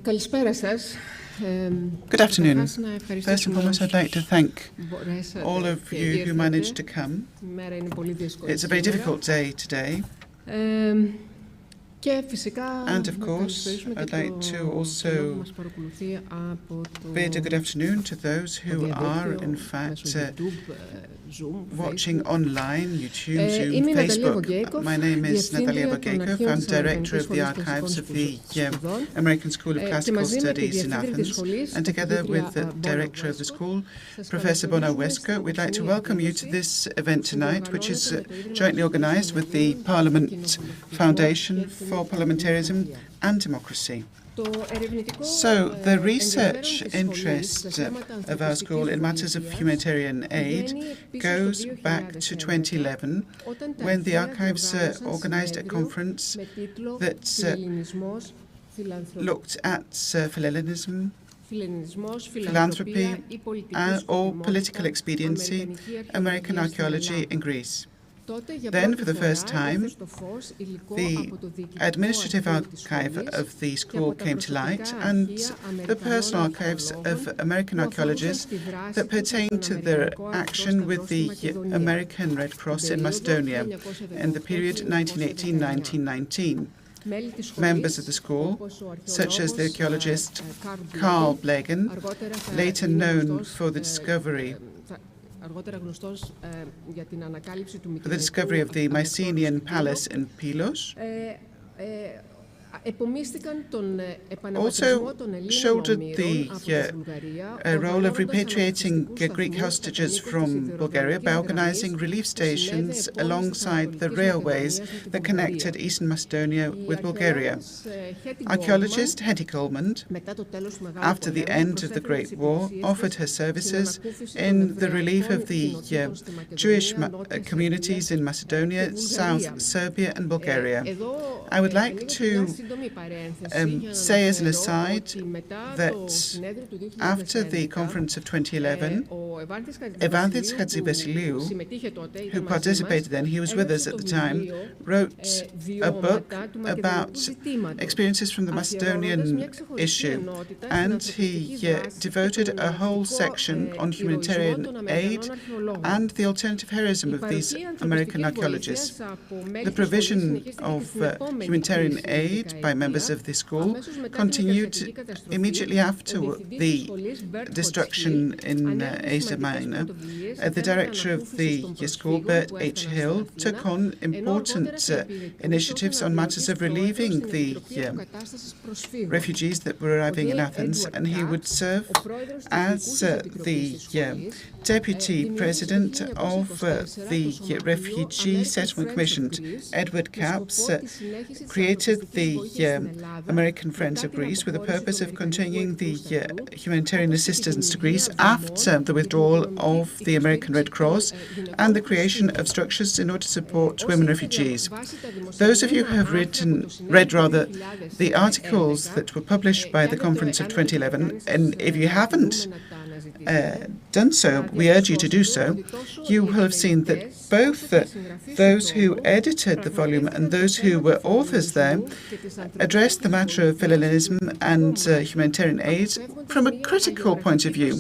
Καλησπέρα σας. Good afternoon. First and foremost, I'd like to thank all of you who managed to come. It's a very difficult day today. And of course, I'd like to also bid a good afternoon to those who are, in fact, watching online, YouTube, Zoom, Facebook. My name is Natalia Bogakov. I'm Director of the Archives of the American School of Classical Studies in Athens. And together with the Director of the school, Professor Bono Wesko, we'd like to welcome you to this event tonight, which is jointly organised with the Parliament Foundation for Parliamentarism and Democracy. So, the research interest of our school in matters of humanitarian aid goes back to 2011, when the Archives organised a conference that looked at philanthropism, philanthropy, or political expediency, American archaeology in Greece. Then, for the first time, the administrative archive of the school came to light, and the personal archives of American archaeologists that pertain to their action with the American Red Cross in Macedonia in the period 1918-1919. Members of the school, such as the archaeologist Carl Blegen, later known for the discovery of the Mycenaean Palace in Pylos, also shouldered the role of repatriating Greek hostages from Bulgaria by organising relief stations alongside the railways that connected Eastern Macedonia with Bulgaria. Archaeologist Hetty Coleman, after the end of the Great War, offered her services in the relief of the Jewish communities in Macedonia, South Serbia and Bulgaria. I would like to say as an aside that after the conference of 2011, Evanthis Hatzivasiliou, who participated then, he was with us at the time, wrote a book about experiences from the Macedonian issue, and he devoted a whole section on humanitarian aid and the alternative heroism of these American archaeologists. The provision of humanitarian aid by members of the school continued immediately after the destruction in Asia Minor. The director of the school, Bert H. Hill, took on important initiatives on matters of relieving the refugees that were arriving in Athens, and he would serve as the deputy president of the Refugee Settlement Commission. Edward Capps created the American Friends of Greece with the purpose of continuing the humanitarian assistance to Greece after the withdrawal of the American Red Cross and the creation of structures in order to support women refugees. Those of you who have read the articles that were published by the conference of 2011, and if you haven't done so, we urge you to do so, you will have seen that both those who edited the volume and those who were authors there addressed the matter of philanthropism and humanitarian aid from a critical point of view,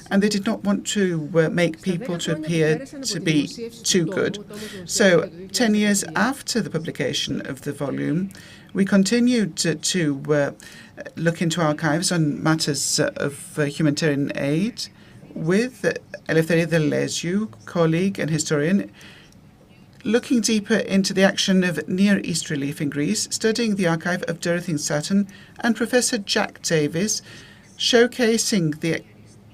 and they did not want to make people to appear to be too good. So, 10 years after the publication of the volume, we continued to look into archives on matters of humanitarian aid with Eleftheria Delesiou, colleague and historian, looking deeper into the action of Near East relief in Greece, studying the archive of Dorothy Sutton, and Professor Jack Davis, showcasing the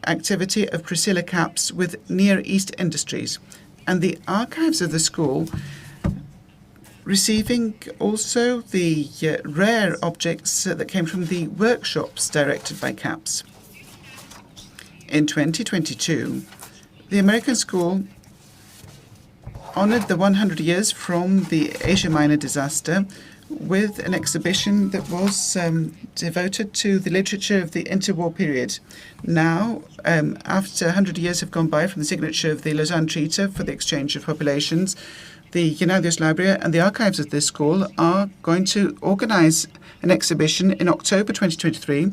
activity of Priscilla Capps with Near East Industries, and the archives of the school receiving also the rare objects that came from the workshops directed by Capps. In 2022, the American School honoured the 100 years from the Asia Minor disaster with an exhibition that was devoted to the literature of the interwar period. Now, after 100 years have gone by from the signature of the Lausanne Treaty for the exchange of populations, the Gennadios Library and the archives of this school are going to organise an exhibition in October 2023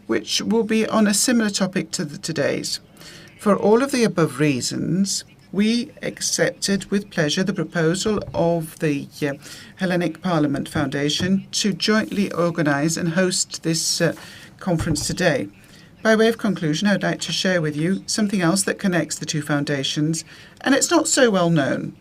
which will be on a similar topic to today's. For all of the above reasons, we accepted with pleasure the proposal of the Hellenic Parliament Foundation to jointly organise and host this conference today. By way of conclusion, I would like to share with you something else that connects the two foundations, and it's not so well known.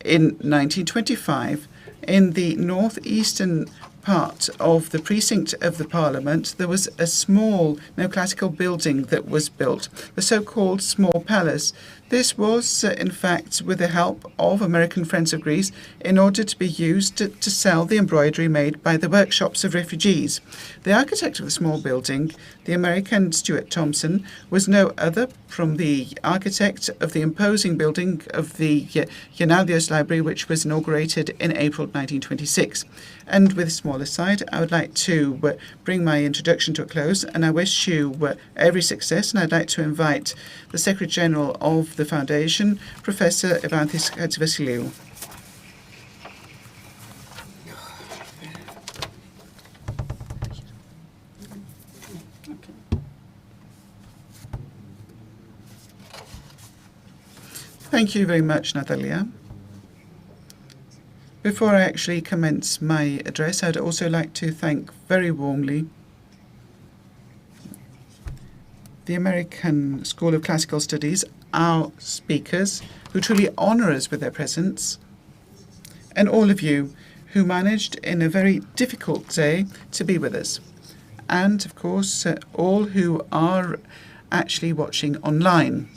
In 1925, in the northeastern part of the precinct of the Parliament, there was a small neoclassical building that was built, the so-called Small Palace. This was, in fact, with the help of American Friends of Greece in order to be used to sell the embroidery made by the workshops of refugees. The architect of the small building, the American Stuart Thompson, was no other from the architect of the imposing building of the Gennadios Library, which was inaugurated in April 1926. And with a small aside, I would like to bring my introduction to a close, and I wish you every success, and I'd like to invite the Secretary General of the Foundation, Professor Evanthis Hatzivassiliou. Thank you very much, Natalia. Before I actually commence my address, I'd also like to thank very warmly the American School of Classical Studies, our speakers, who truly honour us with their presence, and all of you who managed in a very difficult day to be with us. And, of course, all who are actually watching online.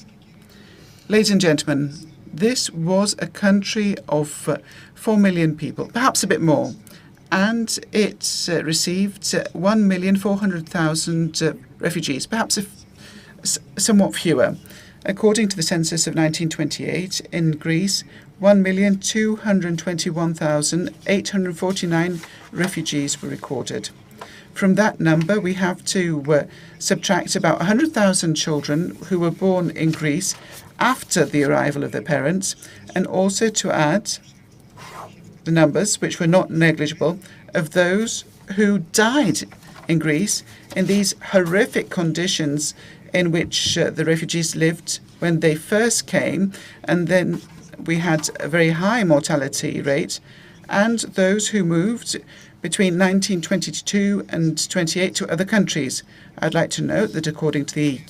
Ladies and gentlemen, this was a country of 4 million people, perhaps a bit more, and it received 1,400,000 refugees, perhaps somewhat fewer. According to the census of 1928, in Greece, 1,221,849 refugees were recorded. From that number, we have to subtract about 100,000 children who were born in Greece after the arrival of their parents, and also to add the numbers, which were not negligible, of those who died in Greece in these horrific conditions in which the refugees lived when they first came, and then we had a very high mortality rate, and those who moved between 1922 and 28 to other countries. I'd like to note that according to the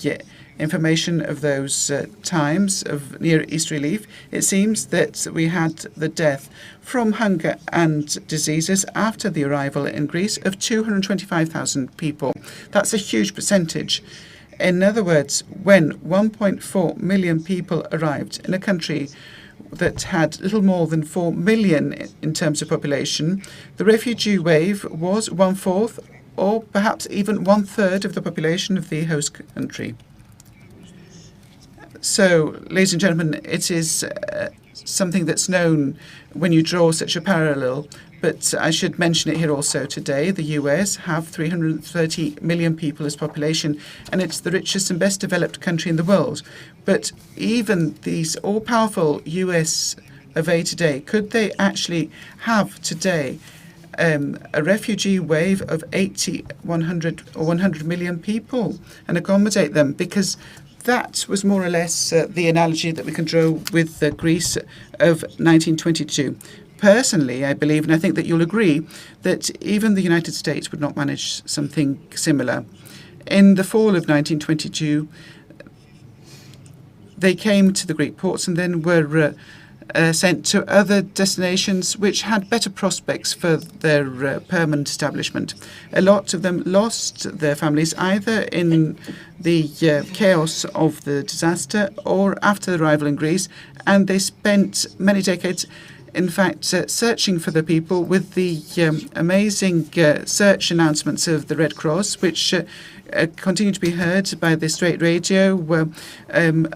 information of those times of Near East relief, it seems that we had the death from hunger and diseases after the arrival in Greece of 225,000 people. That's a huge percentage. In other words, when 1.4 million people arrived in a country that had little more than 4 million in terms of population, the refugee wave was 1/4 or perhaps even 1/3 of the population of the host country. So, ladies and gentlemen, it is something that's known when you draw such a parallel, but I should mention it here also today. The US have 330 million people as population, and it's the richest and best developed country in the world. But even these all-powerful US of A today, could they actually have today a refugee wave of 80, 100 or 100 million people and accommodate them? Because that was more or less the analogy that we can draw with Greece of 1922. Personally, I believe, and I think that you'll agree, that even the United States would not manage something similar. In the fall of 1922, they came to the Greek ports and then were sent to other destinations which had better prospects for their permanent establishment. A lot of them lost their families either in the chaos of the disaster or after the arrival in Greece, and they spent many decades, in fact, searching for the people with the amazing search announcements of the Red Cross, which continued to be heard by the Straight Radio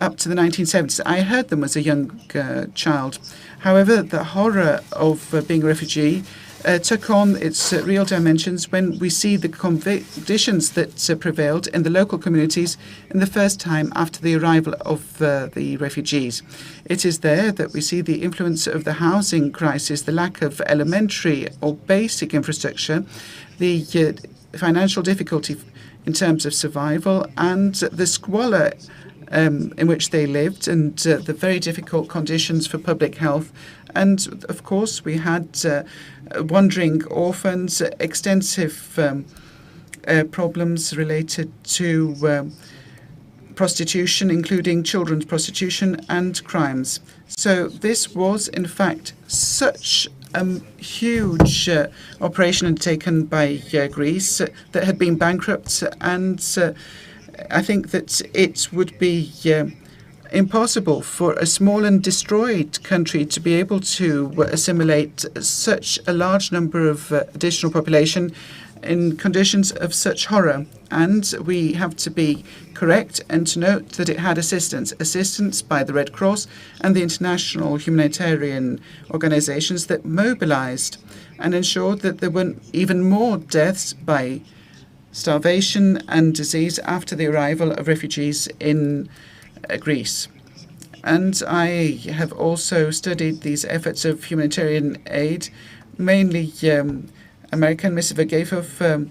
up to the 1970s. I heard them as a young child. However, the horror of being a refugee took on its real dimensions when we see the conditions that prevailed in the local communities in the first time after the arrival of the refugees. It is there that we see the influence of the housing crisis, the lack of elementary or basic infrastructure, the financial difficulty in terms of survival and the squalor in which they lived and the very difficult conditions for public health. And of course, we had wandering orphans, extensive problems related to prostitution, including children's prostitution and crimes. So this was, in fact, such a huge operation undertaken by Greece that had been bankrupt, and I think that it would be impossible for a small and destroyed country to be able to assimilate such a large number of additional population in conditions of such horror. And we have to be correct and to note that it had assistance by the Red Cross and the international humanitarian organizations that mobilized and ensured that there weren't even more deaths by starvation and disease after the arrival of refugees in Greece. And I have also studied these efforts of humanitarian aid, mainly American. Mr. Vergefov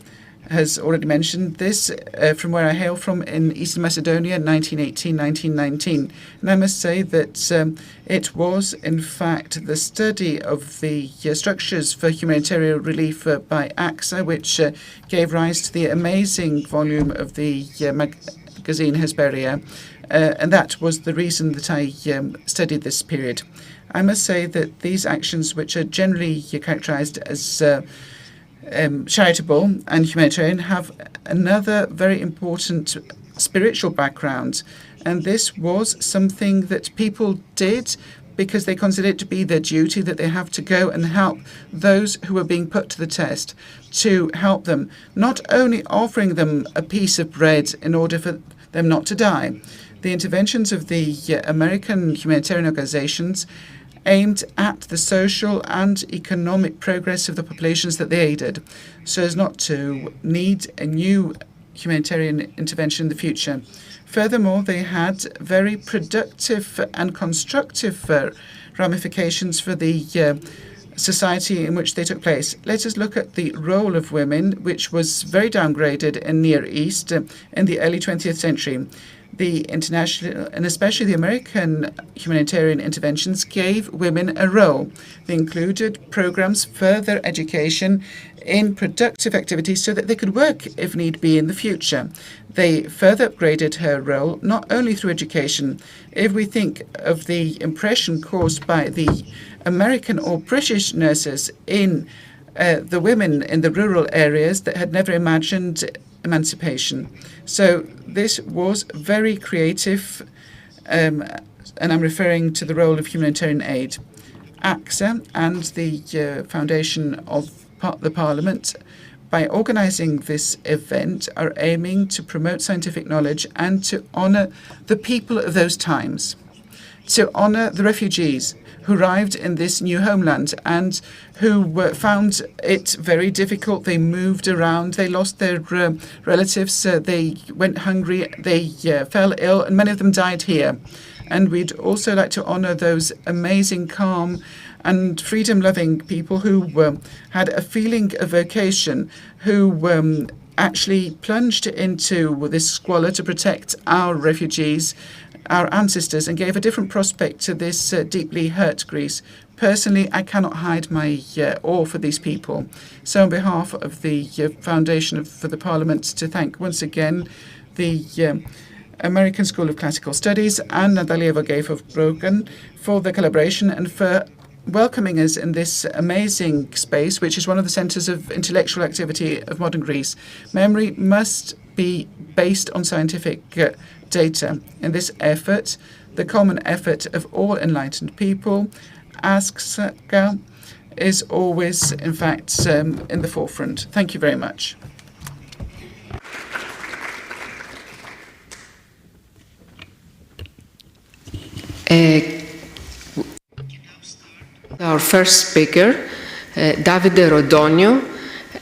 has already mentioned this, from where I hail from in Eastern Macedonia, 1918-1919. And I must say that it was, in fact, the study of the structures for humanitarian relief by AXA, which gave rise to the amazing volume of the magazine Hesperia. And that was the reason that I studied this period. I must say that these actions, which are generally characterized as charitable and humanitarian, have another very important spiritual background. And this was something that people did because they considered it to be their duty, that they have to go and help those who are being put to the test, to help them, not only offering them a piece of bread in order for them not to die. The interventions of the American humanitarian organizations aimed at the social and economic progress of the populations that they aided, so as not to need a new humanitarian intervention in the future. Furthermore, they had very productive and constructive ramifications for the society in which they took place. Let us look at the role of women, which was very downgraded in Near East in the early 20th century. The international and especially the American humanitarian interventions gave women a role. They included programs, further education in productive activities so that they could work if need be in the future. They further upgraded her role, not only through education. If we think of the impression caused by the American or British nurses in the women in the rural areas that had never imagined emancipation. So this was very creative, and I'm referring to the role of humanitarian aid. AXA and the foundation of the Parliament, by organizing this event, are aiming to promote scientific knowledge and to honor the people of those times, to honor the refugees who arrived in this new homeland and who found it very difficult. They moved around, they lost their relatives, they went hungry, they fell ill, and many of them died here. And we'd also like to honor those amazing, calm, and freedom-loving people who had a feeling of vocation, who actually plunged into this squalor to protect our refugees, our ancestors, and gave a different prospect to this deeply hurt Greece. Personally, I cannot hide my awe for these people. So on behalf of the Foundation for the Parliament, to thank once again the American School of Classical Studies and Natalia Vergefov-Brogan for the collaboration and for welcoming us in this amazing space, which is one of the centres of intellectual activity of modern Greece. Memory must be based on scientific data. In this effort, the common effort of all enlightened people, ASCA is always, in fact, in the forefront. Thank you very much. Our first speaker, Davide Rodonio,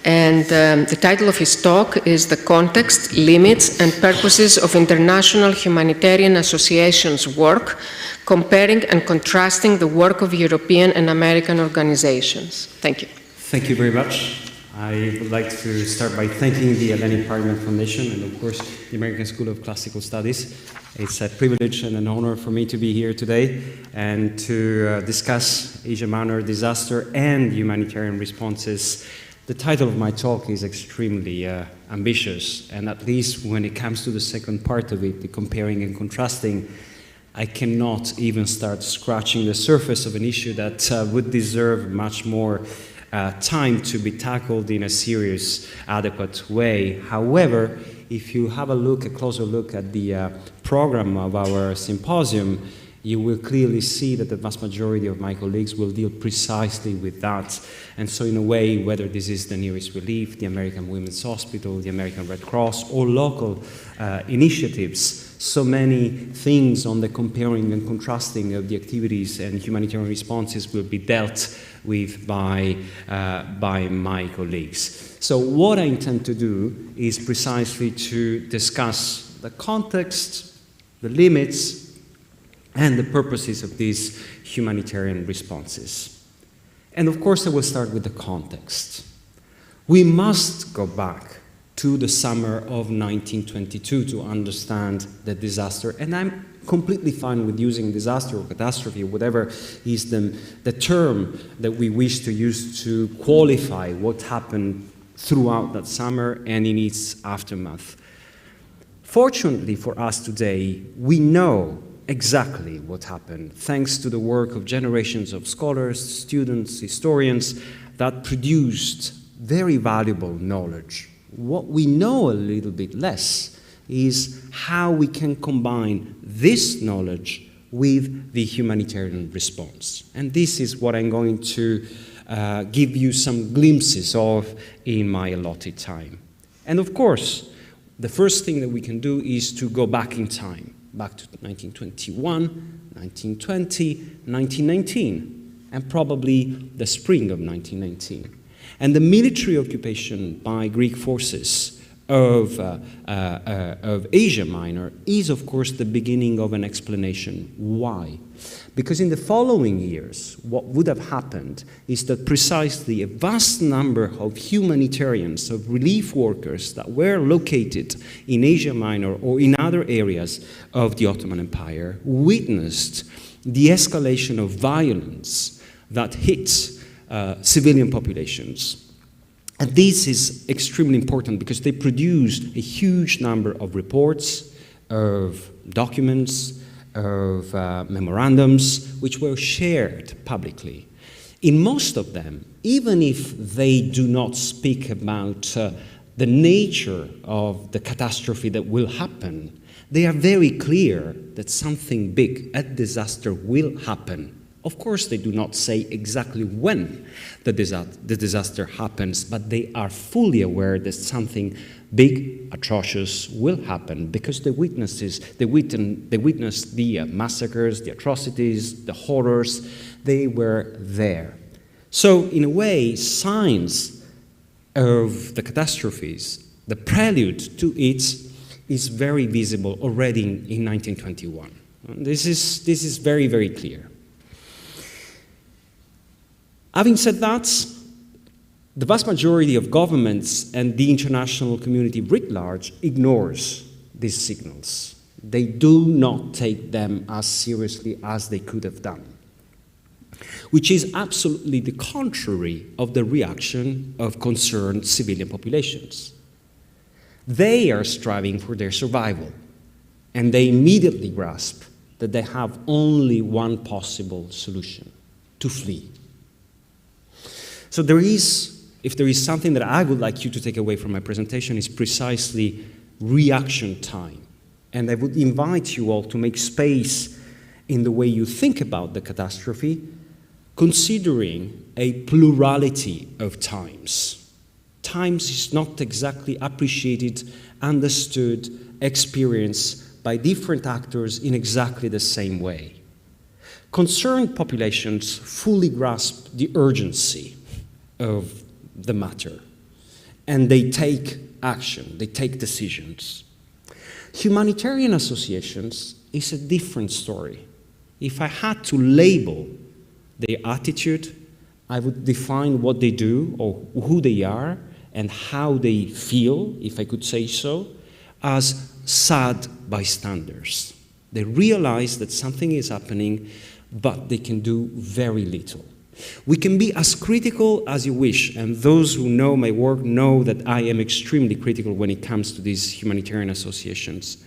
and the title of his talk is The Context, Limits and Purposes of International Humanitarian Associations' Work, Comparing and Contrasting the Work of European and American Organizations. Thank you. Thank you very much. I would like to start by thanking the Hellenic Parliament Foundation and, of course, the American School of Classical Studies. It's a privilege and an honor for me to be here today and to discuss Asia Minor disaster and humanitarian responses. The title of my talk is extremely ambitious, and at least when it comes to the second part of it, the comparing and contrasting, I cannot even start scratching the surface of an issue that would deserve much more time to be tackled in a serious, adequate way. However, if you have a closer look at the program of our symposium, you will clearly see that the vast majority of my colleagues will deal precisely with that. And so in a way, whether this is the Nearest Relief, the American Women's Hospital, the American Red Cross, or local initiatives, so many things on the comparing and contrasting of the activities and humanitarian responses will be dealt with by my colleagues. So what I intend to do is precisely to discuss the context, the limits, and the purposes of these humanitarian responses. And of course, I will start with the context. We must go back to the summer of 1922 to understand the disaster, and I'm completely fine with using disaster or catastrophe, whatever is the term that we wish to use to qualify what happened throughout that summer and in its aftermath. Fortunately for us today, we know exactly what happened, thanks to the work of generations of scholars, students, historians that produced very valuable knowledge. What we know a little bit less is how we can combine this knowledge with the humanitarian response. And this is what I'm going to give you some glimpses of in my allotted time. And of course, the first thing that we can do is to go back in time, back to 1921, 1920, 1919, and probably the spring of 1919. And the military occupation by Greek forces of Asia Minor is, of course, the beginning of an explanation. Why? Because in the following years, what would have happened is that precisely a vast number of humanitarians, of relief workers that were located in Asia Minor or in other areas of the Ottoman Empire witnessed the escalation of violence that hit civilian populations. And this is extremely important because they produced a huge number of reports, of documents, of memorandums, which were shared publicly. In most of them, even if they do not speak about the nature of the catastrophe that will happen, they are very clear that something big, a disaster, will happen. Of course, they do not say exactly when the disaster happens, but they are fully aware that something big, atrocious will happen because they witnessed the massacres, the atrocities, the horrors. They were there. So, in a way, signs of the catastrophes, the prelude to it, is very visible already in 1921. This is very, very clear. Having said that, the vast majority of governments and the international community writ large ignores these signals. They do not take them as seriously as they could have done, which is absolutely the contrary of the reaction of concerned civilian populations. They are striving for their survival, and they immediately grasp that they have only one possible solution: to flee. So if there is something that I would like you to take away from my presentation, is precisely reaction time. And I would invite you all to make space in the way you think about the catastrophe, considering a plurality of times. Times is not exactly appreciated, understood, experienced by different actors in exactly the same way. Concerned populations fully grasp the urgency of the matter, and they take action, they take decisions. Humanitarian associations is a different story. If I had to label their attitude, I would define what they do or who they are and how they feel, if I could say so, as sad bystanders. They realize that something is happening, but they can do very little. We can be as critical as you wish, and those who know my work know that I am extremely critical when it comes to these humanitarian associations.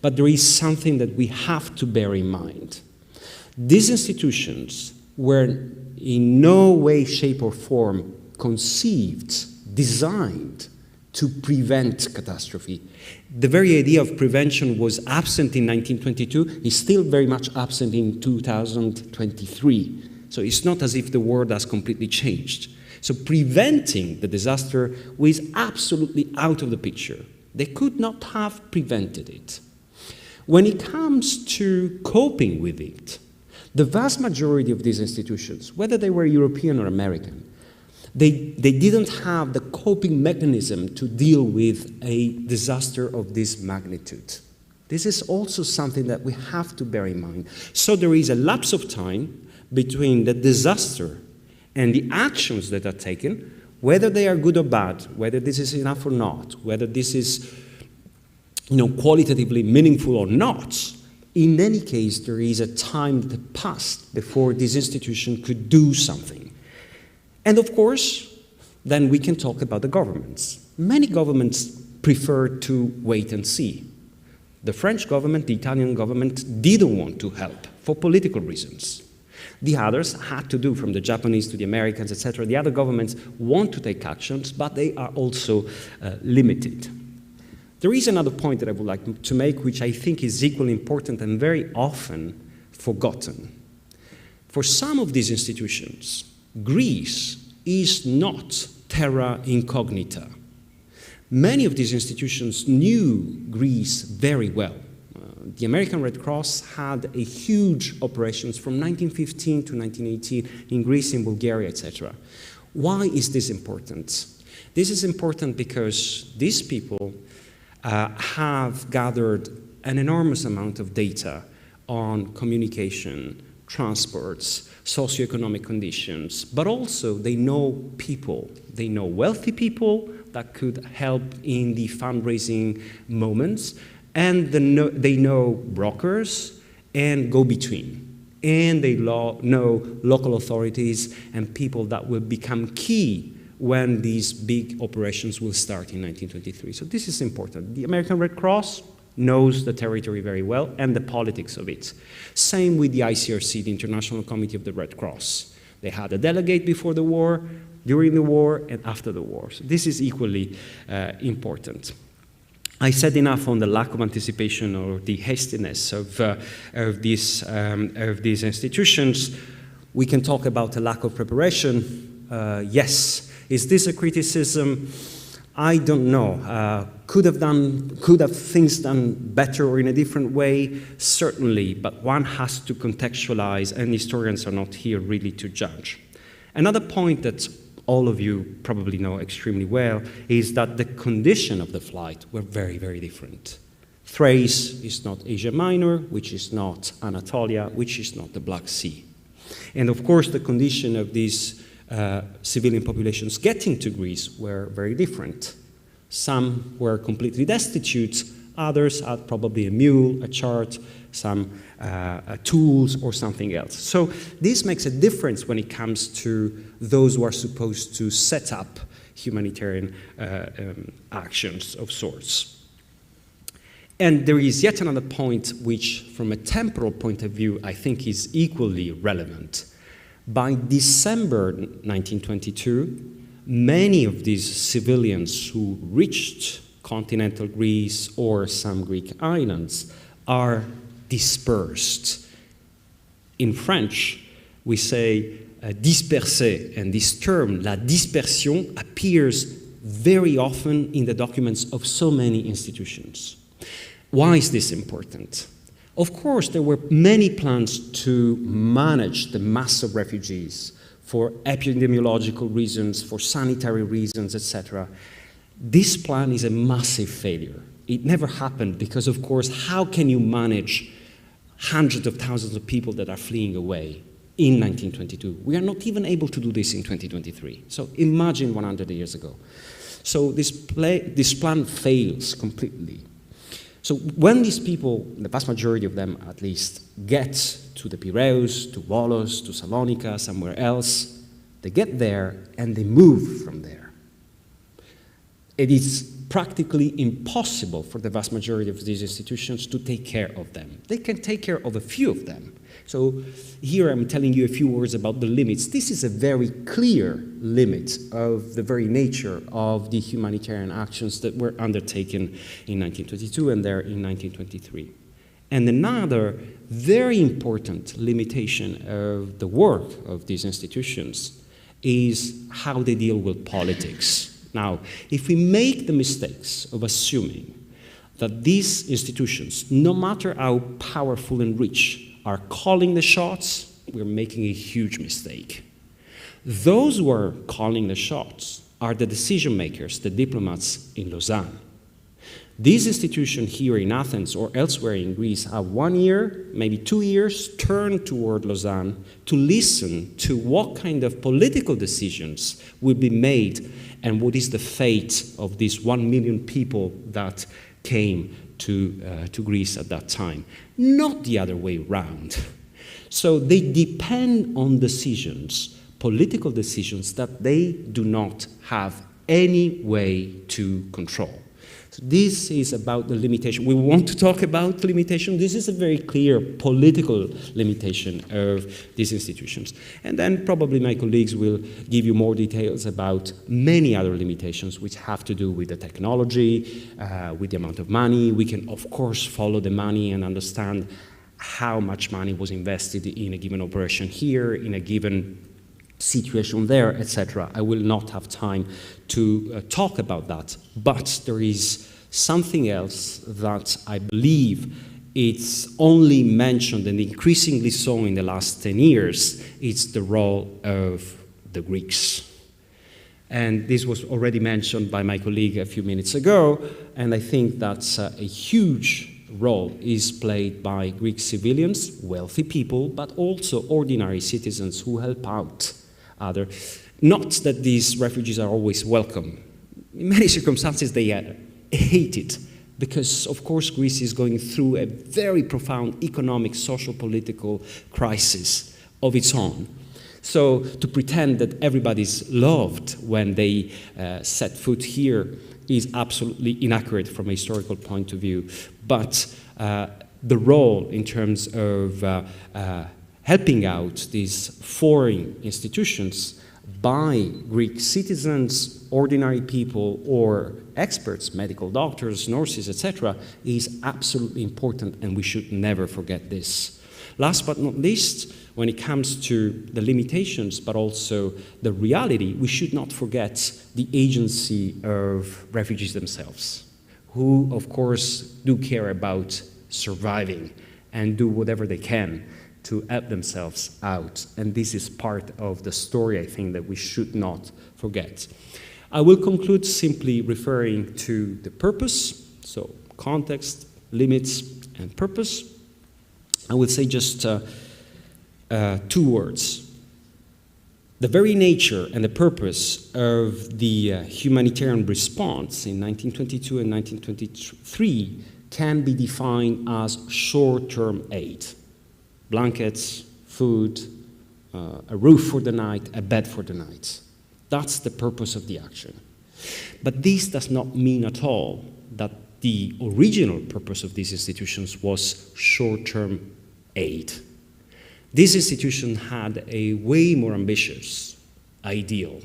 But there is something that we have to bear in mind. These institutions were in no way, shape, or form conceived, designed to prevent catastrophe. The very idea of prevention was absent in 1922, is still very much absent in 2023. So it's not as if the world has completely changed. So preventing the disaster was absolutely out of the picture. They could not have prevented it. When it comes to coping with it, the vast majority of these institutions, whether they were European or American, they didn't have the coping mechanism to deal with a disaster of this magnitude. This is also something that we have to bear in mind. So there is a lapse of time between the disaster and the actions that are taken, whether they are good or bad, whether this is enough or not, whether this is qualitatively meaningful or not. In any case, there is a time that passed before this institution could do something. And of course, then we can talk about the governments. Many governments prefer to wait and see. The French government, the Italian government didn't want to help for political reasons. The others had to do, from the Japanese to the Americans, etc. The other governments want to take actions, but they are also limited. There is another point that I would like to make, which I think is equally important and very often forgotten. For some of these institutions, Greece is not terra incognita. Many of these institutions knew Greece very well. The American Red Cross had a huge operations from 1915 to 1918 in Greece, in Bulgaria, etc. Why is this important? This is important because these people have gathered an enormous amount of data on communication, transports, socioeconomic conditions, but also they know people. They know wealthy people that could help in the fundraising moments, and they know brokers and go-between. And they know local authorities and people that will become key when these big operations will start in 1923. So this is important. The American Red Cross knows the territory very well and the politics of it. Same with the ICRC, the International Committee of the Red Cross. They had a delegate before the war, during the war, and after the war. So this is equally important. I said enough on the lack of anticipation or the hastiness of these institutions. We can talk about a lack of preparation. Yes. Is this a criticism? I don't know. Could have things done better or in a different way? Certainly, but one has to contextualize, and historians are not here really to judge. Another point that all of you probably know extremely well is that the condition of the flight were very, very different. Thrace is not Asia Minor, which is not Anatolia, which is not the Black Sea. And of course, the condition of these civilian populations getting to Greece were very different. Some were completely destitute, others had probably a mule, a chart, some tools or something else. So this makes a difference when it comes to those who are supposed to set up humanitarian actions of sorts. And there is yet another point which, from a temporal point of view, I think is equally relevant. By December 1922, many of these civilians who reached continental Greece or some Greek islands are dispersed. In French, we say dispersé, and this term, la dispersion, appears very often in the documents of so many institutions. Why is this important? Of course, there were many plans to manage the mass of refugees for epidemiological reasons, for sanitary reasons, etc. This plan is a massive failure. It never happened because, of course, how can you manage hundreds of thousands of people that are fleeing away? in 1922. We are not even able to do this in 2023. So imagine 100 years ago. So this plan fails completely. So when these people, the vast majority of them at least, get to the Piraeus, to Volos, to Salonika, somewhere else, they get there and they move from there. It is practically impossible for the vast majority of these institutions to take care of them. They can take care of a few of them. So here I'm telling you a few words about the limits. This is a very clear limit of the very nature of the humanitarian actions that were undertaken in 1922 and there in 1923. And another very important limitation of the work of these institutions is how they deal with politics. Now, if we make the mistakes of assuming that these institutions, no matter how powerful and rich, are calling the shots, we're making a huge mistake. Those who are calling the shots are the decision makers, the diplomats in Lausanne. These institutions here in Athens or elsewhere in Greece have 1 year, maybe 2 years, turned toward Lausanne to listen to what kind of political decisions will be made and what is the fate of these 1 million people that came to Greece at that time. Not the other way around. So they depend on decisions, political decisions, that they do not have any way to control. So this is about the limitation. We want to talk about limitation. This is a very clear political limitation of these institutions. And then probably my colleagues will give you more details about many other limitations which have to do with the technology, with the amount of money. We can, of course, follow the money and understand how much money was invested in a given operation here, in a given situation there, etc. I will not have time to talk about that, but there is something else that I believe it's only mentioned and increasingly so in the last 10 years. It's the role of the Greeks. And this was already mentioned by my colleague a few minutes ago, and I think that a huge role is played by Greek civilians, wealthy people, but also ordinary citizens who help out others. Not that these refugees are always welcome. In many circumstances, they hate it because, of course, Greece is going through a very profound economic, social, political crisis of its own. So to pretend that everybody's loved when they set foot here is absolutely inaccurate from a historical point of view. But the role in terms of helping out these foreign institutions by Greek citizens, ordinary people, or experts, medical doctors, nurses, etc., is absolutely important, and we should never forget this. Last but not least, when it comes to the limitations, but also the reality, we should not forget the agency of refugees themselves, who, of course, do care about surviving and do whatever they can to help themselves out. And this is part of the story, I think, that we should not forget. I will conclude simply referring to the purpose, so context, limits, and purpose. I will say just 2 words. The very nature and the purpose of the humanitarian response in 1922 and 1923 can be defined as short-term aid. Blankets, food, a roof for the night, a bed for the night. That's the purpose of the action. But this does not mean at all that the original purpose of these institutions was short-term aid. This institution had a way more ambitious ideal.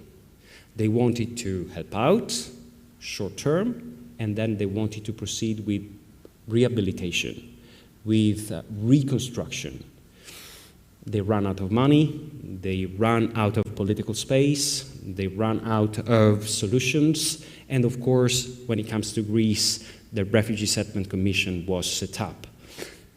They wanted to help out short-term, and then they wanted to proceed with rehabilitation, with reconstruction. They ran out of money, they ran out of political space, they ran out of solutions, and of course, when it comes to Greece, the Refugee Settlement Commission was set up.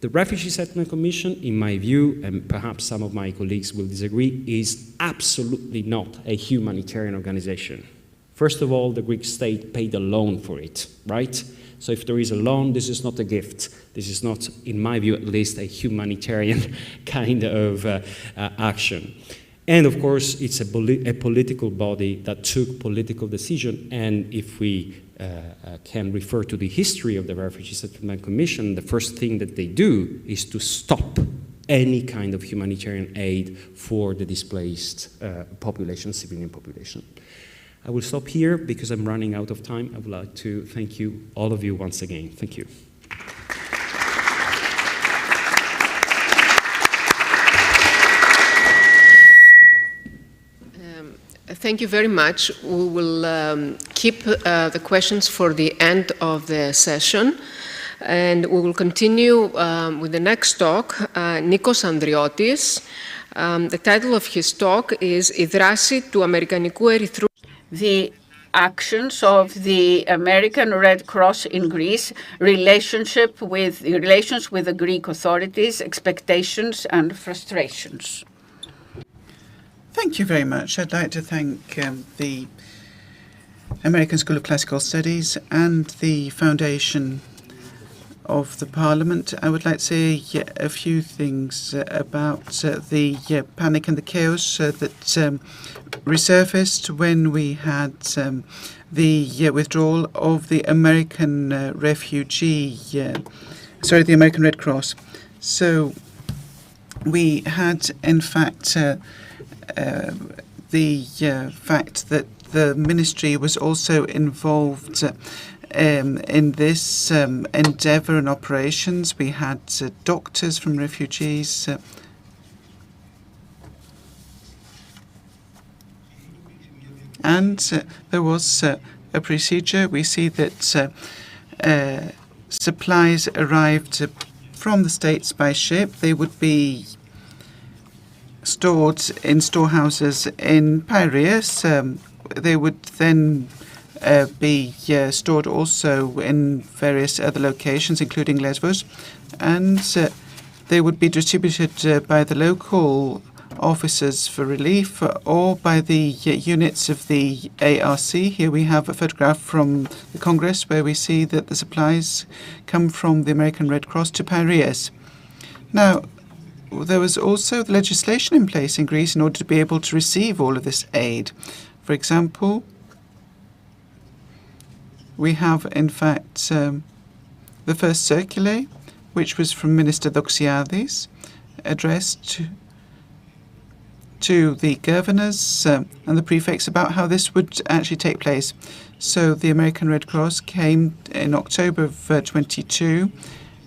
The Refugee Settlement Commission, in my view, and perhaps some of my colleagues will disagree, is absolutely not a humanitarian organization. First of all, the Greek state paid a loan for it, right? So if there is a loan, this is not a gift. This is not, in my view at least, a humanitarian kind of action. And of course, it's a political body that took political decision. And if we can refer to the history of the Refugee Settlement Commission, the first thing that they do is to stop any kind of humanitarian aid for the displaced population, civilian population. I will stop here because I'm running out of time. I would like to thank you, all of you, once again. Thank you. Thank you very much. We will keep the questions for the end of the session. And we will continue with the next talk, Nikos Andriotis. The title of his talk is «Η δράση του Αμερικανικού Ερυθρού». The actions of the American Red Cross in Greece, relations with the Greek authorities, expectations and frustrations. Thank you very much. I'd like to thank the American School of Classical Studies and the Foundation of the Parliament. I would like to say a few things about the panic and the chaos that resurfaced when we had the withdrawal of the American the American Red Cross. So we had, in fact, the fact that the ministry was also involved in this endeavour and operations. We had doctors from refugees. And there was a procedure. We see that supplies arrived from the States by ship. They would be stored in storehouses in Piraeus. They would then be stored also in various other locations, including Lesbos, and they would be distributed by the local officers for relief or by the units of the ARC. Here we have a photograph from the Congress where we see that the supplies come from the American Red Cross to Piraeus. Now, there was also the legislation in place in Greece in order to be able to receive all of this aid. For example, we have, in fact, the first circular, which was from Minister Doxiadis, addressed to the governors and the prefects about how this would actually take place. So the American Red Cross came in October of 22,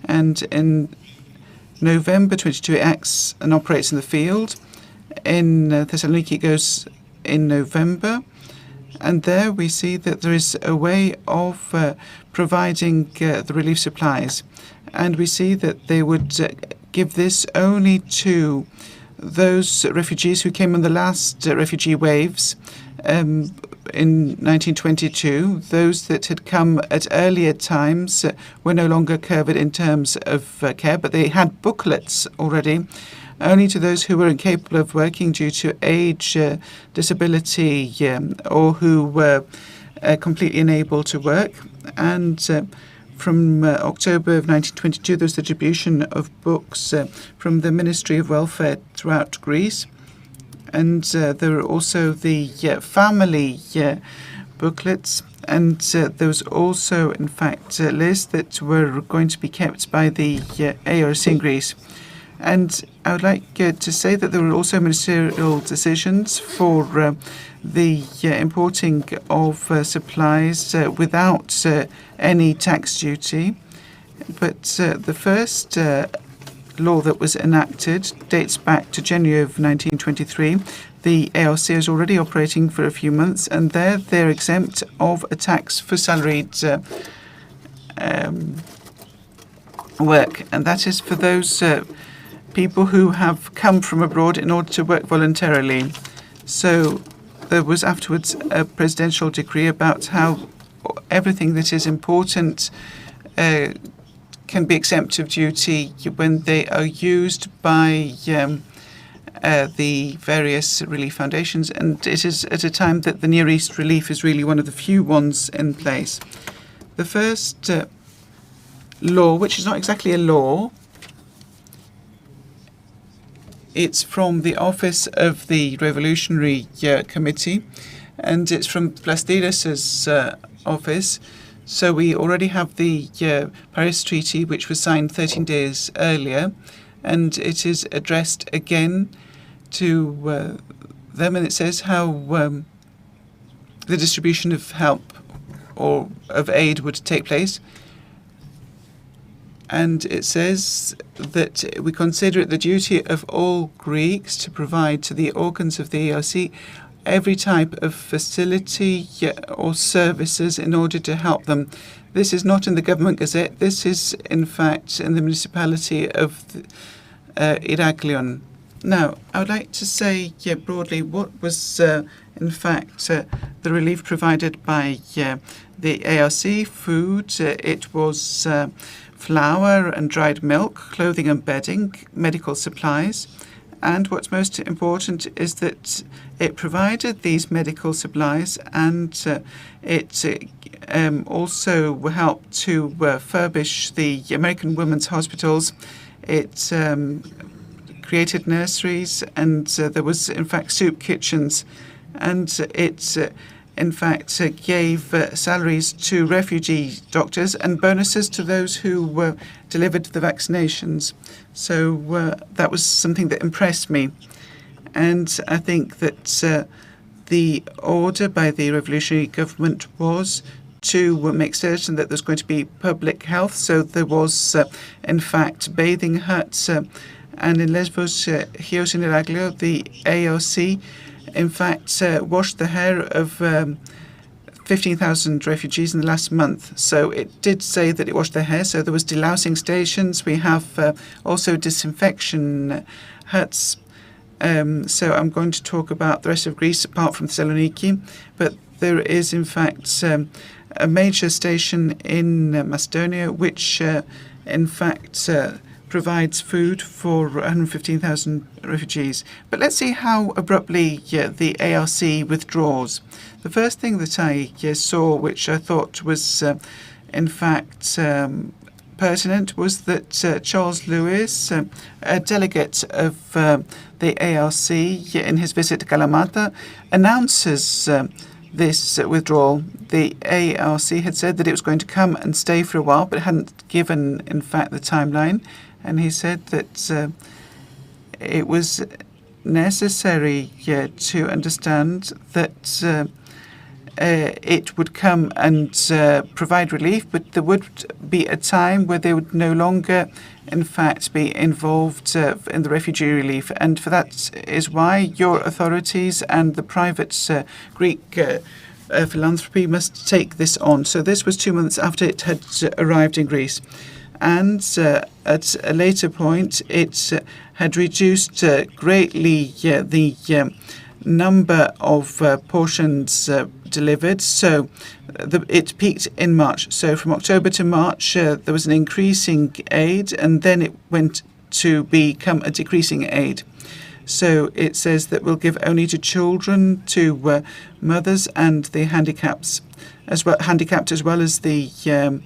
and in November 22 it acts and operates in the field. In Thessaloniki it goes in November, and there we see that there is a way of providing the relief supplies, and we see that they would give this only to those refugees who came on the last refugee waves in 1922. Those that had come at earlier times were no longer covered in terms of care, but they had booklets already, only to those who were incapable of working due to age, disability, or who were completely unable to work. And from October of 1922, there was the distribution of books from the Ministry of Welfare throughout Greece. And there were also the family booklets. And there was also, in fact, lists that were going to be kept by the ARC in Greece. And I would like to say that there were also ministerial decisions for the importing of supplies without any tax duty. But the first law that was enacted dates back to January of 1923. The ARC is already operating for a few months, and they're exempt of a tax for salaried work. And that is for those people who have come from abroad in order to work voluntarily. So there was afterwards a presidential decree about how everything that is important can be exempt of duty when they are used by the various relief foundations. And it is at a time that the Near East relief is really one of the few ones in place. The first law, which is not exactly a law. It's from the office of the Revolutionary Committee, and it's from Plastides' office. So we already have the Paris Treaty, which was signed 13 days earlier, and it is addressed again to them, and it says how the distribution of help or of aid would take place. And it says that we consider it the duty of all Greeks to provide to the organs of the ARC every type of facility or services in order to help them. This is not in the government gazette. This is, in fact, in the municipality of Iraklion. Now, I would like to say broadly what was, in fact, the relief provided by the ARC, food. It was flour and dried milk, clothing and bedding, medical supplies. And what's most important is that it provided these medical supplies, and it also helped to furbish the American women's hospitals. It created nurseries, and there was, in fact, soup kitchens. And it in fact, gave salaries to refugee doctors and bonuses to those who delivered the vaccinations. So that was something that impressed me. And I think that the order by the revolutionary government was to make certain that there's going to be public health. So there was, in fact, bathing huts. And in Lesbos, Chios and Iraklio, the AOC in fact, washed the hair of 15,000 refugees in the last month. So it did say that it washed their hair. So there was delousing stations. We have also disinfection huts. So I'm going to talk about the rest of Greece apart from Thessaloniki. But there is, in fact, a major station in Macedonia, which, in fact, provides food for 115,000 refugees. But let's see how abruptly the ARC withdraws. The first thing that I saw, which I thought was, in fact, pertinent, was that Charles Lewis, a delegate of the ARC in his visit to Kalamata, announces this withdrawal. The ARC had said that it was going to come and stay for a while, but hadn't given, in fact, the timeline. And he said that it was necessary to understand that it would come and provide relief, but there would be a time where they would no longer, in fact, be involved in the refugee relief. And for that is why your authorities and the private Greek philanthropy must take this on. So this was 2 months after it had arrived in Greece. And at a later point, it had reduced greatly the number of portions delivered. So it peaked in March. So from October to March, there was an increasing aid, and then it went to become a decreasing aid. So it says that we'll give only to children, to mothers, and the handicapped, as well as the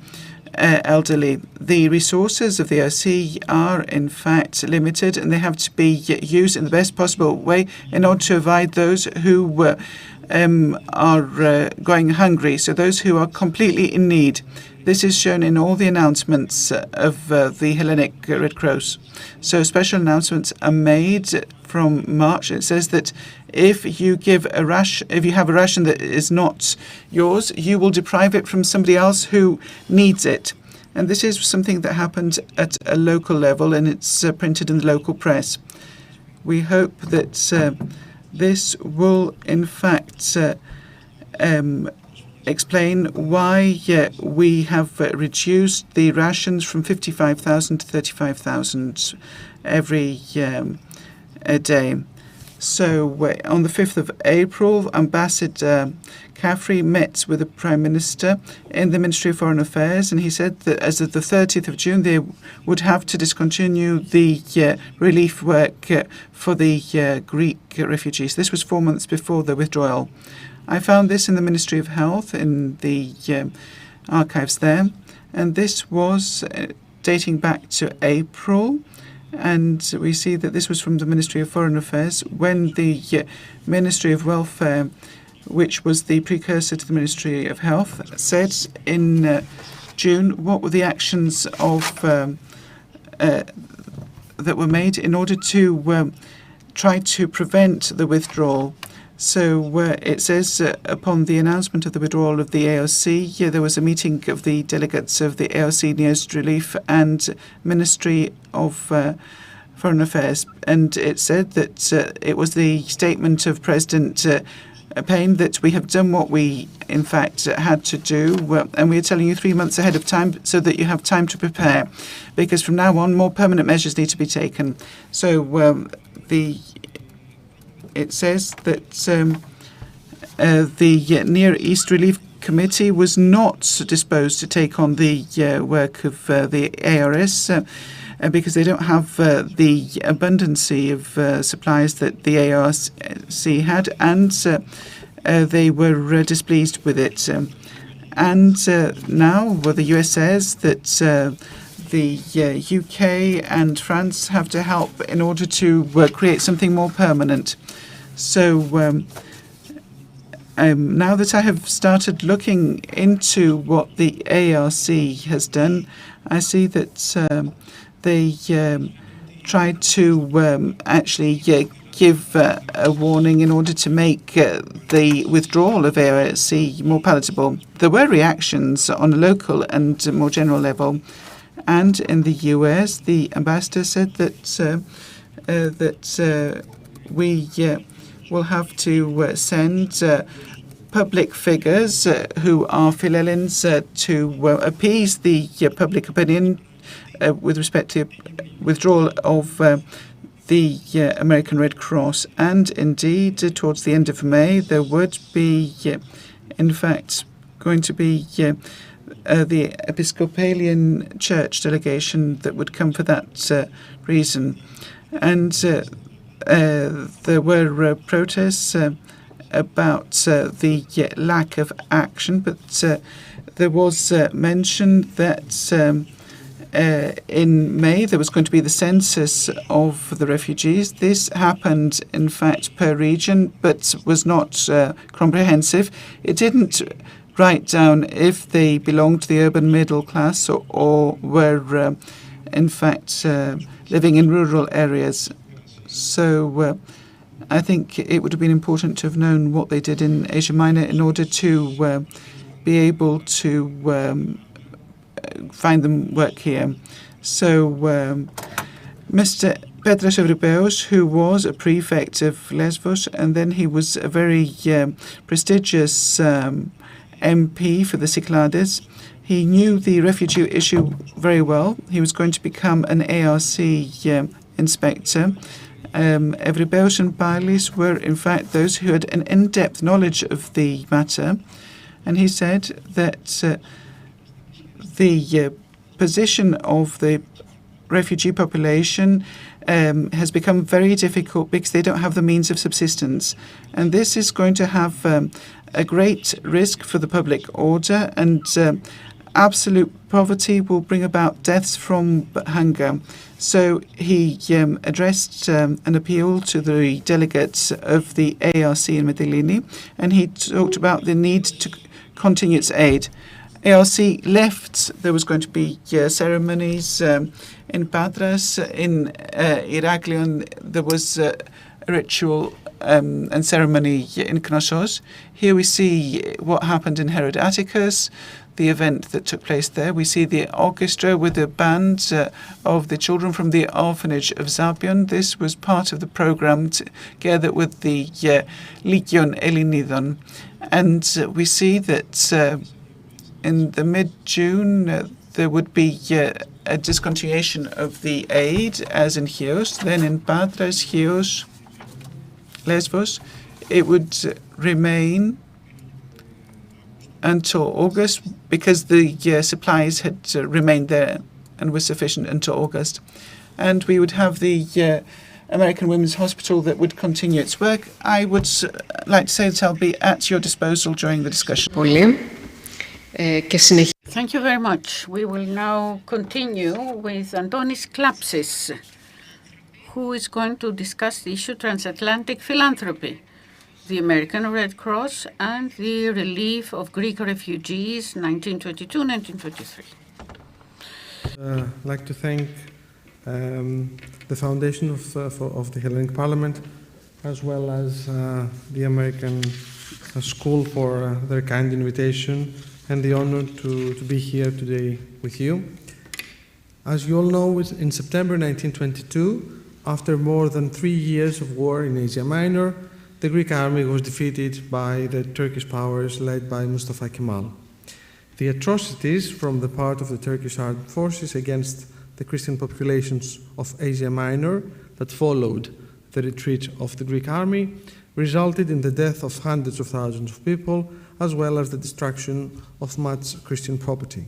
elderly. The resources of the OC are, in fact, limited, and they have to be used in the best possible way in order to avoid those who are going hungry, so those who are completely in need. This is shown in all the announcements of the Hellenic Red Cross. So special announcements are made from March. It says that if you have a ration that is not yours, you will deprive it from somebody else who needs it. And this is something that happened at a local level, and it's printed in the local press. We hope that this will, in fact, explain why we have reduced the rations from 55,000 to 35,000 every day. So on the 5th of April, Ambassador Caffrey met with the Prime Minister in the Ministry of Foreign Affairs, and he said that as of the 30th of June, they would have to discontinue the relief work for the Greek refugees. This was 4 months before the withdrawal. I found this in the Ministry of Health, in the archives there, And this was dating back to April. And we see that this was from the Ministry of Foreign Affairs when the Ministry of Welfare, which was the precursor to the Ministry of Health, said in June what were the actions of that were made in order to try to prevent the withdrawal. So it says upon the announcement of the withdrawal of the AOC, there was a meeting of the delegates of the AOC Nearest Relief and Ministry of Foreign Affairs. And it said that it was the statement of President Payne that we have done what we, in fact, had to do. And we are telling you 3 months ahead of time so that you have time to prepare. Because from now on, more permanent measures need to be taken. So it says that the Near East Relief Committee was not disposed to take on the work of the ARS because they don't have the abundancy of supplies that the ARC had, and they were displeased with it. And now the US says that the UK and France have to help in order to create something more permanent. So now that I have started looking into what the ARC has done, I see that they tried to actually give a warning in order to make the withdrawal of ARC more palatable. There were reactions on a local and more general level. And in the US, the ambassador said that we will have to send public figures who are Philhellenes to appease the public opinion with respect to withdrawal of the American Red Cross. And indeed, towards the end of May, there would be, in fact, going to be the Episcopalian Church delegation that would come for that reason. And there were protests about the lack of action, but there was mention that in May there was going to be the census of the refugees. This happened, in fact, per region, but was not comprehensive. It didn't write down if they belonged to the urban middle class or were, in fact, living in rural areas. So I think it would have been important to have known what they did in Asia Minor in order to be able to find them work here. So Mr. Petros Evrippeos, who was a prefect of Lesbos, and then he was a very prestigious MP for the Cyclades. He knew the refugee issue very well. He was going to become an ARC inspector. Evrippeos and Pailis were, in fact, those who had an in-depth knowledge of the matter. And he said that the position of the refugee population has become very difficult because they don't have the means of subsistence. And this is going to have a great risk for the public order, and absolute poverty will bring about deaths from hunger. So he addressed an appeal to the delegates of the ARC in Mytilene, and he talked about the need to continue its aid. ARC left. There was going to be ceremonies in Patras, in Heraklion. There was a ritual and ceremony in Knossos. Here we see what happened in Herod Atticus, the event that took place there. We see the orchestra with the band of the children from the orphanage of Zapion. This was part of the program together with the Lykion Ellinidon. And we see that in the mid-June, there would be a discontinuation of the aid, as in Chios. Then in Patras, Chios, Lesbos, it would remain until August because the supplies had remained there and were sufficient until August. And we would have the American Women's Hospital that would continue its work. I would like to say that I'll be at your disposal during the discussion. Thank Thank you very much. We will now continue with Antonis Klapsis, who is going to discuss the issue transatlantic philanthropy, the American Red Cross, and the relief of Greek refugees, 1922-1923. I'd like to thank the foundation of the Hellenic Parliament, as well as the American School for their kind invitation and the honor to be here today with you. As you all know, in September 1922, after more than 3 years of war in Asia Minor, the Greek army was defeated by the Turkish powers led by Mustafa Kemal. The atrocities from the part of the Turkish armed forces against the Christian populations of Asia Minor that followed the retreat of the Greek army resulted in the death of hundreds of thousands of people, as well as the destruction of much Christian property.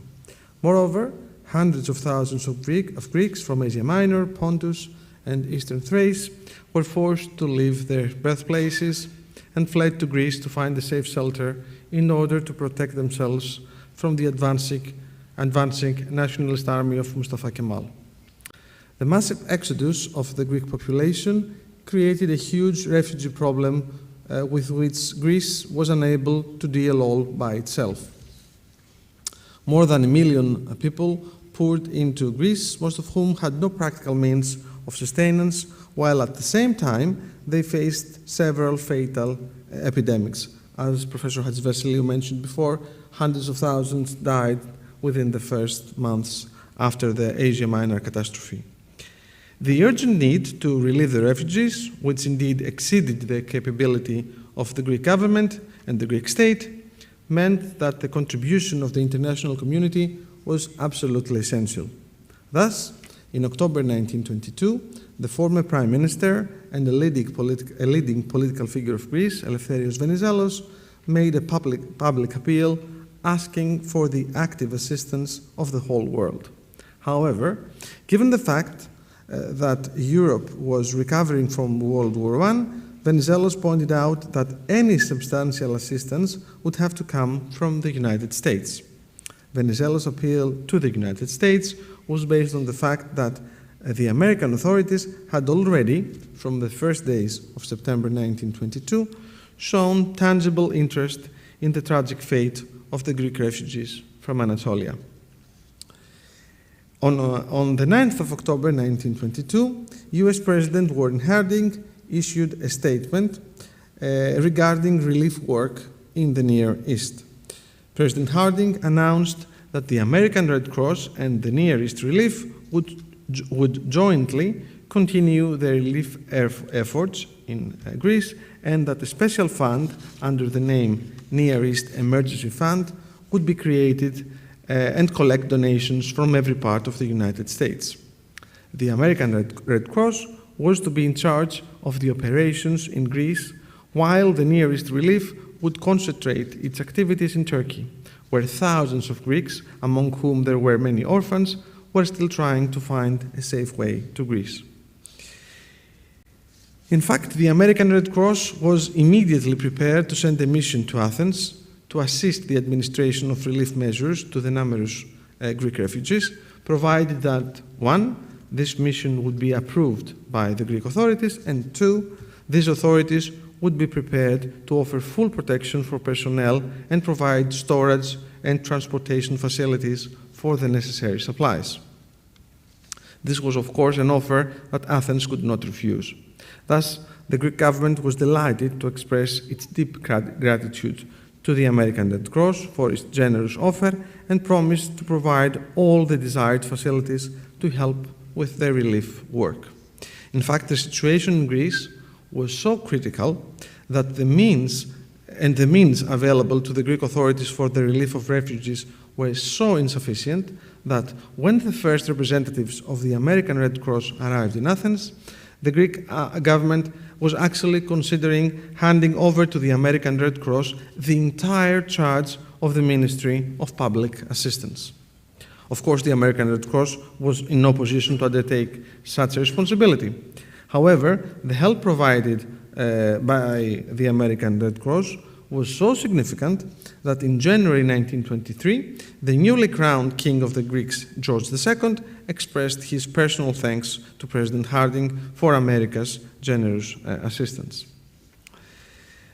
Moreover, hundreds of thousands of Greeks from Asia Minor, Pontus, and Eastern Thrace were forced to leave their birthplaces and fled to Greece to find a safe shelter in order to protect themselves from the advancing nationalist army of Mustafa Kemal. The massive exodus of the Greek population created a huge refugee problem with which Greece was unable to deal all by itself. More than 1 million people poured into Greece, most of whom had no practical means of sustenance, while at the same time they faced several fatal epidemics. As Professor Hadjivassiliou mentioned before, hundreds of thousands died within the first months after the Asia Minor catastrophe. The urgent need to relieve the refugees, which indeed exceeded the capability of the Greek government and the Greek state, meant that the contribution of the international community was absolutely essential. Thus, in October 1922, the former Prime Minister and a leading political figure of Greece, Eleftherios Venizelos, made a public appeal asking for the active assistance of the whole world. However, given the fact that Europe was recovering from World War I, Venizelos pointed out that any substantial assistance would have to come from the United States. Venizelos' appeal to the United States was based on the fact that the American authorities had already, from the first days of September 1922, shown tangible interest in the tragic fate of the Greek refugees from Anatolia. On the 9th of October 1922, US President Warren Harding issued a statement regarding relief work in the Near East. President Harding announced that the American Red Cross and the Near East Relief would jointly continue their relief efforts in Greece, and that a special fund under the name Near East Emergency Fund would be created and collect donations from every part of the United States. The American Red Cross was to be in charge of the operations in Greece, while the Near East Relief would concentrate its activities in Turkey, where thousands of Greeks, among whom there were many orphans, were still trying to find a safe way to Greece. In fact, the American Red Cross was immediately prepared to send a mission to Athens to assist the administration of relief measures to the numerous Greek refugees, provided that, 1, this mission would be approved by the Greek authorities, and 2, these authorities would be prepared to offer full protection for personnel and provide storage and transportation facilities for the necessary supplies. This was, of course, an offer that Athens could not refuse. Thus, the Greek government was delighted to express its deep gratitude to the American Red Cross for its generous offer and promised to provide all the desired facilities to help with their relief work. In fact, the situation in Greece was so critical that the means available to the Greek authorities for the relief of refugees were so insufficient that when the first representatives of the American Red Cross arrived in Athens, the Greek government was actually considering handing over to the American Red Cross the entire charge of the Ministry of Public Assistance. Of course, the American Red Cross was in no position to undertake such a responsibility. However, the help provided by the American Red Cross was so significant that in January 1923, the newly crowned King of the Greeks, George II, expressed his personal thanks to President Harding for America's generous assistance.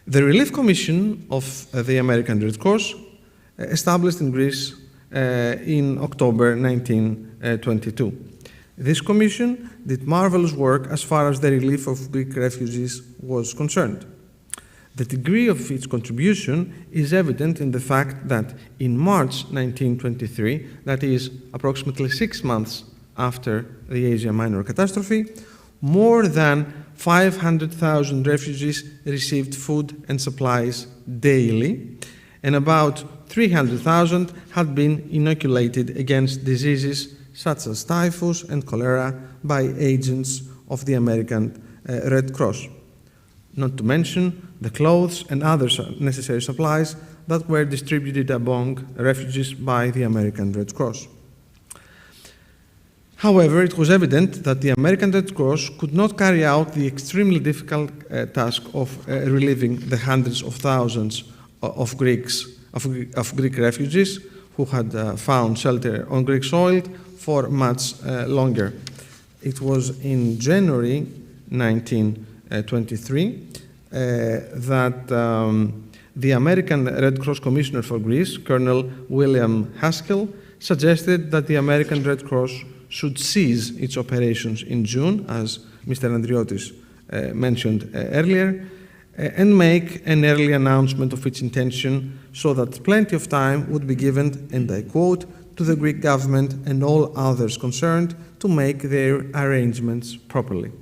The Relief Commission of the American Red Cross, established in Greece in October 1922. This commission did marvelous work as far as the relief of Greek refugees was concerned. The degree of its contribution is evident in the fact that in March 1923, that is approximately 6 months after the Asia Minor catastrophe, more than 500,000 refugees received food and supplies daily, and about 300,000 had been inoculated against diseases such as typhus and cholera by agents of the American Red Cross, not to mention the clothes and other necessary supplies that were distributed among refugees by the American Red Cross. However, it was evident that the American Red Cross could not carry out the extremely difficult task of relieving the hundreds of thousands of Greek refugees who had found shelter on Greek soil for much longer. It was in January 1923 that the American Red Cross Commissioner for Greece, Colonel William Haskell, suggested that the American Red Cross should cease its operations in June, as Mr. Andriotis mentioned earlier, and make an early announcement of its intention so that plenty of time would be given, and I quote, to the Greek government and all others concerned to make their arrangements properly.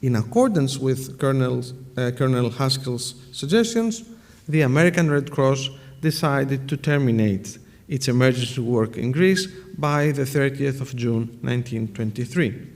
In accordance with Colonel Haskell's suggestions, the American Red Cross decided to terminate its emergency work in Greece by the 30th of June 1923.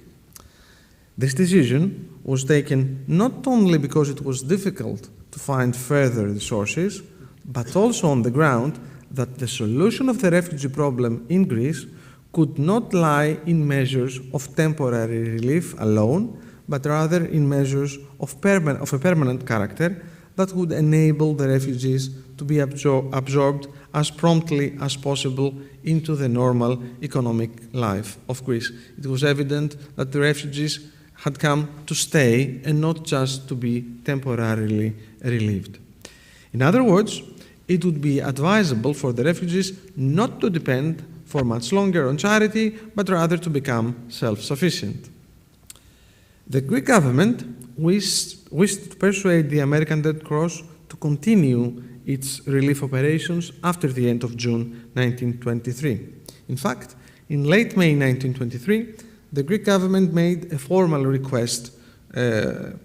This decision was taken not only because it was difficult to find further resources, but also on the ground that the solution of the refugee problem in Greece could not lie in measures of temporary relief alone, but rather in measures of a permanent character that would enable the refugees to be absorbed as promptly as possible into the normal economic life of Greece. It was evident that the refugees had come to stay and not just to be temporarily relieved. In other words, it would be advisable for the refugees not to depend for much longer on charity, but rather to become self-sufficient. The Greek government wished to persuade the American Red Cross to continue its relief operations after the end of June 1923. In fact, in late May 1923, the Greek government made a formal request to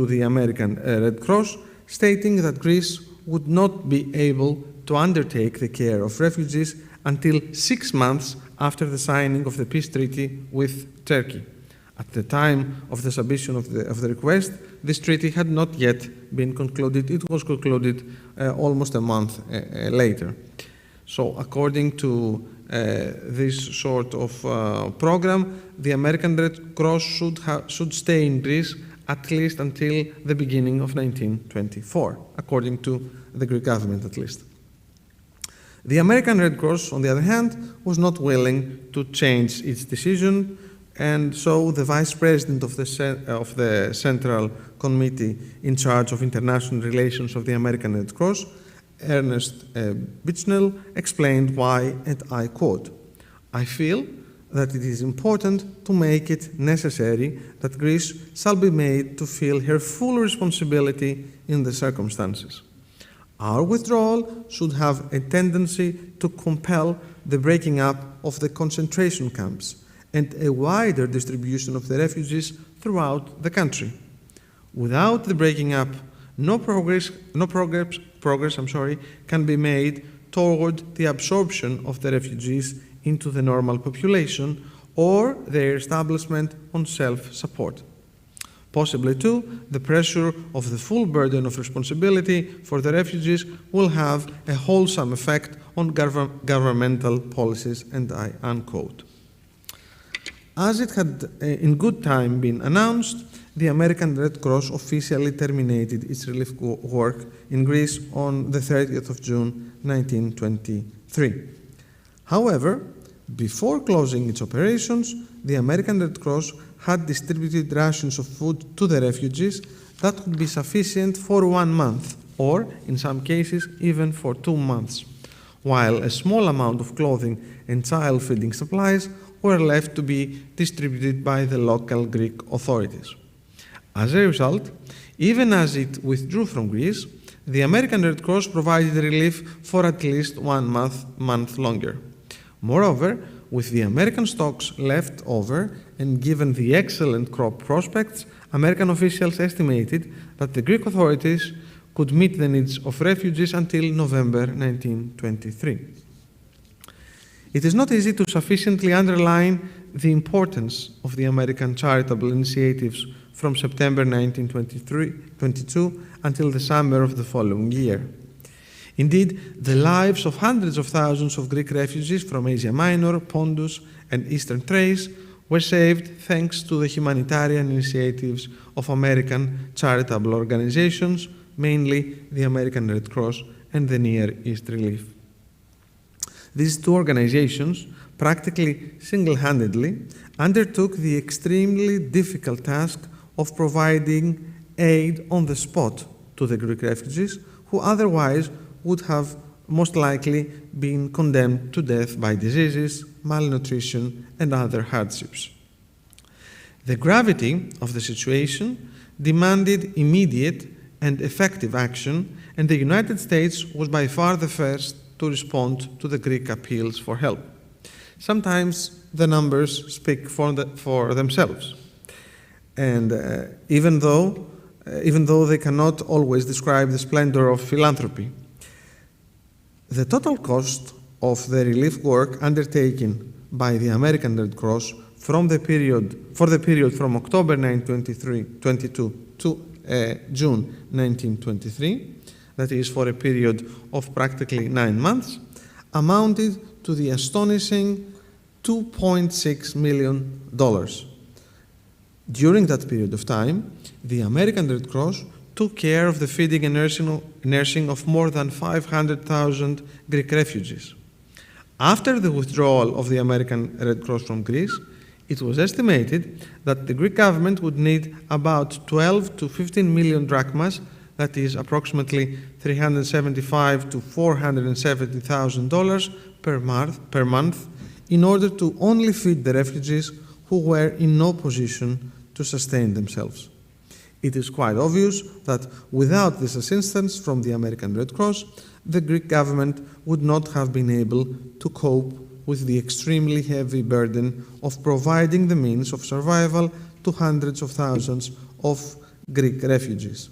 the American Red Cross, stating that Greece would not be able to undertake the care of refugees until 6 months after the signing of the peace treaty with Turkey. At the time of the submission of the request, this treaty had not yet been concluded. It was concluded almost a month later. So according to this sort of program, the American Red Cross should stay in Greece at least until the beginning of 1924, according to the Greek government at least. The American Red Cross, on the other hand, was not willing to change its decision, and so the Vice President of the Central Committee in charge of international relations of the American Red Cross, Ernest Bitchnell, explained why, and I quote, "I feel that it is important to make it necessary that Greece shall be made to feel her full responsibility in the circumstances. Our withdrawal should have a tendency to compel the breaking up of the concentration camps and a wider distribution of the refugees throughout the country. Without the breaking up, no progress can be made toward the absorption of the refugees into the normal population or their establishment on self-support. Possibly, too, the pressure of the full burden of responsibility for the refugees will have a wholesome effect on governmental policies," and I unquote. As it had in good time been announced, the American Red Cross officially terminated its relief work in Greece on the 30th of June 1923. However, before closing its operations, the American Red Cross had distributed rations of food to the refugees that would be sufficient for 1 month, or, in some cases, even for 2 months, while a small amount of clothing and child feeding supplies were left to be distributed by the local Greek authorities. As a result, even as it withdrew from Greece, the American Red Cross provided relief for at least 1 month longer. Moreover, with the American stocks left over and given the excellent crop prospects, American officials estimated that the Greek authorities could meet the needs of refugees until November 1923. It is not easy to sufficiently underline the importance of the American charitable initiatives from September 1922 until the summer of the following year. Indeed, the lives of hundreds of thousands of Greek refugees from Asia Minor, Pontus, and Eastern Thrace were saved thanks to the humanitarian initiatives of American charitable organizations, mainly the American Red Cross and the Near East Relief. These two organizations, practically single-handedly, undertook the extremely difficult task of providing aid on the spot to the Greek refugees, who otherwise would have most likely been condemned to death by diseases, malnutrition, and other hardships. The gravity of the situation demanded immediate and effective action, and the United States was by far the first to respond to the Greek appeals for help. Sometimes the numbers speak for themselves, and even though they cannot always describe the splendor of philanthropy, the total cost of the relief work undertaken by the American Red Cross for the period from October 1922 to June 1923, that is for a period of practically 9 months, amounted to the astonishing $2.6 million. During that period of time, the American Red Cross took care of the feeding and nursing of more than 500,000 Greek refugees. After the withdrawal of the American Red Cross from Greece, it was estimated that the Greek government would need about 12 to 15 million drachmas, that is approximately $375,000 to $470,000 per month, in order to only feed the refugees who were in no position to sustain themselves. It is quite obvious that without this assistance from the American Red Cross, the Greek government would not have been able to cope with the extremely heavy burden of providing the means of survival to hundreds of thousands of Greek refugees.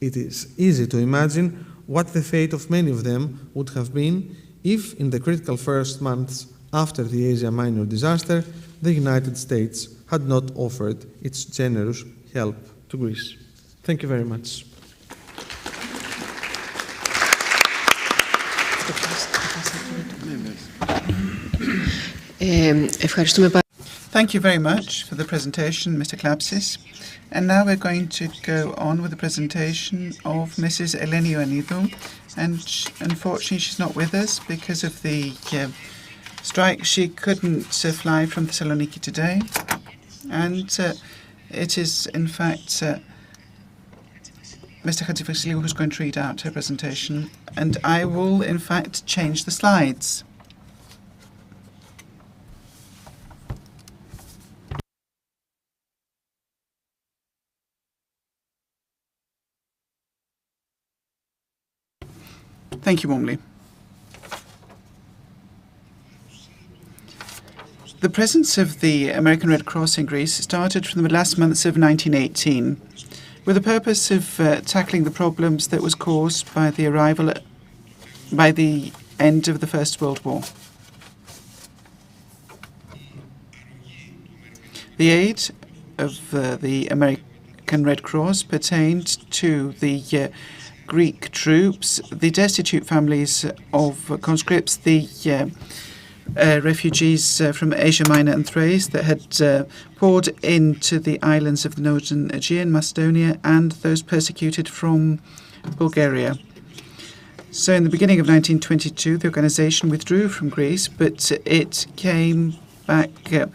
It is easy to imagine what the fate of many of them would have been if, in the critical first months after the Asia Minor disaster, the United States had not offered its generous help to Greece. Thank you very much. Thank you very much for the presentation, Mr. Klapsis. And now we're going to go on with the presentation of Mrs. Eleni Ioannidou. And unfortunately, she's not with us because of the strike. She couldn't fly from Thessaloniki today. And it is, in fact, Mr. Hadjivassiliou who's going to read out her presentation. And I will, in fact, change the slides. Thank you warmly. The presence of the American Red Cross in Greece started from the last months of 1918 with the purpose of tackling the problems that was caused by the end of the First World War. The aid of the American Red Cross pertained to the Greek troops, the destitute families of conscripts, the refugees from Asia Minor and Thrace that had poured into the islands of the northern Aegean, Macedonia, and those persecuted from Bulgaria. So in the beginning of 1922, the organization withdrew from Greece, but it came back in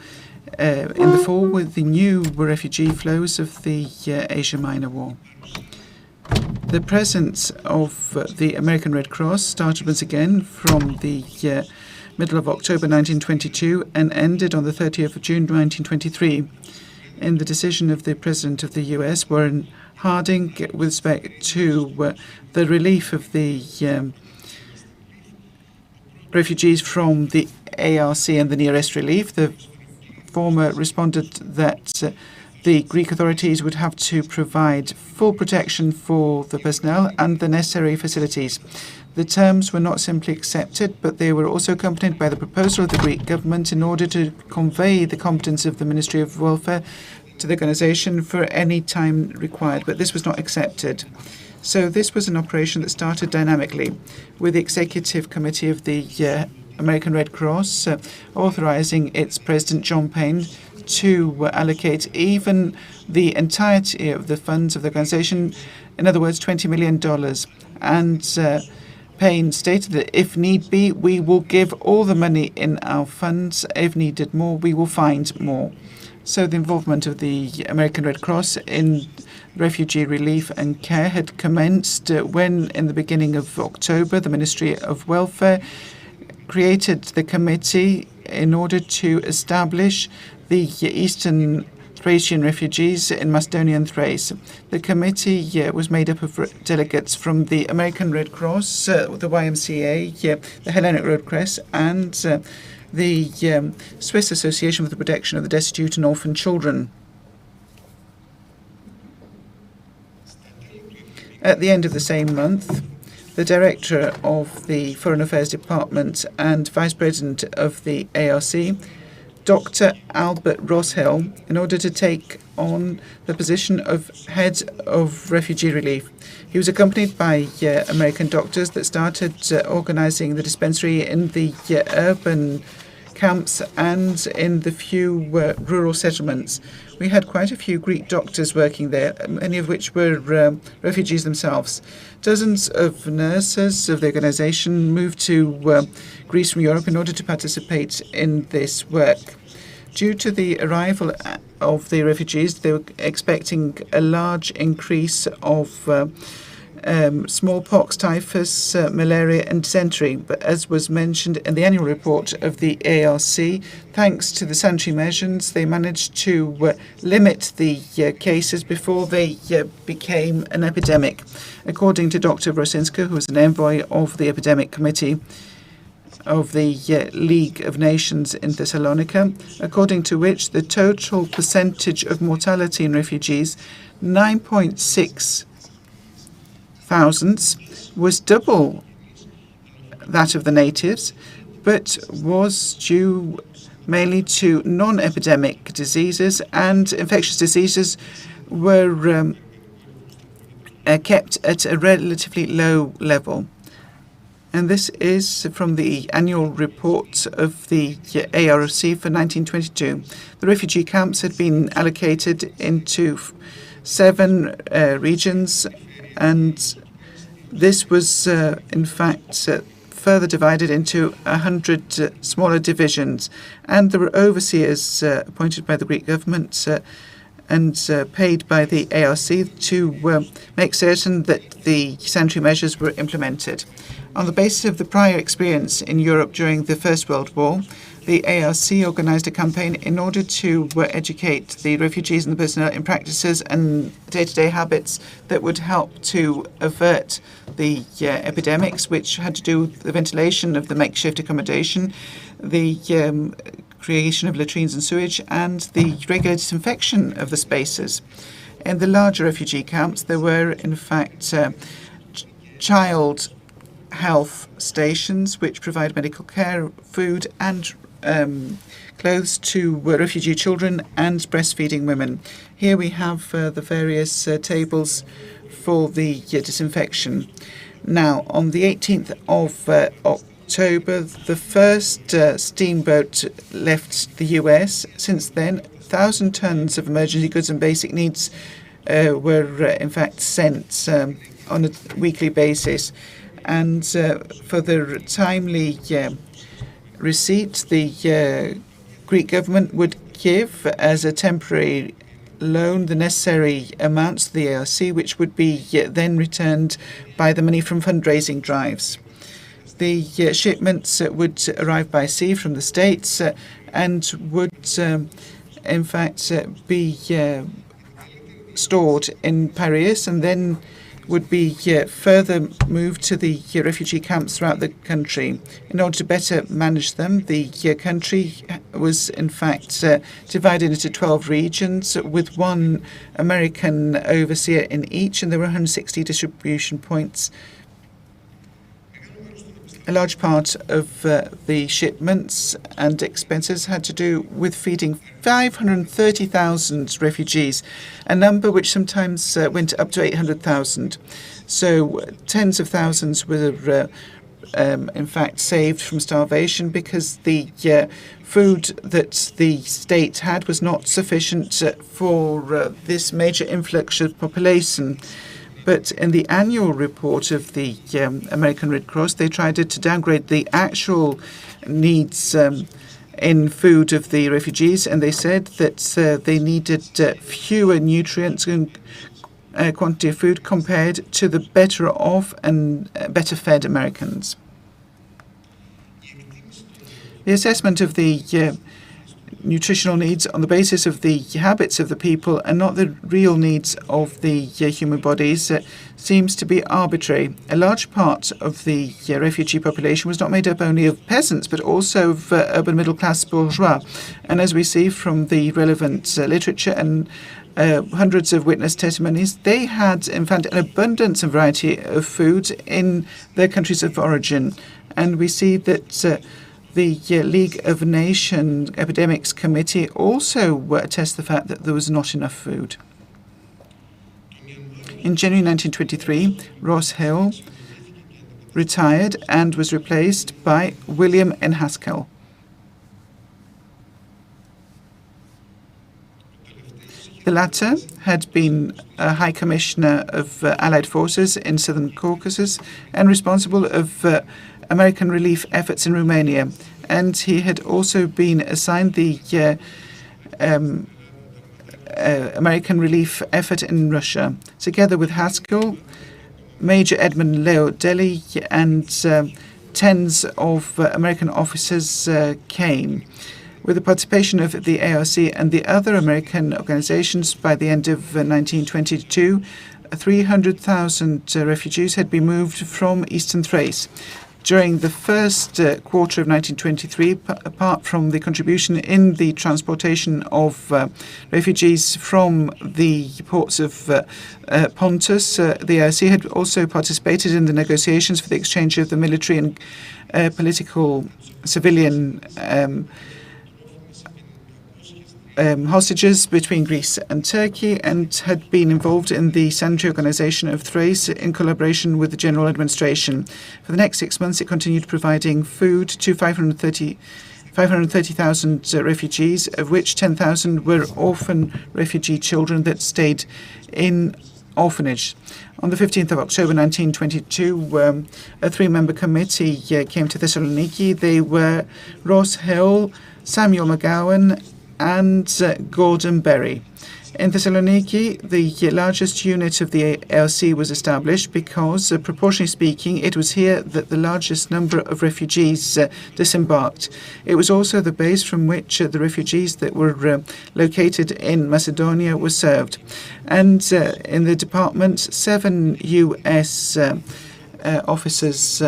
the fall with the new refugee flows of the Asia Minor War. The presence of the American Red Cross started once again from the middle of October 1922 and ended on the 30th of June 1923 in the decision of the President of the US, Warren Harding, with respect to the relief of the refugees from the ARC and the nearest relief. The former responded that the Greek authorities would have to provide full protection for the personnel and the necessary facilities. The terms were not simply accepted, but they were also accompanied by the proposal of the Greek government in order to convey the competence of the Ministry of Welfare to the organization for any time required, but this was not accepted. So this was an operation that started dynamically with the Executive Committee of the American Red Cross authorizing its President John Payne to allocate even the entirety of the funds of the organization, in other words, $20 million. And Payne stated that if need be, we will give all the money in our funds. If needed more, we will find more. So the involvement of the American Red Cross in refugee relief and care had commenced when, in the beginning of October, the Ministry of Welfare created the committee in order to establish the Eastern Thracian refugees in Macedonia and Thrace. The committee was made up of delegates from the American Red Cross, the YMCA, the Hellenic Red Cross, and the Swiss Association for the Protection of the Destitute and Orphan Children. At the end of the same month, the director of the Foreign Affairs Department and vice president of the ARC, Dr. Albert Roshill, in order to take on the position of head of refugee relief. He was accompanied by American doctors that started organizing the dispensary in the urban camps and in the few rural settlements. We had quite a few Greek doctors working there, many of which were refugees themselves. Dozens of nurses of the organization moved to Greece from Europe in order to participate in this work. Due to the arrival of the refugees, they were expecting a large increase of smallpox, typhus, malaria and dysentery. But as was mentioned in the annual report of the ARC, thanks to the sanitary measures, they managed to limit the cases before they became an epidemic. According to Dr. Brosinska, who was an envoy of the epidemic committee of the League of Nations in Thessalonica, according to which the total percentage of mortality in refugees, 9.6 thousands, was double that of the natives, but was due mainly to non-epidemic diseases, and infectious diseases were kept at a relatively low level. And this is from the annual report of the ARC for 1922. The refugee camps had been allocated into 7 regions, and this was, in fact, further divided into 100 smaller divisions. And there were overseers appointed by the Greek government and paid by the ARC to make certain that the sanitary measures were implemented. On the basis of the prior experience in Europe during the First World War, the ARC organized a campaign in order to educate the refugees and the personnel in practices and day-to-day habits that would help to avert the epidemics, which had to do with the ventilation of the makeshift accommodation, the creation of latrines and sewage, and the regular disinfection of the spaces. In the larger refugee camps, there were, in fact, child health stations which provide medical care, food and clothes to refugee children and breastfeeding women. Here we have the various tables for the disinfection. Now, on the 18th of October, the first steamboat left the US. Since then, 1,000 tons of emergency goods and basic needs were in fact sent on a weekly basis. And for the timely receipt, the Greek government would give as a temporary loan the necessary amounts to the ARC, which would be then returned by the money from fundraising drives. The shipments would arrive by sea from the States and would in fact be stored in Piraeus and then would be further moved to the refugee camps throughout the country. In order to better manage them, the country was in fact divided into 12 regions with one American overseer in each, and there were 160 distribution points. A large part of the shipments and expenses had to do with feeding 530,000 refugees, a number which sometimes went up to 800,000. So tens of thousands were in fact saved from starvation because the food that the state had was not sufficient for this major influx of population. But in the annual report of the American Red Cross, they tried to downgrade the actual needs in food of the refugees, and they said that they needed fewer nutrients and quantity of food compared to the better off and better fed Americans. The assessment of the nutritional needs on the basis of the habits of the people and not the real needs of the human bodies seems to be arbitrary. A large part of the refugee population was not made up only of peasants but also of urban middle-class bourgeois. And as we see from the relevant literature and hundreds of witness testimonies, they had in fact an abundance and variety of food in their countries of origin. And we see that the League of Nations Epidemics Committee also attests the fact that there was not enough food. In January 1923, Ross Hill retired and was replaced by William N. Haskell. The latter had been a High Commissioner of Allied Forces in Southern Caucasus and responsible of American relief efforts in Romania, and he had also been assigned the American relief effort in Russia. Together with Haskell, Major Edmund Leo Deli and tens of American officers came. With the participation of the ARC and the other American organizations, by the end of 1922, 300,000 refugees had been moved from eastern Thrace. During the first quarter of 1923, apart from the contribution in the transportation of refugees from the ports of Pontus, the ARC had also participated in the negotiations for the exchange of the military and political civilian hostages between Greece and Turkey, and had been involved in the sanitary organization of Thrace in collaboration with the general administration. For the next 6 months, it continued providing food to 530,000 refugees, of which 10,000 were orphan refugee children that stayed in orphanage. On the 15th of October 1922, a three-member committee came to Thessaloniki. They were Ross Hill, Samuel McGowan, and Gordon Berry. In Thessaloniki, the largest unit of the ARC was established because, proportionally speaking, it was here that the largest number of refugees disembarked. It was also the base from which the refugees that were located in Macedonia were served. And in the department, 7 U.S. officers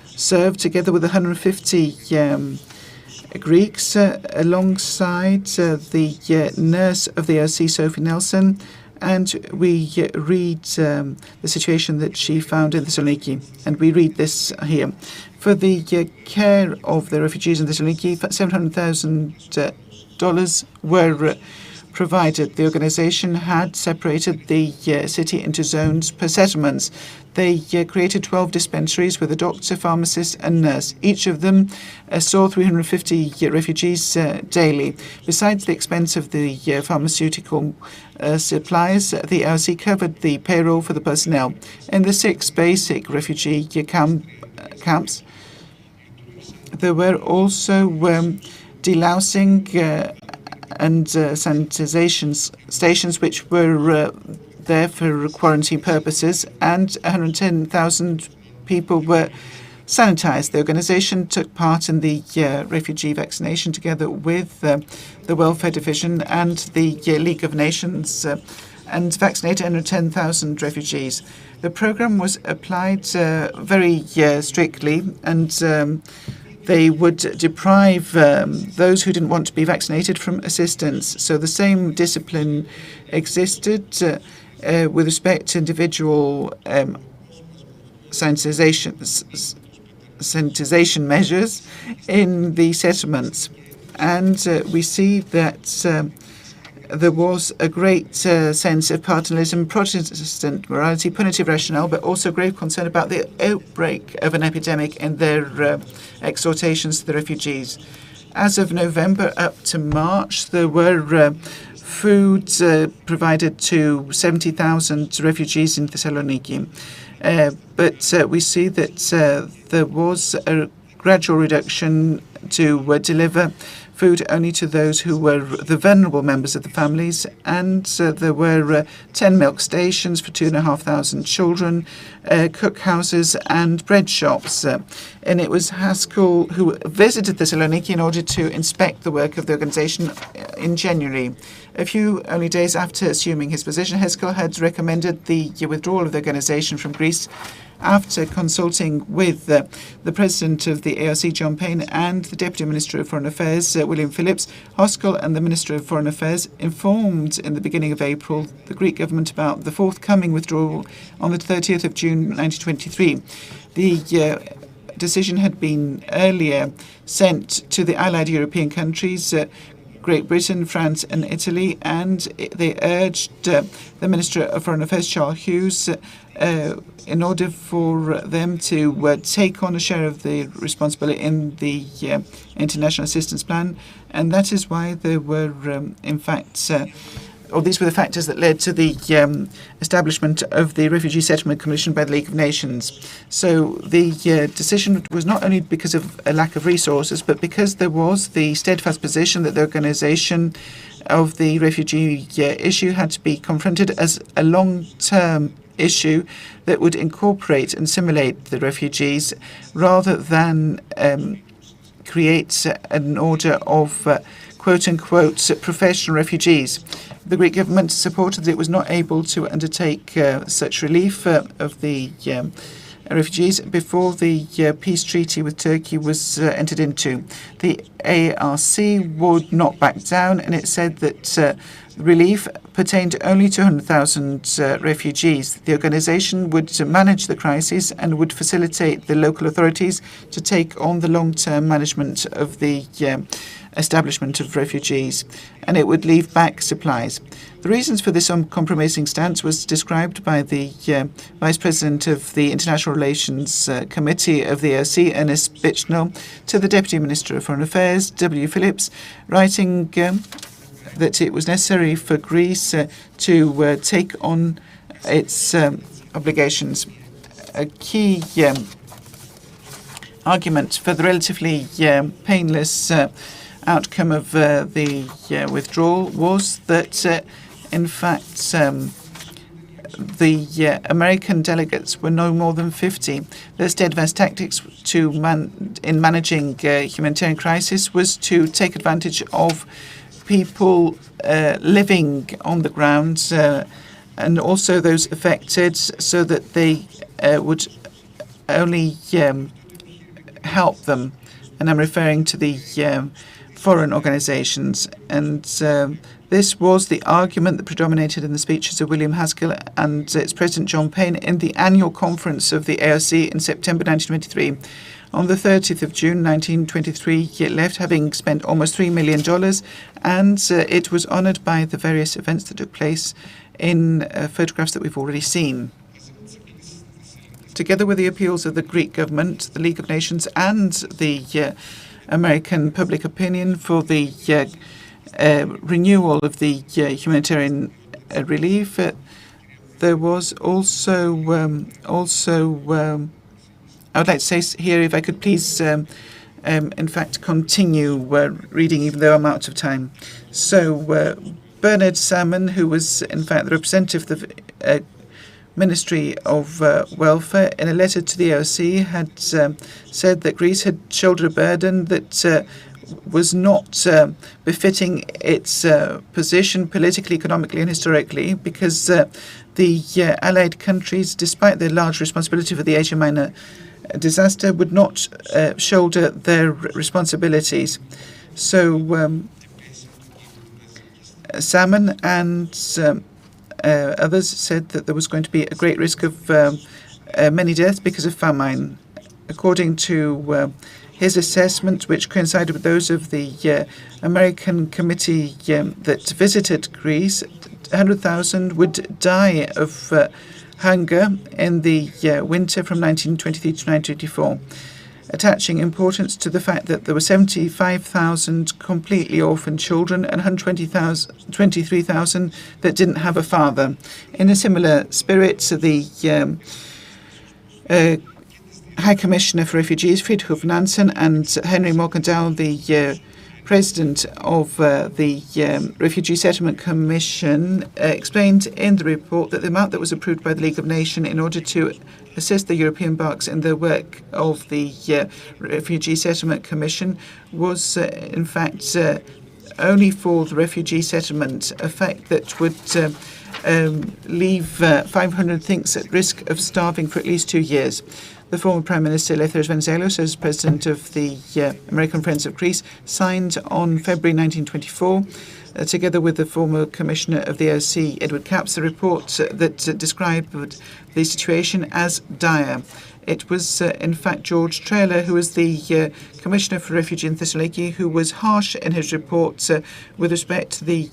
served, together with 150 Greeks, alongside the nurse of the ARC, Sophie Nelson, and we read the situation that she found in Thessaloniki, and we read this here. For the care of the refugees in Thessaloniki, $700,000 were provided. The organization had separated the city into zones per settlements. They created 12 dispensaries with a doctor, pharmacist, and nurse. Each of them saw 350 refugees daily. Besides the expense of the pharmaceutical supplies, the LC covered the payroll for the personnel. In the 6 basic refugee camps, there were also delousing and sanitization stations which were there for quarantine purposes, and 110,000 people were sanitized. The organization took part in the refugee vaccination together with the Welfare Division and the League of Nations and vaccinated 110,000 refugees. The program was applied very strictly, and they would deprive those who didn't want to be vaccinated from assistance. So the same discipline existed with respect to individual sanitization measures in the settlements. And we see that there was a great sense of paternalism, Protestant morality, punitive rationale, but also grave concern about the outbreak of an epidemic in their exhortations to the refugees. As of November up to March, there were food provided to 70,000 refugees in Thessaloniki. But we see that there was a gradual reduction to deliver food only to those who were the vulnerable members of the families, and there were 10 milk stations for 2,500 children, cookhouses and bread shops. And it was Haskell who visited Thessaloniki in order to inspect the work of the organization in January. A few only days after assuming his position, Haskell had recommended the withdrawal of the organization from Greece after consulting with the president of the ARC, John Payne, and the Deputy Minister of Foreign Affairs, William Phillips. Haskell and the Minister of Foreign Affairs informed in the beginning of April the Greek government about the forthcoming withdrawal on the 30th of June 1923. The decision had been earlier sent to the allied European countries, Great Britain, France and Italy, and they urged the Minister of Foreign Affairs, Charles Hughes, in order for them to take on a share of the responsibility in the international assistance plan. And that is why there were, in fact, or these were the factors that led to the establishment of the Refugee Settlement Commission by the League of Nations. So the decision was not only because of a lack of resources, but because there was the steadfast position that the organization of the refugee issue had to be confronted as a long-term issue that would incorporate and assimilate the refugees rather than create an order of quote-unquote professional refugees. The Greek government supported that it was not able to undertake such relief of the refugees before the peace treaty with Turkey was entered into. The ARC would not back down, and it said that relief pertained only to 100,000 refugees. The organization would manage the crisis and would facilitate the local authorities to take on the long-term management of the establishment of refugees, and it would leave back supplies. The reasons for this uncompromising stance was described by the Vice President of the International Relations Committee of the ARC, Ernest Bitchnell, to the Deputy Minister of Foreign Affairs, W. Phillips, writing that it was necessary for Greece to take on its obligations. A key argument for the relatively painless outcome of the withdrawal was that, in fact, the American delegates were no more than 50. Their steadfast tactics in managing humanitarian crisis was to take advantage of people living on the ground and also those affected, so that they would only help them. And I'm referring to the foreign organizations. And this was the argument that predominated in the speeches of William Haskell and its President John Payne in the annual conference of the ARC in September 1923. On the 30th of June 1923, it left, having spent almost $3 million, and it was honoured by the various events that took place in photographs that we've already seen. Together with the appeals of the Greek government, the League of Nations, and the American public opinion for the renewal of the humanitarian relief, there was also, I would like to say here, if I could please, in fact, continue reading, even though I'm out of time. So, Bernard Salmon, who was, in fact, the representative of the Ministry of Welfare, in a letter to the OSCE, had said that Greece had shouldered a burden that was not befitting its position politically, economically, and historically, because the allied countries, despite their large responsibility for the Asia Minor disaster, would not shoulder their responsibilities. So Salmon and others said that there was going to be a great risk of many deaths because of famine. According to his assessment, which coincided with those of the American committee that visited Greece, 100,000 would die of hunger in the winter from 1923 to 1924, attaching importance to the fact that there were 75,000 completely orphaned children and 123,000 that didn't have a father. In a similar spirit, the High Commissioner for Refugees, Friedhof Nansen, and Henry Morgenthau, the President of the Refugee Settlement Commission, explained in the report that the amount that was approved by the League of Nations in order to assist the European banks in the work of the Refugee Settlement Commission was, in fact, only for the refugee settlement, a fact that would leave 500 things at risk of starving for at least 2 years. The former Prime Minister Eleftherios Venizelos, as President of the American Friends of Greece, signed on February 1924, together with the former Commissioner of the OSCE, Edward Capps, the report that described the situation as dire. It was, in fact, George Trailer, who was the Commissioner for Refugee in Thessaloniki, who was harsh in his report with respect to the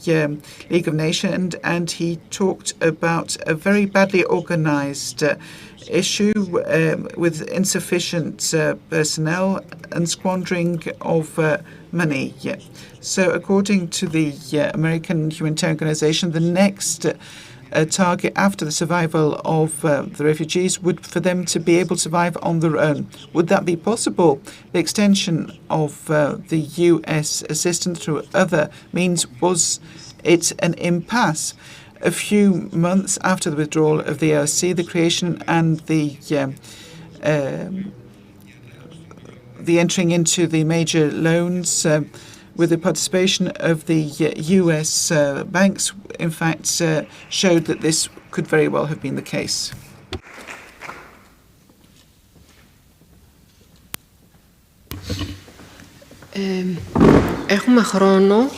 League of Nations, and he talked about a very badly organized issue with insufficient personnel and squandering of money. So according to the American Humanitarian Organization, the next target after the survival of the refugees would for them to be able to survive on their own. Would that be possible? The extension of the U.S. assistance through other means, was it an impasse? A few months after the withdrawal of the OSCE, the creation and the entering into the major loans with the participation of the U.S. banks, in fact, showed that this could very well have been the case. Έχουμε χρόνο.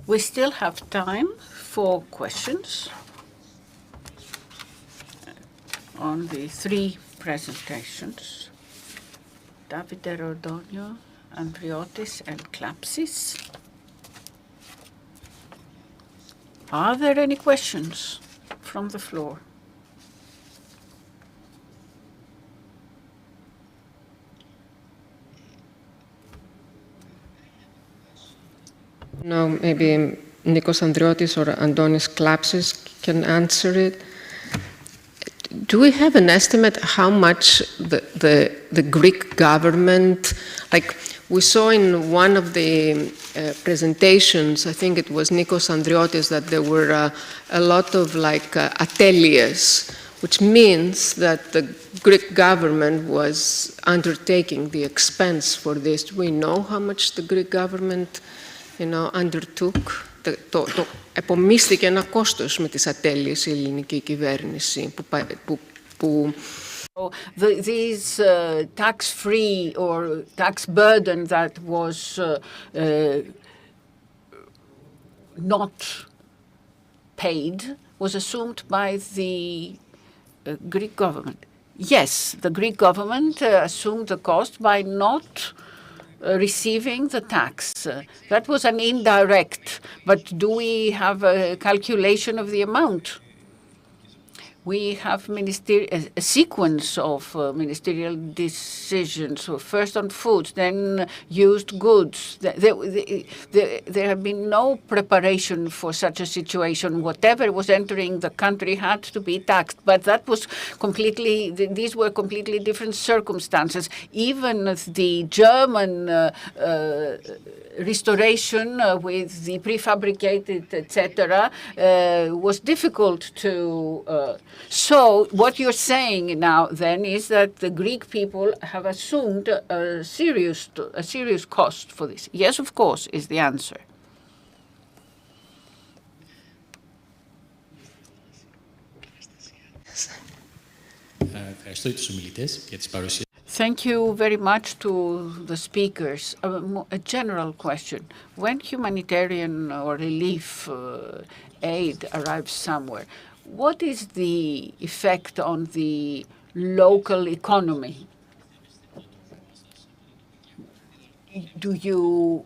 We still have time for questions on the three presentations. Davide Rodonio, Andriotis, and Klapsis. Are there any questions from the floor? No, maybe Nikos Andriotis or Antonis Klapsis can answer it. Do we have an estimate how much the Greek government, like we saw in one of the presentations, I think it was Nikos Andriotis, that there were a lot of like ateliers, which means that the Greek government was undertaking the expense for this. Do we know how much the Greek government, undertook? Επομίσθηκε ένα κόστος με τις ατέλειες η ελληνική κυβέρνηση που These tax-free or tax burden that was not paid was assumed by the Greek government. Yes, the Greek government assumed the cost by not receiving the tax. That was an indirect, but do we have a calculation of the amount? We have a sequence of ministerial decisions. So first on food, then used goods. There have been no preparation for such a situation. Whatever was entering the country had to be taxed. But that was completely, these were completely different circumstances. Even the German restoration with the prefabricated, etc., was difficult to. So what you're saying now then is that the Greek people have assumed a serious cost for this. Yes, of course, is the answer. Thank you very much to the speakers. A general question. When humanitarian or relief aid arrives somewhere, what is the effect on the local economy? Do you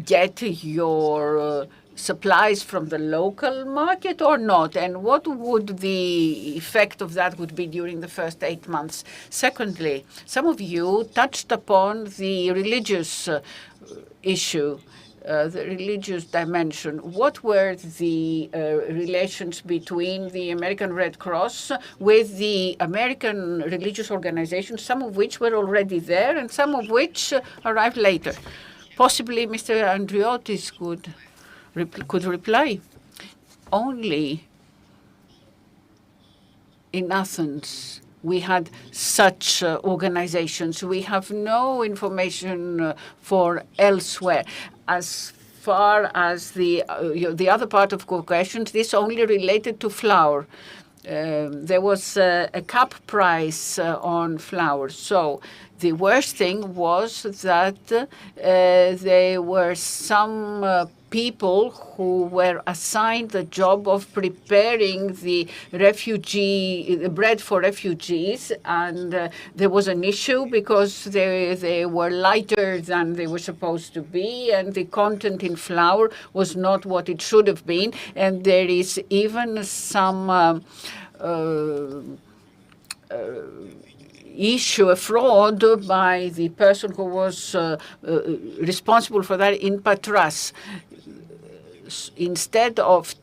get your supplies from the local market or not? And what would the effect of that would be during the first 8 months? Secondly, some of you touched upon the religious issue. The religious dimension. What were the relations between the American Red Cross with the American religious organizations, some of which were already there and some of which arrived later? Possibly Mr. Andriotis could reply. Only in Athens we had such organizations. We have no information for elsewhere. As far as the other part of questions, this only related to flour. There was a cap price on flour. So the worst thing was that there were some people who were assigned the job of preparing the bread for refugees, and there was an issue because they were lighter than they were supposed to be, and the content in flour was not what it should have been, and there is even some issue, a fraud by the person who was responsible for that in Patras. Instead of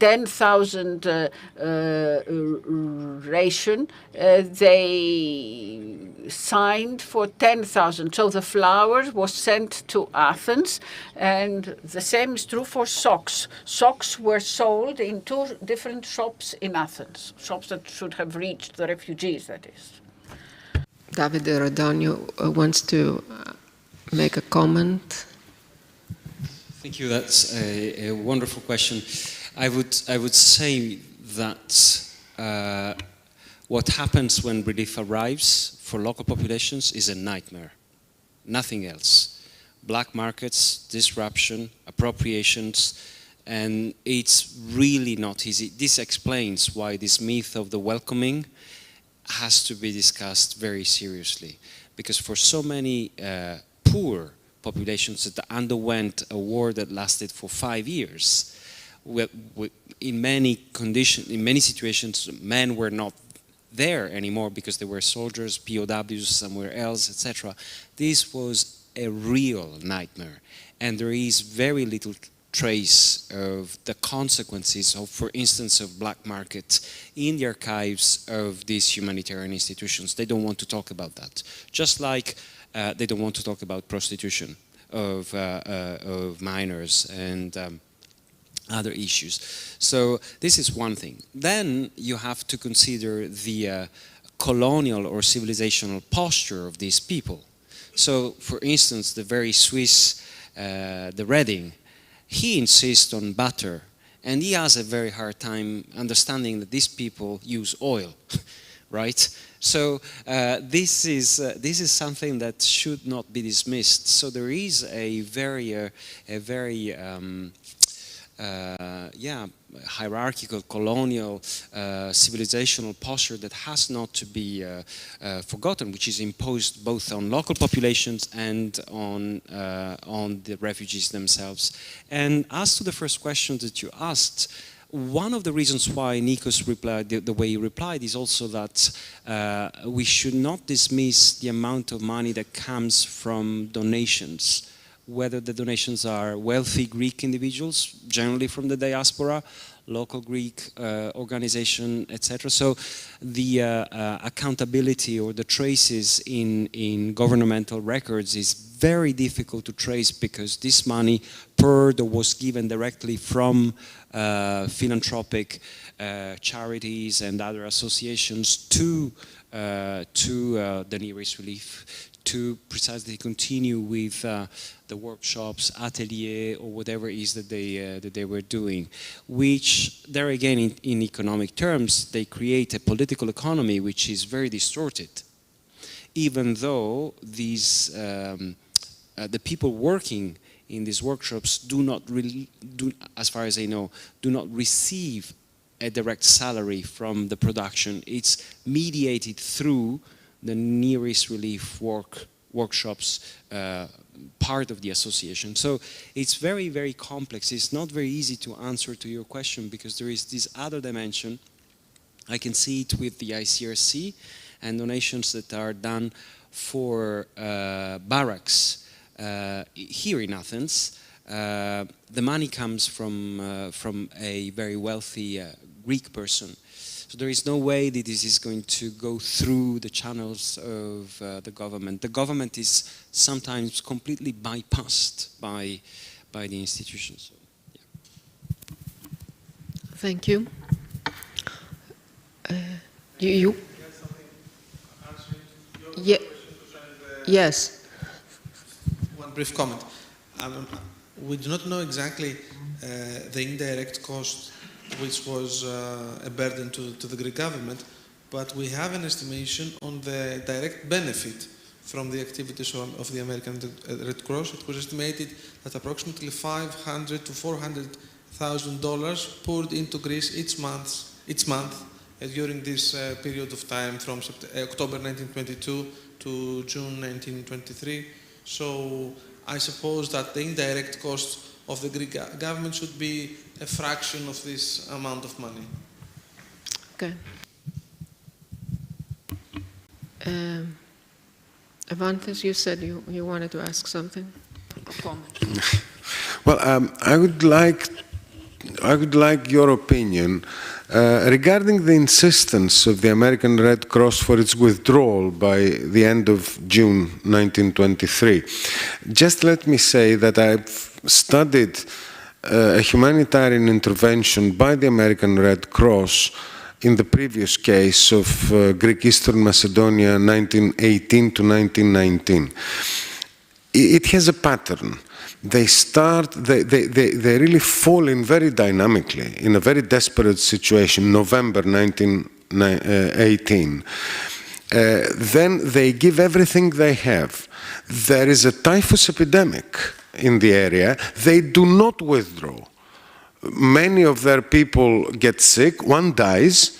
10,000 ration, they signed for 10,000. So the flour was sent to Athens, and the same is true for socks. Socks were sold in 2 different shops in Athens, shops that should have reached the refugees, that is. Davide Rodonio wants to make a comment. Thank you. That's a wonderful question. I would say that what happens when relief arrives for local populations is a nightmare. Nothing else. Black markets, disruption, appropriations, and it's really not easy. This explains why this myth of the welcoming has to be discussed very seriously, because for so many poor populations that underwent a war that lasted for 5 years, in many situations, men were not there anymore because they were soldiers, POWs somewhere else, etc. This was a real nightmare, and there is very little trace of the consequences of, for instance, of black markets in the archives of these humanitarian institutions. They don't want to talk about that. Just like they don't want to talk about prostitution of minors and other issues. So this is one thing. Then you have to consider the colonial or civilizational posture of these people. So, for instance, the very Swiss, the Redding, he insists on butter, and he has a very hard time understanding that these people use oil, right? So this is something that should not be dismissed. So there is a very hierarchical, colonial, civilizational posture that has not to be forgotten, which is imposed both on local populations and on the refugees themselves. And as to the first question that you asked, one of the reasons why Nikos replied the way he replied is also that we should not dismiss the amount of money that comes from donations, whether the donations are wealthy Greek individuals, generally from the diaspora, local Greek organization, etc. So the accountability or the traces in governmental records is very difficult to trace, because this money was given directly from philanthropic charities and other associations to the nearest relief, to precisely continue with the workshops, atelier, or whatever it is that they were doing, which there again in economic terms, they create a political economy which is very distorted, even though these the people working in these workshops do not really, as far as I know, do not receive a direct salary from the production. It's mediated through the nearest relief workshops, part of the association. So it's very, very complex. It's not very easy to answer to your question, because there is this other dimension. I can see it with the ICRC and donations that are done for barracks here in Athens. The money comes from a very wealthy Greek person. So there is no way that this is going to go through the channels of the government. The government is sometimes completely bypassed by the institutions. So, yeah. Thank you. You? Yeah. Yes. One brief comment. We do not know exactly the indirect cost which was a burden to the Greek government, but we have an estimation on the direct benefit from the activities of the American Red Cross. It was estimated that approximately $500,000 to $400,000 poured into Greece each month during this period of time from October 1922 to June 1923. So I suppose that the indirect cost of the Greek government should be a fraction of this amount of money. Okay. Avantes, you said you wanted to ask something. Well, I would like your opinion regarding the insistence of the American Red Cross for its withdrawal by the end of June 1923. Just let me say that I've studied a humanitarian intervention by the American Red Cross in the previous case of Greek Eastern Macedonia 1918 to 1919. It has a pattern. They really fall in very dynamically, in a very desperate situation, November 1918. Then they give everything they have. There is a typhus epidemic in the area. They do not withdraw. Many of their people get sick, one dies,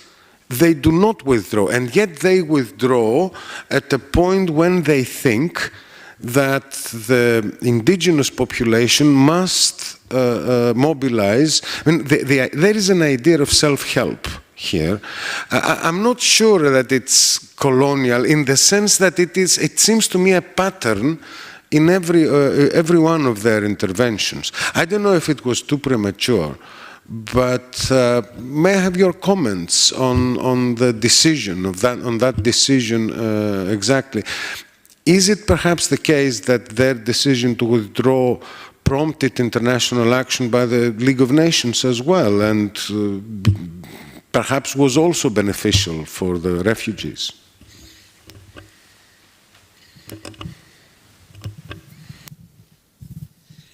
they do not withdraw, and yet they withdraw at a point when they think that the indigenous population must mobilize. I mean, there is an idea of self-help here. I'm not sure that it's colonial in the sense that it seems to me a pattern in every one of their interventions. I don't know if it was too premature, but may I have your comments on the decision on that decision exactly? Is it perhaps the case that their decision to withdraw prompted international action by the League of Nations as well, and perhaps was also beneficial for the refugees?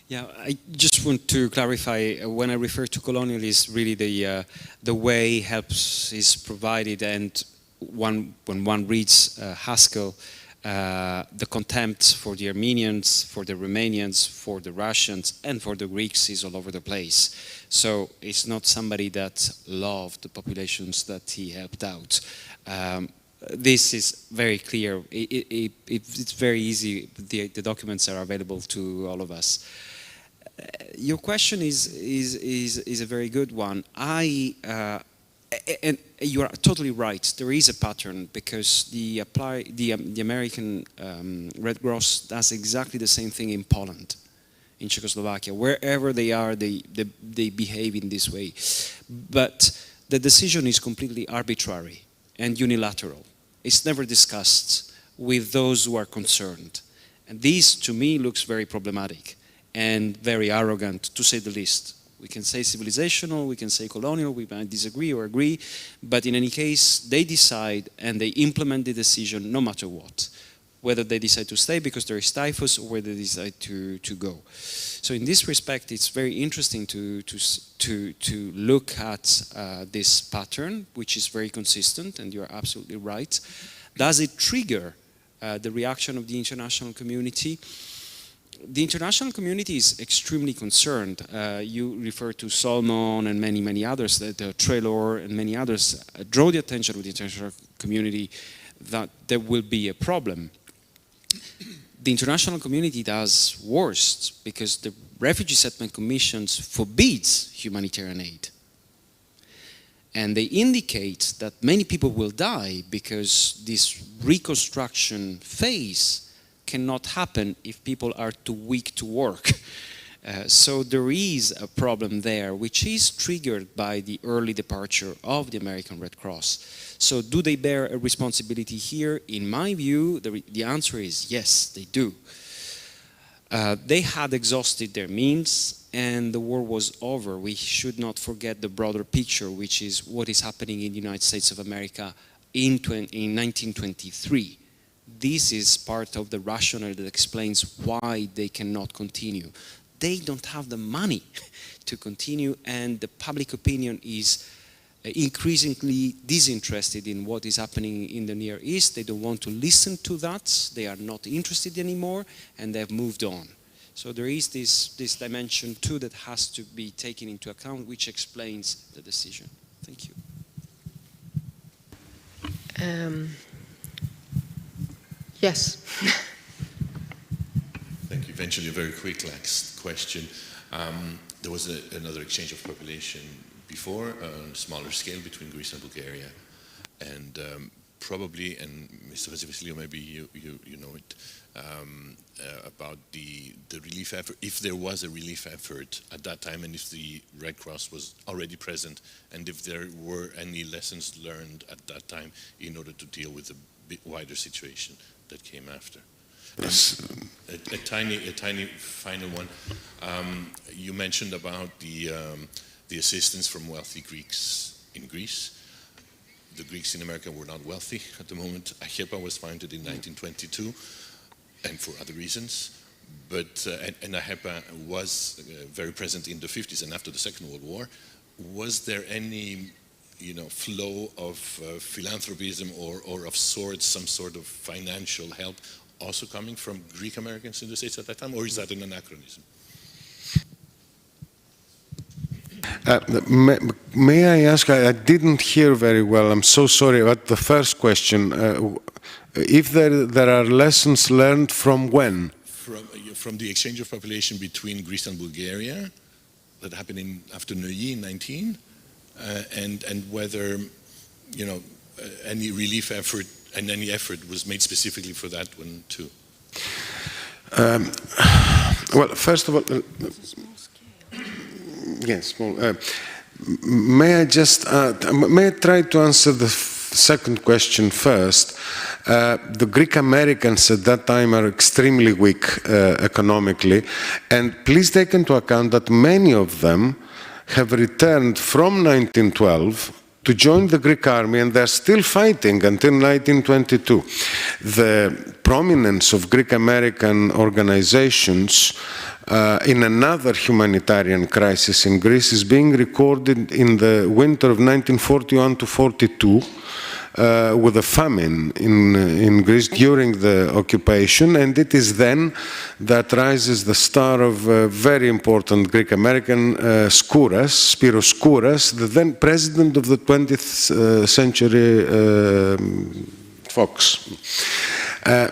Yeah, I just want to clarify, when I refer to colonial is really the way help is provided, and when one reads Haskell, the contempt for the Armenians, for the Romanians, for the Russians, and for the Greeks is all over the place. So it's not somebody that loved the populations that he helped out. This is very clear. It's very easy. The documents are available to all of us. Your question is a very good one. And you are totally right. There is a pattern because the American Red Cross does exactly the same thing in Poland, in Czechoslovakia. Wherever they are, they behave in this way. But the decision is completely arbitrary and unilateral. It's never discussed with those who are concerned. And this, to me, looks very problematic and very arrogant, to say the least. We can say civilizational, we can say colonial, we might disagree or agree, but in any case, they decide and they implement the decision no matter what. Whether they decide to stay because there is typhus or whether they decide to go. So in this respect, it's very interesting to look at this pattern, which is very consistent, and you're absolutely right. Does it trigger the reaction of the international community? The international community is extremely concerned. You refer to Solomon and many others, the Traylor and many others draw the attention of the international community that there will be a problem. The international community does worse because the Refugee Settlement Commissions forbids humanitarian aid. And they indicate that many people will die because this reconstruction phase cannot happen if people are too weak to work. So there is a problem there, which is triggered by the early departure of the American Red Cross. So do they bear a responsibility here? In my view, the answer is yes, they do. They had exhausted their means and the war was over. We should not forget the broader picture, which is what is happening in the United States of America in 1923. This is part of the rationale that explains why they cannot continue. They don't have the money to continue, and the public opinion is increasingly disinterested in what is happening in the Near East. They don't want to listen to that. They are not interested anymore, and they've moved on. So there is this dimension too that has to be taken into account, which explains the decision. Thank you. Yes. Thank you. Eventually, a very quick last question. There was another exchange of population before, on a smaller scale, between Greece and Bulgaria. And probably, and Mr. Vasilou, maybe you know it, about the relief effort, if there was a relief effort at that time, and if the Red Cross was already present, and if there were any lessons learned at that time in order to deal with a bit wider situation that came after. Yes. A tiny final one. You mentioned about the assistance from wealthy Greeks in Greece. The Greeks in America were not wealthy at the moment. AHEPA was founded in 1922, and for other reasons. But and AHEPA was very present in the 50s and after the Second World War. Was there any, flow of philanthropism or of sorts, some sort of financial help also coming from Greek Americans in the States at that time, or is that an anachronism? May I ask, I didn't hear very well, I'm so sorry about the first question. If there are lessons learned from when? From the exchange of population between Greece and Bulgaria that happened after Neuilly in 19, and whether, any relief effort and any effort was made specifically for that one too. Well, first of all, yes, well, may I try to answer the second question first? The Greek Americans at that time are extremely weak economically, and please take into account that many of them have returned from 1912 to join the Greek army, and they're still fighting until 1922. The prominence of Greek American organizations in another humanitarian crisis in Greece is being recorded in the winter of 1941 to 42, with a famine in Greece during the occupation, and it is then that rises the star of a very important Greek-American Spiros Skouras, the then president of the 20th century Fox.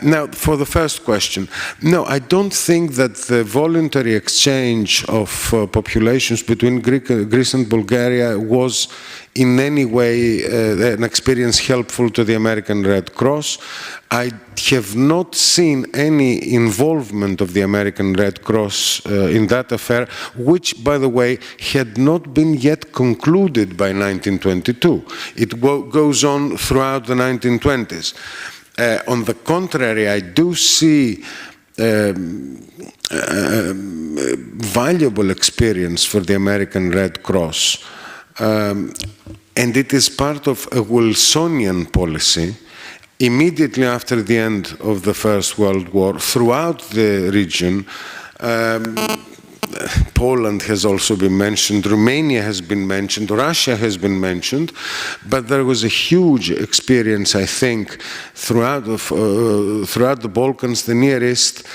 Now, for the first question, no, I don't think that the voluntary exchange of populations between Greece and Bulgaria was in any way an experience helpful to the American Red Cross. I have not seen any involvement of the American Red Cross in that affair, which, by the way, had not been yet concluded by 1922. It goes on throughout the 1920s. On the contrary, I do see valuable experience for the American Red Cross. And it is part of a Wilsonian policy immediately after the end of the First World War throughout the region. Poland has also been mentioned, Romania has been mentioned, Russia has been mentioned, but there was a huge experience, I think, throughout the Balkans, the Near East,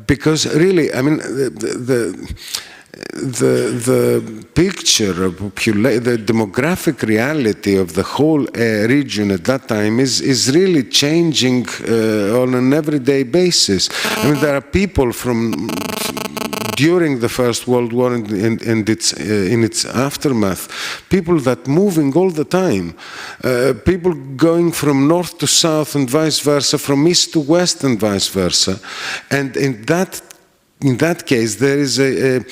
because really, I mean, the picture of the demographic reality of the whole region at that time is really changing on an everyday basis. I mean, there are people from during the First World War and in its aftermath, people that moving all the time, people going from north to south and vice versa, from east to west and vice versa, and in that case, there is a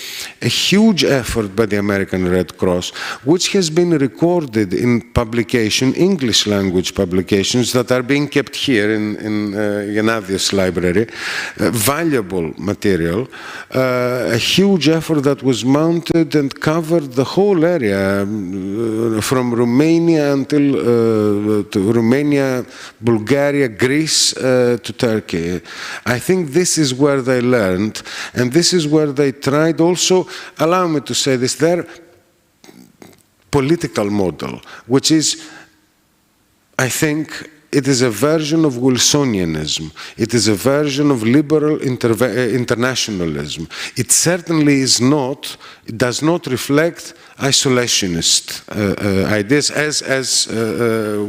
huge effort by the American Red Cross, which has been recorded in publication, English language publications that are being kept here in Gennadios library, valuable material, a huge effort that was mounted and covered the whole area, from Romania until to Romania, Bulgaria, Greece, to Turkey. I think this is where they learned. And this is where they tried also, allow me to say this, their political model, which is, I think, it is a version of Wilsonianism. It is a version of liberal internationalism. It certainly is not, it does not reflect isolationist ideas, as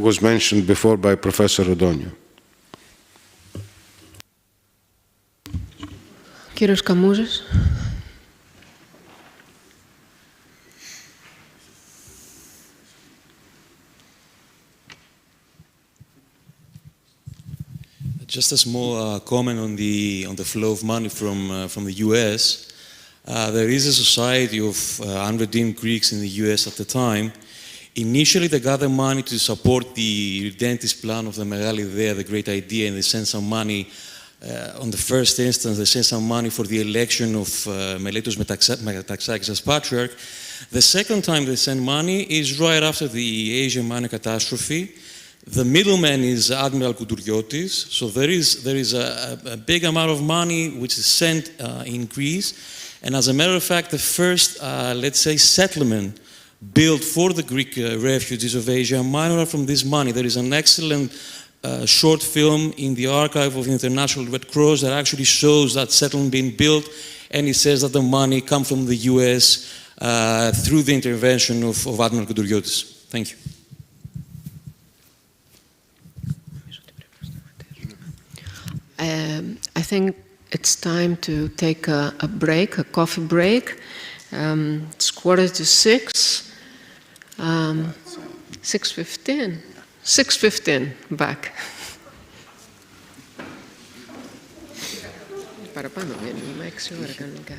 was mentioned before by Professor Rodonio. Κύριος Καμούζης. Just a small comment on the flow of money from the U.S. There is a society of unredeemed Greeks in the U.S. at the time. Initially, they gathered money to support the redentist plan of the Megali Idea, the great idea, and they sent some money. On the first instance, they sent some money for the election of Meletos Metaxakis as patriarch. The second time they sent money is right after the Asian minor catastrophe. The middleman is Admiral Koutouriotis, so there is a big amount of money which is sent in Greece. And as a matter of fact, the first, let's say, settlement built for the Greek refugees of Asia Minor from this money. There is an excellent short film in the archive of the International Red Cross that actually shows that settlement being built, and it says that the money comes from the US through the intervention of Admiral Koutouriotis. Thank you. I think it's time to take a break, a coffee break. It's 5:45. 6:15. 6:15 back. Παραπάνω βγαίνουμε, 6 ώρα κανονικά.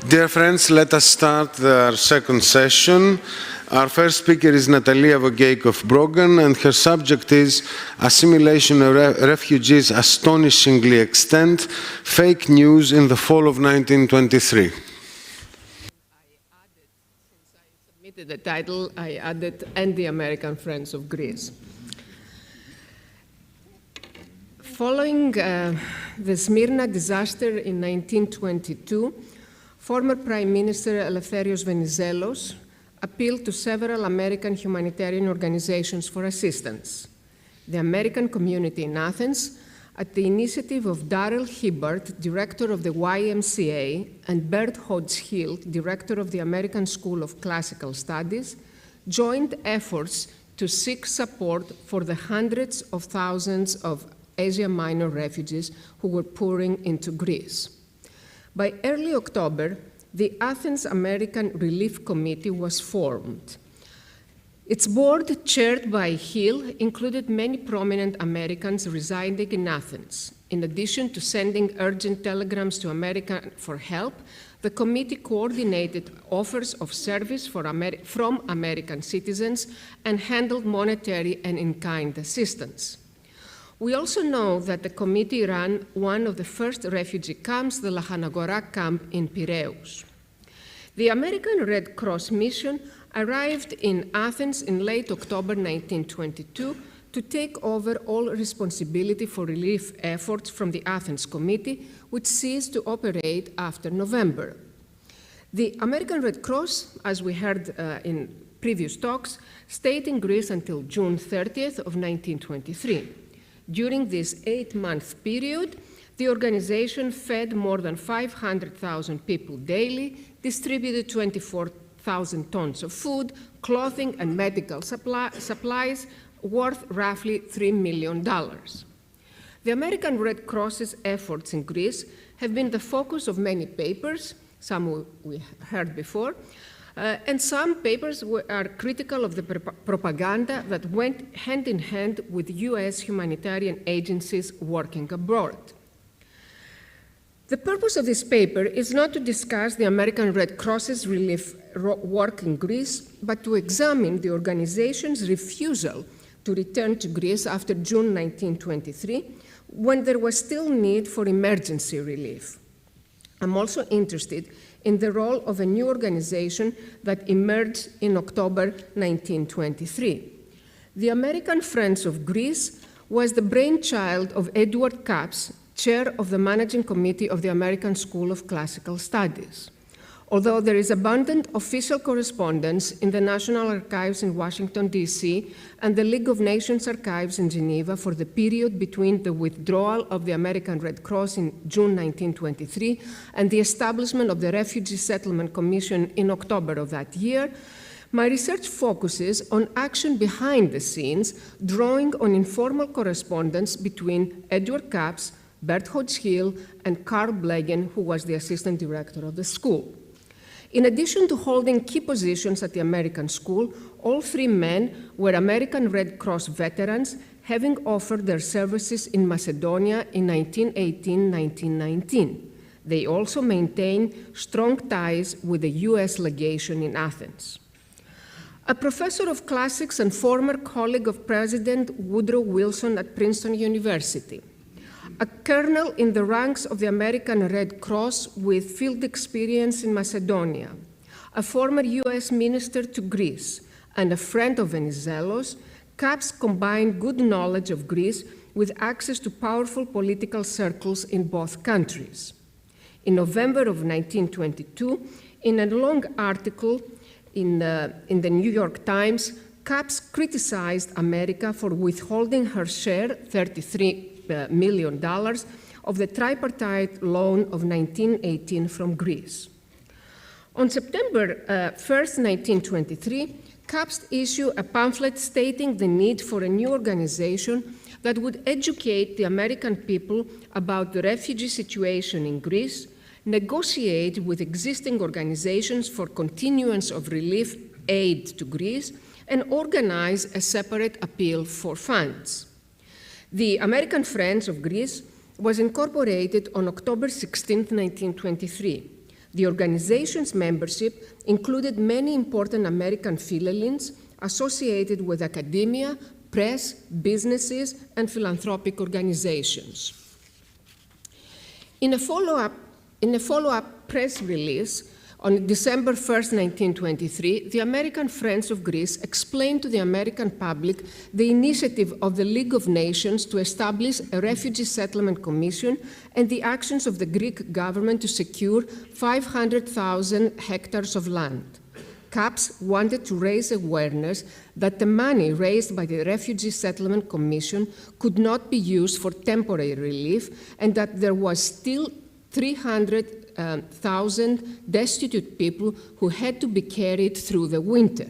Dear friends, let us start our second session. Our first speaker is Natalia Vogeikov-Brogan, and her subject is Assimilation of Refugees Astonishingly Extent, Fake News in the Fall of 1923. The title I added, and the American Friends of Greece. Following the Smyrna disaster in 1922, former Prime Minister Eleftherios Venizelos appealed to several American humanitarian organizations for assistance. The American community in Athens, at the initiative of Darrell Hibbert, director of the YMCA, and Bert Hodge-Hill, director of the American School of Classical Studies, joined efforts to seek support for the hundreds of thousands of Asia Minor refugees who were pouring into Greece. By early October, the Athens American Relief Committee was formed. Its board, chaired by Hill, included many prominent Americans residing in Athens. In addition to sending urgent telegrams to America for help, the committee coordinated offers of service from American citizens and handled monetary and in-kind assistance. We also know that the committee ran one of the first refugee camps, the Lachanagora camp in Piraeus. The American Red Cross mission arrived in Athens in late October 1922 to take over all responsibility for relief efforts from the Athens Committee, which ceased to operate after November. The American Red Cross, as we heard in previous talks, stayed in Greece until June 30th of 1923. During this 8-month period, the organization fed more than 500,000 people daily, distributed 24,000 tons of food, clothing, and medical supplies worth roughly $3 million. The American Red Cross's efforts in Greece have been the focus of many papers, some we heard before, and some papers are critical of the propaganda that went hand in hand with US humanitarian agencies working abroad. The purpose of this paper is not to discuss the American Red Cross's relief work in Greece, but to examine the organization's refusal to return to Greece after June 1923, when there was still need for emergency relief. I'm also interested in the role of a new organization that emerged in October 1923. The American Friends of Greece was the brainchild of Edward Capps, chair of the Managing Committee of the American School of Classical Studies. Although there is abundant official correspondence in the National Archives in Washington, D.C., and the League of Nations Archives in Geneva for the period between the withdrawal of the American Red Cross in June 1923 and the establishment of the Refugee Settlement Commission in October of that year, my research focuses on action behind the scenes, drawing on informal correspondence between Edward Capps, Bert Hodge-Hill, and Carl Blegen, who was the assistant director of the school. In addition to holding key positions at the American school, all three men were American Red Cross veterans, having offered their services in Macedonia in 1918-1919. They also maintain strong ties with the US legation in Athens. A professor of classics and former colleague of President Woodrow Wilson at Princeton University, a colonel in the ranks of the American Red Cross with field experience in Macedonia, a former US minister to Greece, and a friend of Venizelos, Capps combined good knowledge of Greece with access to powerful political circles in both countries. In November of 1922, in a long article in the New York Times, Capps criticized America for withholding her share, $33 million, of the tripartite loan of 1918 from Greece. On September 1st, 1923, Capps issued a pamphlet stating the need for a new organization that would educate the American people about the refugee situation in Greece, negotiate with existing organizations for continuance of relief aid to Greece, and organize a separate appeal for funds. The American Friends of Greece was incorporated on October 16, 1923. The organization's membership included many important American philhellenes associated with academia, press, businesses, and philanthropic organizations. In a follow-up press release on December 1, 1923, the American Friends of Greece explained to the American public the initiative of the League of Nations to establish a refugee settlement commission and the actions of the Greek government to secure 500,000 hectares of land. CAPS wanted to raise awareness that the money raised by the Refugee Settlement Commission could not be used for temporary relief and that there was still 300,000 destitute people who had to be carried through the winter.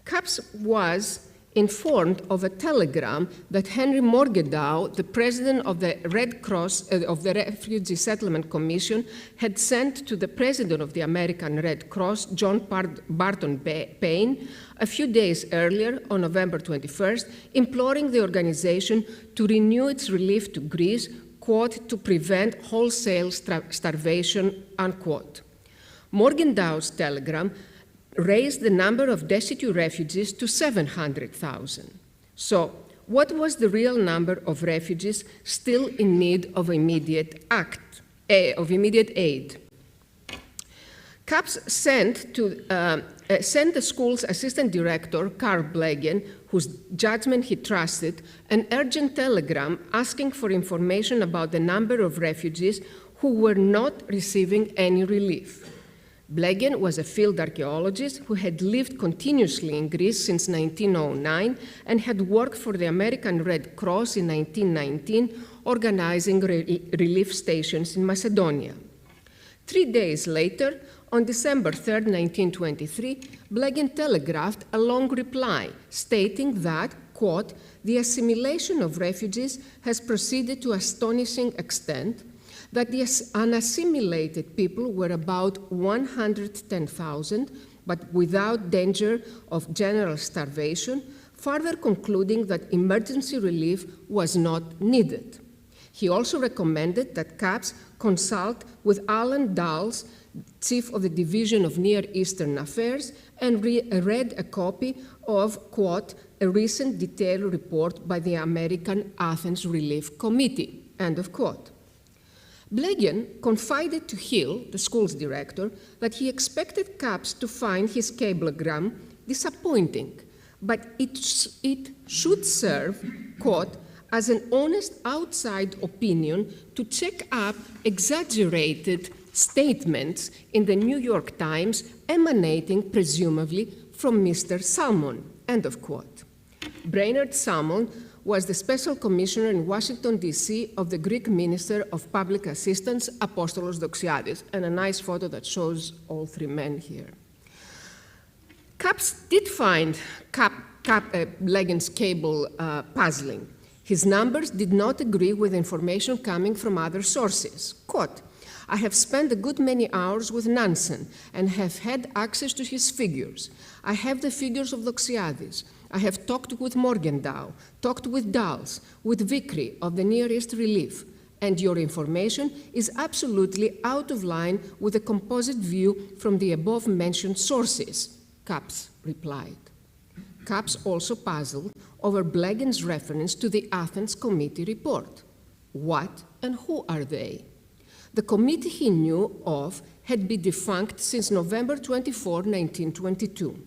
CAPS was informed of a telegram that Henry Morgenthau, the president of the Red Cross, of the Refugee Settlement Commission, had sent to the president of the American Red Cross, John Barton Payne, a few days earlier, on November 21st, imploring the organization to renew its relief to Greece, quote, to prevent wholesale starvation, unquote. Morgenthau's telegram raised the number of destitute refugees to 700,000. So, what was the real number of refugees still in need of immediate aid? CAPS sent the school's assistant director, Carl Blegen, whose judgment he trusted, an urgent telegram asking for information about the number of refugees who were not receiving any relief. Blegen was a field archaeologist who had lived continuously in Greece since 1909 and had worked for the American Red Cross in 1919, organizing relief stations in Macedonia. 3 days later, on December 3, 1923, Blegen telegraphed a long reply stating that, quote, the assimilation of refugees has proceeded to astonishing extent, that the unassimilated people were about 110,000, but without danger of general starvation, further concluding that emergency relief was not needed. He also recommended that CAPS consult with Alan Dulles, chief of the Division of Near Eastern Affairs, and read a copy of, quote, a recent detailed report by the American Athens Relief Committee, end of quote. Blegen confided to Hill, the school's director, that he expected CAPS to find his cablegram disappointing, but it should serve, quote, as an honest outside opinion to check up exaggerated statements in the New York Times emanating presumably from Mr. Salmon, end of quote. Brainerd Salmon was the special commissioner in Washington, D.C. of the Greek Minister of Public Assistance, Apostolos Doxiadis, and a nice photo that shows all three men here. CAPS did find Blegen's cable puzzling. His numbers did not agree with information coming from other sources. Quote, I have spent a good many hours with Nansen and have had access to his figures. I have the figures of Doxiadis. I have talked with Morgenthau, talked with Dulles, with Vickery of the Near East Relief, and your information is absolutely out of line with the composite view from the above-mentioned sources, CAPS replied. CAPS also puzzled over Blegen's reference to the Athens Committee report. What and who are they? The committee he knew of had been defunct since November 24, 1922.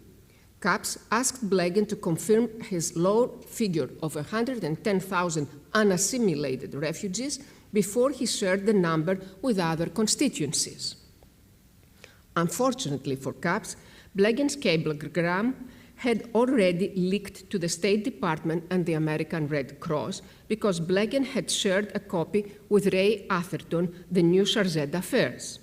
CAPS asked Blegen to confirm his low figure of 110,000 unassimilated refugees before he shared the number with other constituencies. Unfortunately for CAPS, Blegen's cablegram had already leaked to the State Department and the American Red Cross because Blegen had shared a copy with Ray Atherton, the new chargé d'affaires.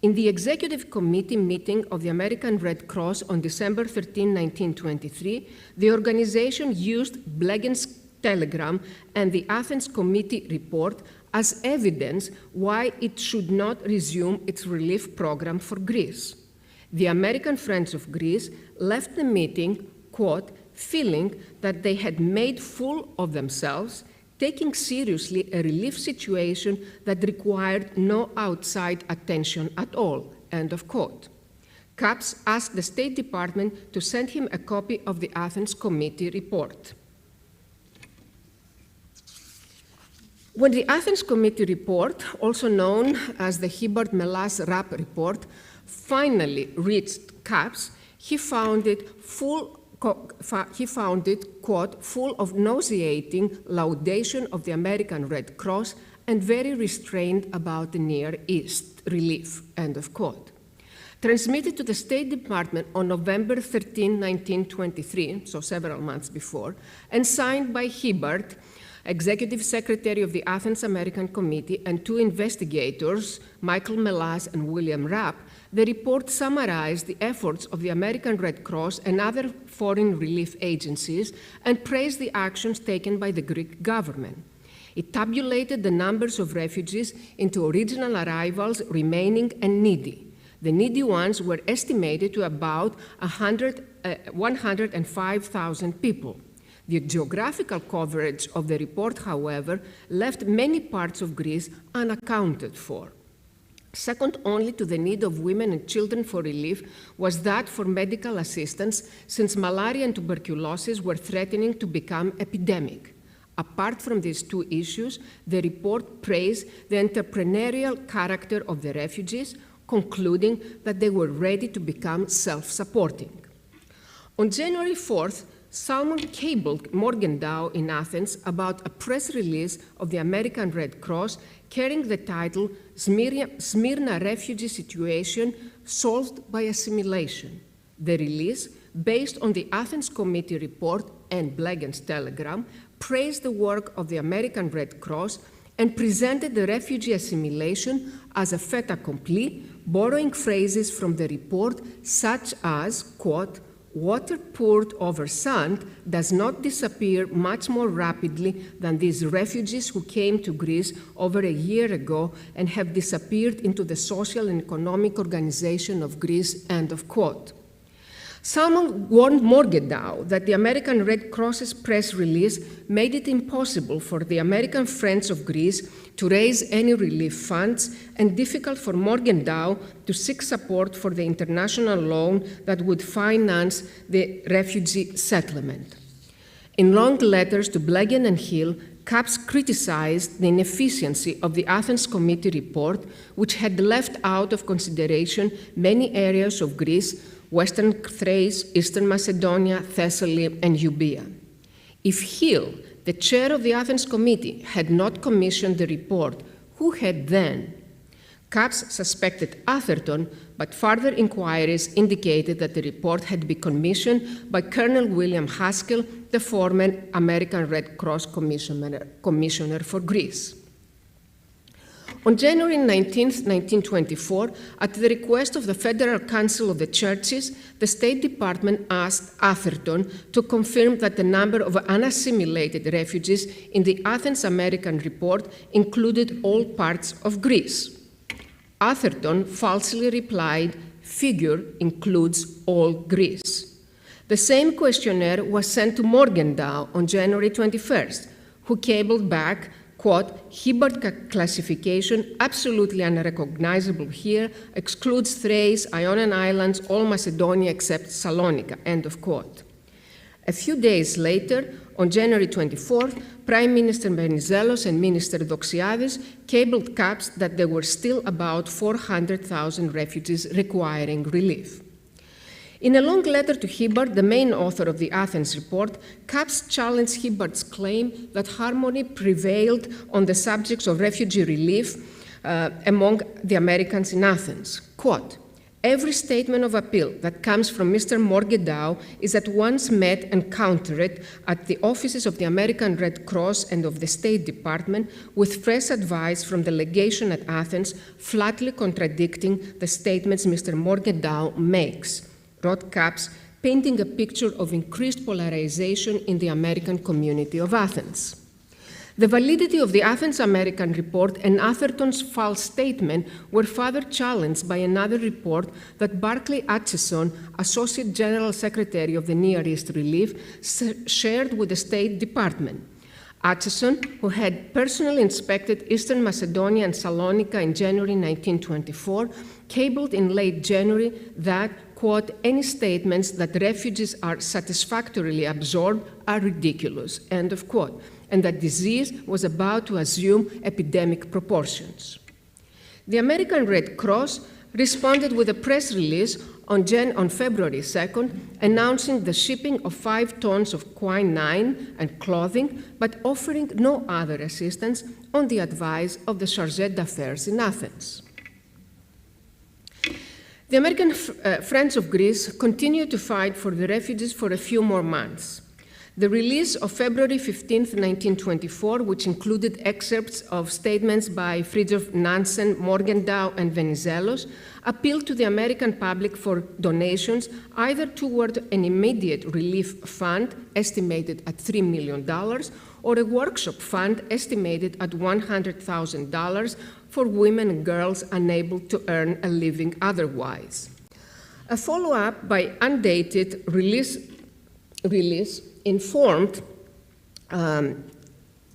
In the Executive Committee meeting of the American Red Cross on December 13, 1923, the organization used Blegen's telegram and the Athens Committee report as evidence why it should not resume its relief program for Greece. The American Friends of Greece left the meeting, quote, feeling that they had made fool of themselves, taking seriously a relief situation that required no outside attention at all, end of quote. Capps asked the State Department to send him a copy of the Athens Committee report. When the Athens Committee report, also known as the Hibbard-Melas-Rapp report, finally reached Capps, he found it, quote, full of nauseating laudation of the American Red Cross and very restrained about the Near East relief, end of quote. Transmitted to the State Department on November 13, 1923, so several months before, and signed by Hibbard, Executive Secretary of the Athens American Committee, and two investigators, Michael Melas and William Rapp, the report summarized the efforts of the American Red Cross and other foreign relief agencies and praised the actions taken by the Greek government. It tabulated the numbers of refugees into original arrivals, remaining, and needy. The needy ones were estimated to about 105,000 people. The geographical coverage of the report, however, left many parts of Greece unaccounted for. Second only to the need of women and children for relief was that for medical assistance, since malaria and tuberculosis were threatening to become epidemic. Apart from these two issues, the report praised the entrepreneurial character of the refugees, concluding that they were ready to become self-supporting. On January 4th, Salmon cabled Morgenthau in Athens about a press release of the American Red Cross carrying the title Smyrna Refugee Situation Solved by Assimilation. The release, based on the Athens Committee report and Blegen's telegram, praised the work of the American Red Cross and presented the refugee assimilation as a fait accompli, borrowing phrases from the report such as, quote, water poured over sand does not disappear much more rapidly than these refugees who came to Greece over a year ago and have disappeared into the social and economic organization of Greece, end of quote. Salmon warned Morgenthau that the American Red Cross's press release made it impossible for the American Friends of Greece to raise any relief funds and difficult for Morgenthau to seek support for the international loan that would finance the refugee settlement. In long letters to Blegen and Hill, Capps criticized the inefficiency of the Athens Committee report, which had left out of consideration many areas of Greece, Western Thrace, Eastern Macedonia, Thessaly, and Euboea. If Hill, the chair of the Athens Committee, had not commissioned the report, who had then? Capps suspected Atherton, but further inquiries indicated that the report had been commissioned by Colonel William Haskell, the former American Red Cross Commissioner for Greece. On January 19, 1924, at the request of the Federal Council of the Churches, the State Department asked Atherton to confirm that the number of unassimilated refugees in the Athens American report included all parts of Greece. Atherton falsely replied, "Figure includes all Greece." The same questionnaire was sent to Morgenthau on January 21st, who cabled back, quote, Hibbard classification, absolutely unrecognizable here, excludes Thrace, Ionian Islands, all Macedonia except Salonika, end of quote. A few days later, on January 24th, Prime Minister Venizelos and Minister Doxiadis cabled Capps that there were still about 400,000 refugees requiring relief. In a long letter to Hibbard, the main author of the Athens report, Capps challenged Hibbard's claim that harmony prevailed on the subjects of refugee relief among the Americans in Athens. Quote, every statement of appeal that comes from Mr. Morgenthau is at once met and countered at the offices of the American Red Cross and of the State Department with fresh advice from the legation at Athens, flatly contradicting the statements Mr. Morgenthau makes, wrote Capps, painting a picture of increased polarization in the American community of Athens. The validity of the Athens American report and Atherton's false statement were further challenged by another report that Barclay Atchison, Associate General Secretary of the Near East Relief, shared with the State Department. Cotsen, who had personally inspected Eastern Macedonia and Salonika in January 1924, cabled in late January that, quote, any statements that refugees are satisfactorily absorbed are ridiculous, end of quote, and that disease was about to assume epidemic proportions. The American Red Cross responded with a press release on February 2nd, announcing the shipping of 5 tons of quinine and clothing, but offering no other assistance on the advice of the Chargé d'Affaires in Athens. The American Friends of Greece continued to fight for the refugees for a few more months. The release of February 15, 1924, which included excerpts of statements by Fridtjof Nansen, Morgenthau, and Venizelos, appealed to the American public for donations either toward an immediate relief fund estimated at $3 million or a workshop fund estimated at $100,000 for women and girls unable to earn a living otherwise. A follow-up by undated release informed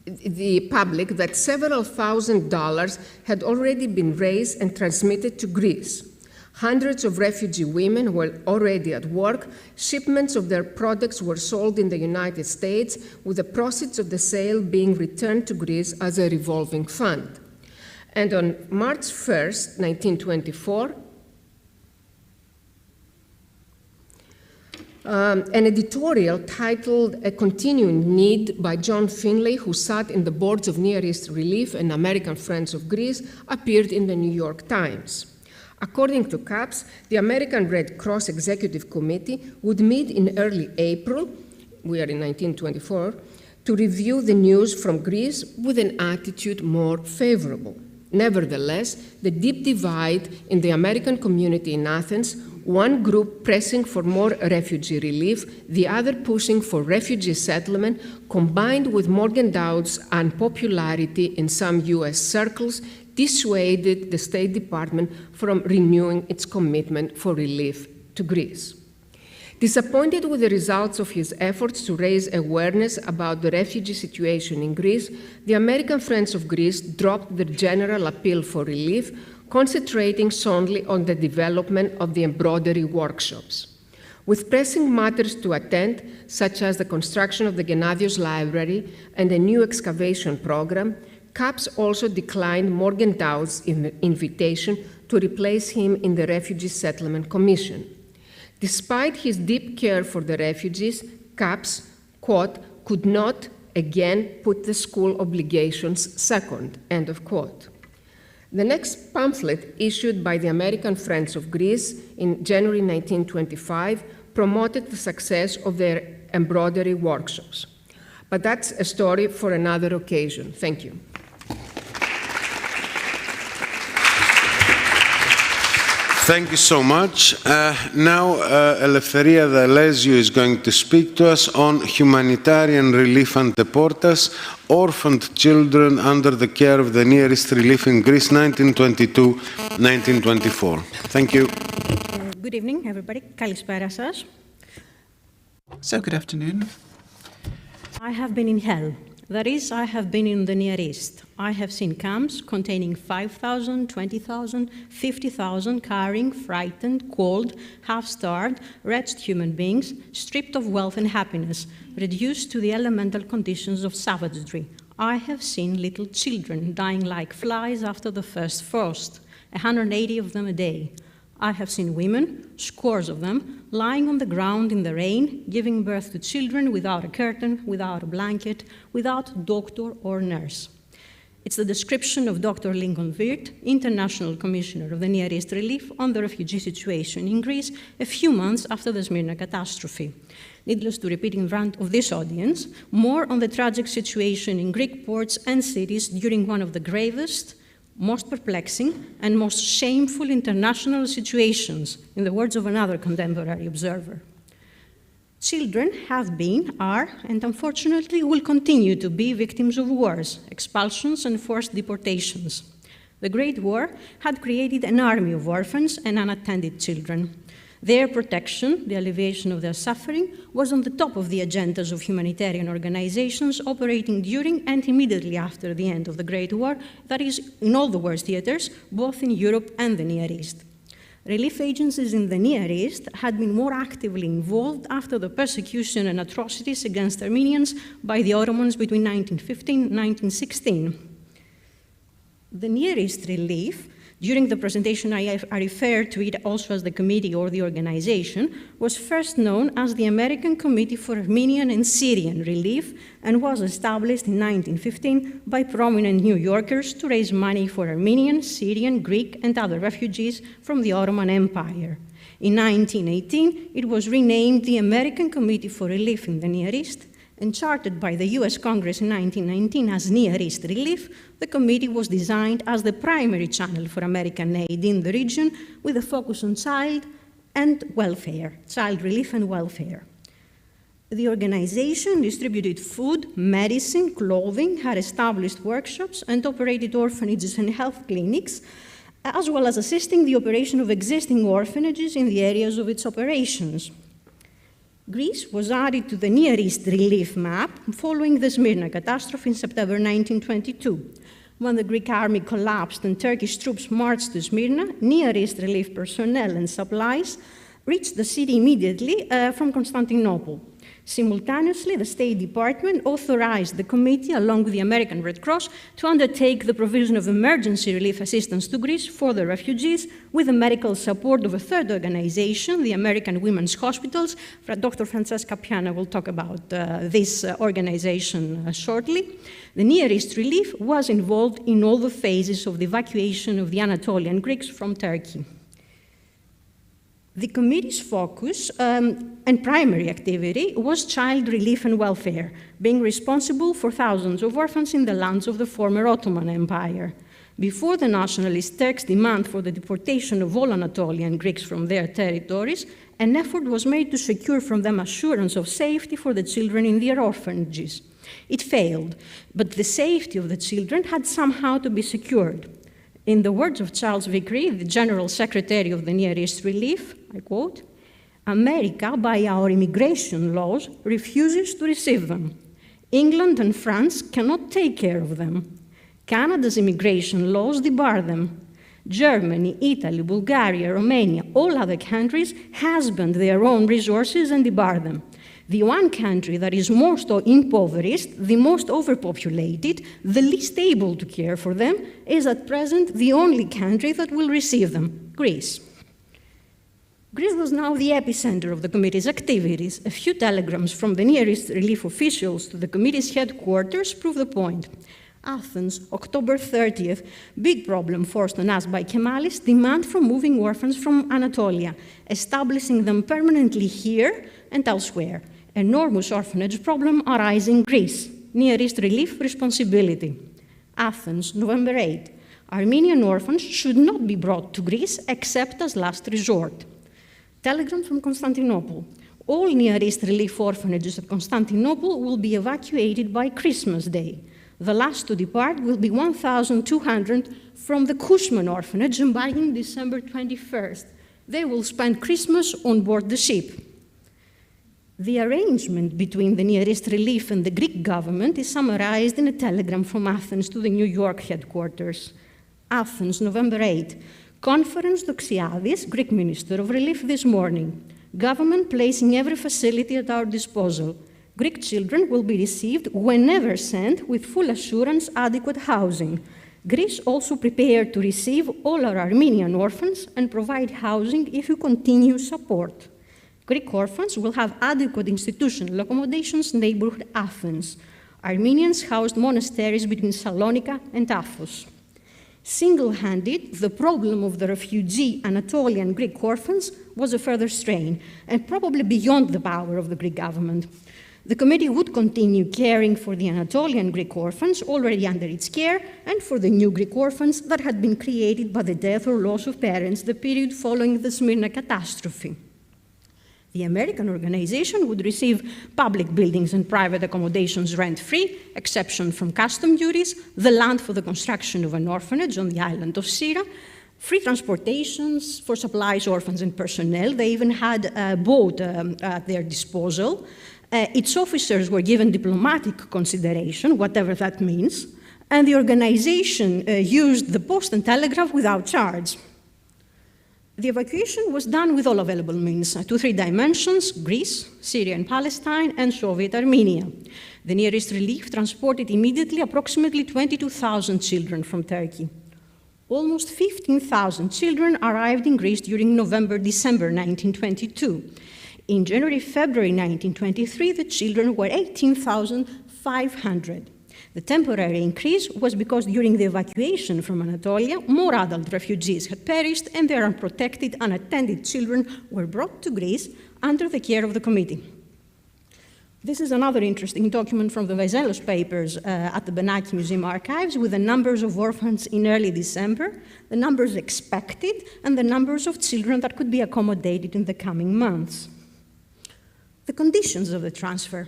the public that several $1,000s had already been raised and transmitted to Greece. Hundreds of refugee women were already at work. Shipments of their products were sold in the United States, with the proceeds of the sale being returned to Greece as a revolving fund. And on March 1st, 1924, an editorial titled A Continuing Need by John Finlay, who sat in the boards of Near East Relief and American Friends of Greece, appeared in the New York Times. According to CAPS, the American Red Cross Executive Committee would meet in early April, we are in 1924, to review the news from Greece with an attitude more favorable. Nevertheless, the deep divide in the American community in Athens, one group pressing for more refugee relief, the other pushing for refugee settlement, combined with Morgenthau's unpopularity in some US circles, dissuaded the State Department from renewing its commitment for relief to Greece. Disappointed with the results of his efforts to raise awareness about the refugee situation in Greece, the American Friends of Greece dropped their general appeal for relief, concentrating solely on the development of the embroidery workshops. With pressing matters to attend, such as the construction of the Gennadios Library and a new excavation program, CAPS also declined Morgenthau's invitation to replace him in the Refugee Settlement Commission. Despite his deep care for the refugees, CAPS, quote, could not again put the school obligations second, end of quote. The next pamphlet, issued by the American Friends of Greece in January 1925, promoted the success of their embroidery workshops. But that's a story for another occasion. Thank you. Thank you so much. Now, Eleftheria Deleziou is going to speak to us on humanitarian relief ante portas, orphaned children under the care of the Near East Relief in Greece, 1922-1924. Thank you. Good evening, everybody. Kalispera σας. So, good afternoon. I have been in hell. That is, I have been in the Near East. I have seen camps containing 5,000, 20,000, 50,000 carrying, frightened, cold, half-starved, wretched human beings, stripped of wealth and happiness, reduced to the elemental conditions of savagery. I have seen little children dying like flies after the first frost, 180 of them a day. I have seen women, scores of them, lying on the ground in the rain, giving birth to children without a curtain, without a blanket, without doctor or nurse. It's the description of Dr. Lincoln Wirth, International Commissioner of the Near East Relief on the refugee situation in Greece a few months after the Smyrna catastrophe. Needless to repeat in front of this audience, more on the tragic situation in Greek ports and cities during one of the gravest, most perplexing, and most shameful international situations, in the words of another contemporary observer. Children have been, are, and unfortunately will continue to be victims of wars, expulsions, and forced deportations. The Great War had created an army of orphans and unattended children. Their protection, the alleviation of their suffering, was on the top of the agendas of humanitarian organizations operating during and immediately after the end of the Great War, that is, in all the war theaters, both in Europe and the Near East. Relief agencies in the Near East had been more actively involved after the persecution and atrocities against Armenians by the Ottomans between 1915 and 1916. The Near East relief, during the presentation I referred to it also as the committee or the organization, was first known as the American Committee for Armenian and Syrian Relief and was established in 1915 by prominent New Yorkers to raise money for Armenian, Syrian, Greek, and other refugees from the Ottoman Empire. In 1918, it was renamed the American Committee for Relief in the Near East, and chartered by the US Congress in 1919 as Near East Relief, the committee was designed as the primary channel for American aid in the region with a focus on child and welfare, child relief and welfare. The organization distributed food, medicine, clothing, had established workshops, and operated orphanages and health clinics, as well as assisting the operation of existing orphanages in the areas of its operations. Greece was added to the Near East relief map following the Smyrna catastrophe in September 1922. When the Greek army collapsed and Turkish troops marched to Smyrna, Near East relief personnel and supplies reached the city immediately from Constantinople. Simultaneously, the State Department authorized the committee, along with the American Red Cross, to undertake the provision of emergency relief assistance to Greece for the refugees, with the medical support of a third organization, the American Women's Hospitals. Dr. Francesca Piana will talk about this organization shortly. The Near East Relief was involved in all the phases of the evacuation of the Anatolian Greeks from Turkey. The committee's focus and primary activity was child relief and welfare, being responsible for thousands of orphans in the lands of the former Ottoman Empire. Before the nationalist Turks' demand for the deportation of all Anatolian Greeks from their territories, an effort was made to secure from them assurance of safety for the children in their orphanages. It failed, but the safety of the children had somehow to be secured. In the words of Charles Vickery, the General Secretary of the Near East Relief, I quote, "America, by our immigration laws, refuses to receive them. England and France cannot take care of them. Canada's immigration laws debar them. Germany, Italy, Bulgaria, Romania, all other countries husband their own resources and debar them. The one country that is most impoverished, the most overpopulated, the least able to care for them, is at present the only country that will receive them, Greece." Greece was now the epicenter of the committee's activities. A few telegrams from the Near East relief officials to the committee's headquarters prove the point. Athens, October 30th, big problem forced on us by Kemalists, demand for moving orphans from Anatolia, establishing them permanently here and elsewhere. Enormous orphanage problem arising in Greece. Near East relief responsibility. Athens, November 8. Armenian orphans should not be brought to Greece except as last resort. Telegram from Constantinople. All Near East relief orphanages at Constantinople will be evacuated by Christmas Day. The last to depart will be 1,200 from the Cushman orphanage, embarking December 21st. They will spend Christmas on board the ship. The arrangement between the Near East Relief and the Greek government is summarized in a telegram from Athens to the New York headquarters. Athens, November 8. Conference Doxiadis, Greek Minister of Relief, this morning. Government placing every facility at our disposal. Greek children will be received whenever sent with full assurance adequate housing. Greece also prepared to receive all our Armenian orphans and provide housing if you continue support. Greek orphans will have adequate institutional accommodations in neighborhood Athens. Armenians housed monasteries between Salonika and Athos. Single-handed, the problem of the refugee Anatolian Greek orphans was a further strain, and probably beyond the power of the Greek government. The committee would continue caring for the Anatolian Greek orphans already under its care and for the new Greek orphans that had been created by the death or loss of parents the period following the Smyrna catastrophe. The American organization would receive public buildings and private accommodations rent-free, exception from custom duties, the land for the construction of an orphanage on the island of Syra, free transportations for supplies, orphans, and personnel. They even had a boat at their disposal. Its officers were given diplomatic consideration, whatever that means, and the organization used the post and telegraph without charge. The evacuation was done with all available means, to three dimensions: Greece, Syria and Palestine, and Soviet Armenia. The nearest relief transported immediately approximately 22,000 children from Turkey. Almost 15,000 children arrived in Greece during November-December 1922. In January-February 1923, the children were 18,500. The temporary increase was because during the evacuation from Anatolia, more adult refugees had perished and their unprotected, unattended children were brought to Greece under the care of the committee. This is another interesting document from the Vaizelos papers at the Benaki Museum archives with the numbers of orphans in early December, the numbers expected, and the numbers of children that could be accommodated in the coming months. The conditions of the transfer.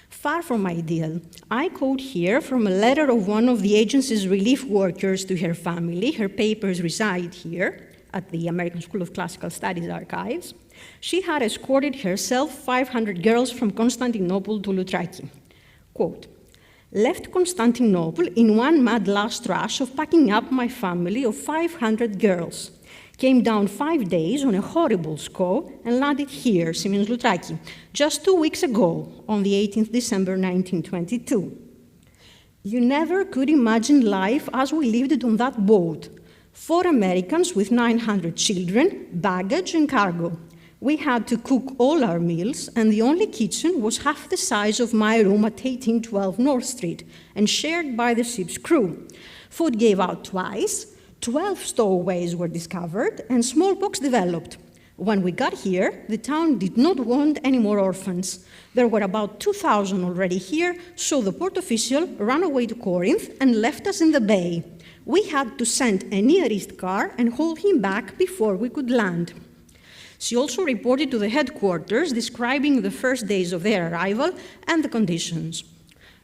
Far from ideal. I quote here from a letter of one of the agency's relief workers to her family. Her papers reside here at the American School of Classical Studies archives. She had escorted herself 500 girls from Constantinople to Loutraki. Quote, left Constantinople in one mad last rush of packing up my family of 500 girls. Came down 5 days on a horrible SCO and landed here, Siemens Loutraki, just 2 weeks ago, on the 18th December 1922. You never could imagine life as we lived it on that boat. 4 Americans with 900 children, baggage and cargo. We had to cook all our meals, and the only kitchen was half the size of my room at 1812 North Street, and shared by the ship's crew. Food gave out twice, 12 stowaways were discovered, and smallpox developed. When we got here, the town did not want any more orphans. There were about 2,000 already here, so the port official ran away to Corinth and left us in the bay. We had to send a Near East car and haul him back before we could land. She also reported to the headquarters, describing the first days of their arrival and the conditions.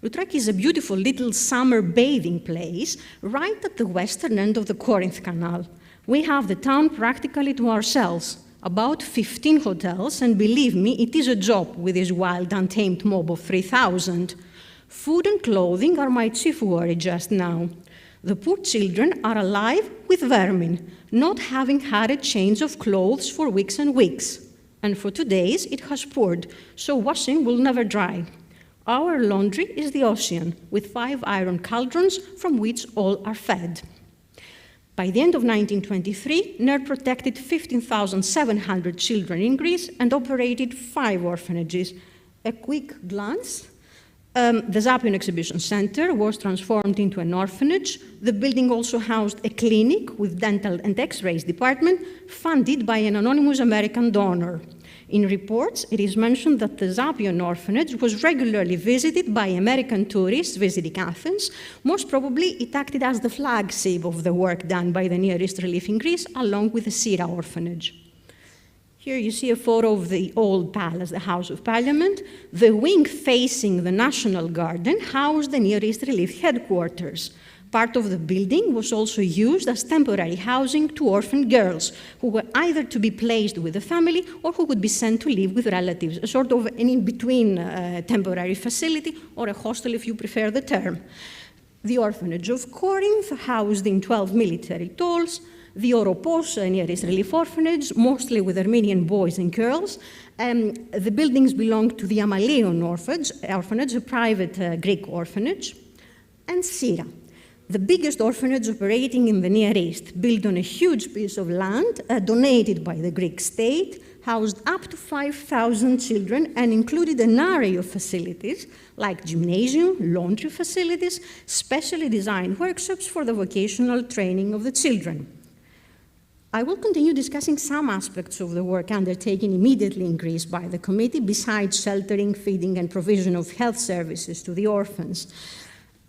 Loutraki is a beautiful little summer bathing place right at the western end of the Corinth Canal. We have the town practically to ourselves, about 15 hotels, and believe me, it is a job with this wild, untamed mob of 3,000. Food and clothing are my chief worry just now. The poor children are alive with vermin, not having had a change of clothes for weeks and weeks. And for 2 days it has poured, so washing will never dry. Our laundry is the ocean, with 5 iron cauldrons from which all are fed. By the end of 1923, NER protected 15,700 children in Greece and operated 5 orphanages. A quick glance. The Zapion Exhibition Center was transformed into an orphanage. The building also housed a clinic with dental and x-rays department funded by an anonymous American donor. In reports, it is mentioned that the Zapion orphanage was regularly visited by American tourists visiting Athens. Most probably, it acted as the flagship of the work done by the Near East Relief in Greece, along with the Syria orphanage. Here you see a photo of the old palace, the House of Parliament. The wing facing the National Garden housed the Near East Relief headquarters. Part of the building was also used as temporary housing to orphan girls who were either to be placed with the family or who would be sent to live with relatives, a sort of an in-between temporary facility, or a hostel if you prefer the term. The orphanage of Corinth housed in 12 military tolls, the Oropos Near East Relief Orphanage, mostly with Armenian boys and girls. The buildings belonged to the Amalion Orphanage, a private Greek orphanage, and Syria, the biggest orphanage operating in the Near East, built on a huge piece of land donated by the Greek state, housed up to 5,000 children and included an array of facilities like gymnasium, laundry facilities, specially designed workshops for the vocational training of the children. I will continue discussing some aspects of the work undertaken immediately in Greece by the committee, besides sheltering, feeding, and provision of health services to the orphans.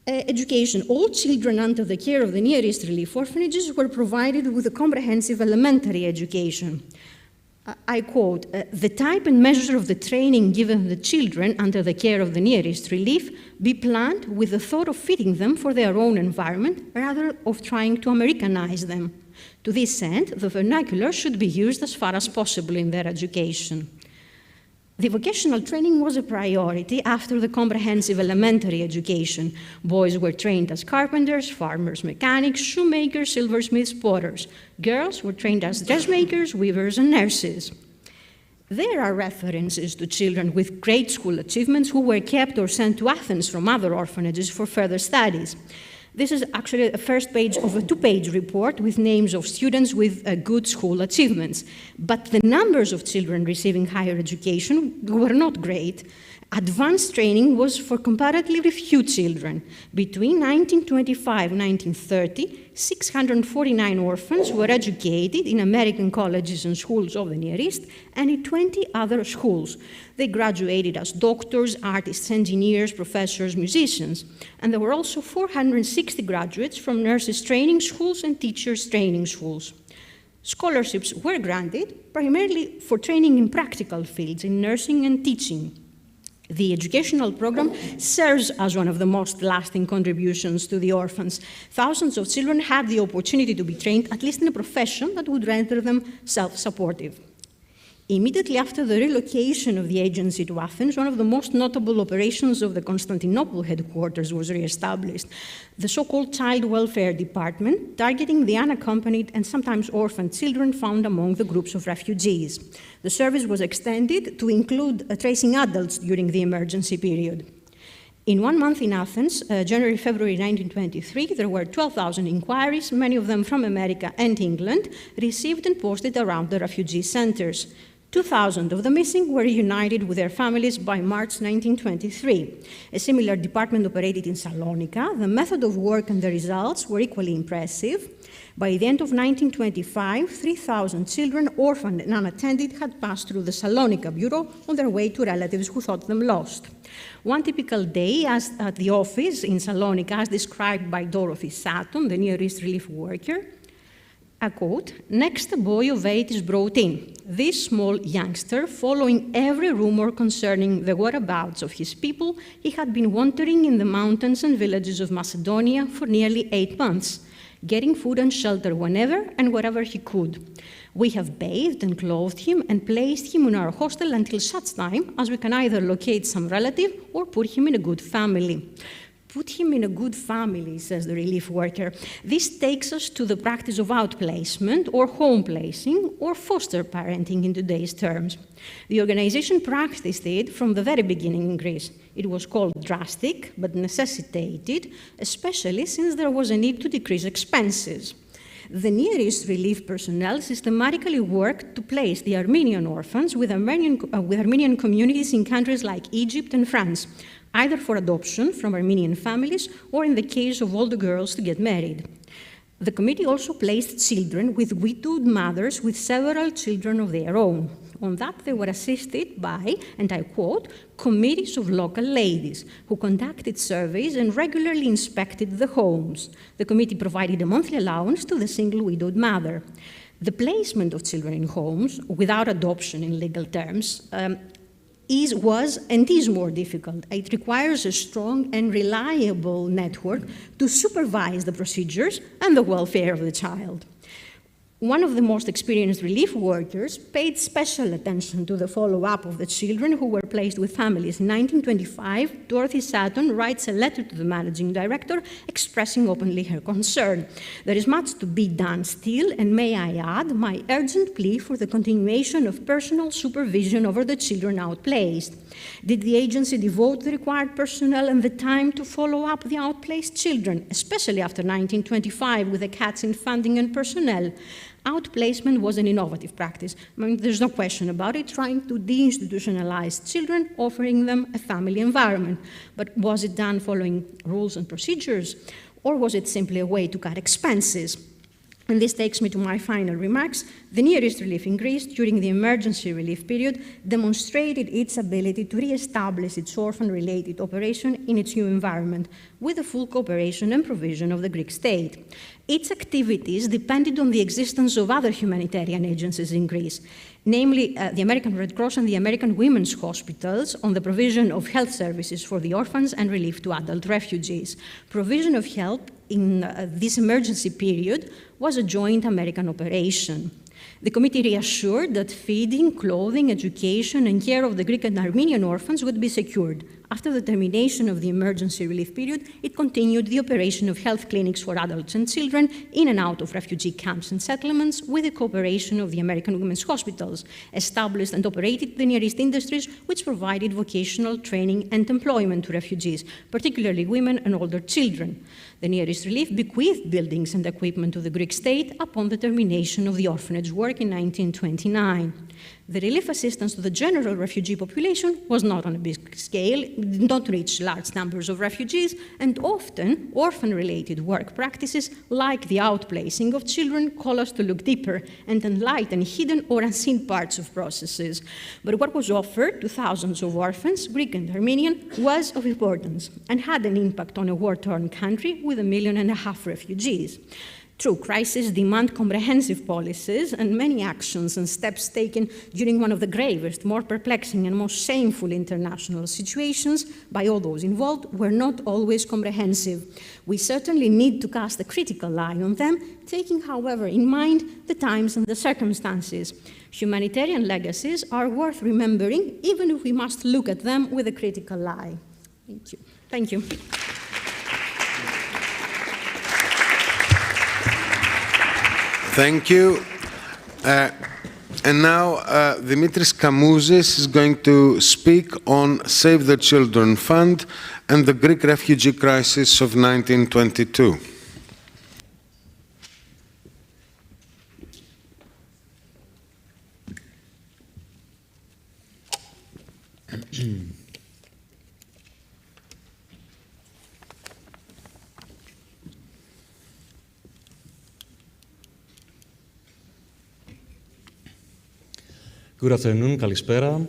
Education. All children under the care of the Near East Relief Orphanages were provided with a comprehensive elementary education. I quote, the type and measure of the training given the children under the care of the Near East Relief be planned with the thought of fitting them for their own environment rather of trying to Americanize them. To this end, the vernacular should be used as far as possible in their education. The vocational training was a priority after the comprehensive elementary education. Boys were trained as carpenters, farmers, mechanics, shoemakers, silversmiths, potters. Girls were trained as dressmakers, weavers, and nurses. There are references to children with great school achievements who were kept or sent to Athens from other orphanages for further studies. This is actually a first page of a two-page report with names of students with good school achievements. But the numbers of children receiving higher education were not great. Advanced training was for comparatively few children. Between 1925 and 1930, 649 orphans were educated in American colleges and schools of the Near East and in 20 other schools. They graduated as doctors, artists, engineers, professors, musicians. And there were also 460 graduates from nurses' training schools and teachers' training schools. Scholarships were granted primarily for training in practical fields, in nursing and teaching. The educational program serves as one of the most lasting contributions to the orphans. Thousands of children had the opportunity to be trained, at least in a profession that would render them self-supportive. Immediately after the relocation of the agency to Athens, one of the most notable operations of the Constantinople headquarters was reestablished, the so-called Child Welfare Department, targeting the unaccompanied and sometimes orphaned children found among the groups of refugees. The service was extended to include tracing adults during the emergency period. In 1 month in Athens, January-February 1923, there were 12,000 inquiries, many of them from America and England, received and posted around the refugee centers. 2,000 of the missing were reunited with their families by March 1923. A similar department operated in Salonika. The method of work and the results were equally impressive. By the end of 1925, 3,000 children, orphaned and unattended, had passed through the Salonika Bureau on their way to relatives who thought them lost. One typical day at the office in Salonika, as described by Dorothy Sutton, the Near East relief worker, a quote, "Next, a boy of 8 is brought in. This small youngster, following every rumor concerning the whereabouts of his people, he had been wandering in the mountains and villages of Macedonia for nearly 8 months, getting food and shelter whenever and wherever he could. We have bathed and clothed him and placed him in our hostel until such time as we can either locate some relative or put him in a good family." Put him in a good family, says the relief worker. This takes us to the practice of outplacement or home placing or foster parenting in today's terms. The organization practiced it from the very beginning in Greece. It was called drastic, but necessitated, especially since there was a need to decrease expenses. The Near East relief personnel systematically worked to place the Armenian orphans with Armenian communities in countries like Egypt and France, either for adoption from Armenian families or in the case of older girls to get married. The committee also placed children with widowed mothers with several children of their own. On that, they were assisted by, and I quote, committees of local ladies who conducted surveys and regularly inspected the homes. The committee provided a monthly allowance to the single widowed mother. The placement of children in homes, without adoption in legal terms, was and is more difficult. It requires a strong and reliable network to supervise the procedures and the welfare of the child. One of the most experienced relief workers paid special attention to the follow-up of the children who were placed with families. In 1925, Dorothy Sutton writes a letter to the managing director expressing openly her concern. There is much to be done still, and may I add my urgent plea for the continuation of personal supervision over the children outplaced. Did the agency devote the required personnel and the time to follow up the outplaced children, especially after 1925 with the cuts in funding and personnel? Outplacement was an innovative practice. I mean, there's no question about it, trying to deinstitutionalize children, offering them a family environment. But was it done following rules and procedures, or was it simply a way to cut expenses? And this takes me to my final remarks. The Near East relief in Greece during the emergency relief period demonstrated its ability to re-establish its orphan-related operation in its new environment with the full cooperation and provision of the Greek state. Its activities depended on the existence of other humanitarian agencies in Greece, namely the American Red Cross and the American Women's Hospitals, on the provision of health services for the orphans and relief to adult refugees. Provision of help in this emergency period was a joint American operation. The committee reassured that feeding, clothing, education, and care of the Greek and Armenian orphans would be secured. After the termination of the emergency relief period, it continued the operation of health clinics for adults and children in and out of refugee camps and settlements with the cooperation of the American Women's Hospitals, established and operated the Near East industries which provided vocational training and employment to refugees, particularly women and older children. The Near East Relief bequeathed buildings and equipment to the Greek state upon the termination of the orphanage work in 1929. The relief assistance to the general refugee population was not on a big scale, did not reach large numbers of refugees, and often orphan-related work practices like the outplacing of children call us to look deeper and enlighten hidden or unseen parts of processes. But what was offered to thousands of orphans, Greek and Armenian, was of importance and had an impact on a war-torn country with 1.5 million refugees. True, crises demand comprehensive policies, and many actions and steps taken during one of the gravest, more perplexing, and most shameful international situations by all those involved were not always comprehensive. We certainly need to cast a critical eye on them, taking, however, in mind the times and the circumstances. Humanitarian legacies are worth remembering, even if we must look at them with a critical eye. Thank you. Thank you. Thank you. And now Dimitris Kamouzis is going to speak on Save the Children Fund and the Greek refugee crisis of 1922. Good afternoon, Kalispera.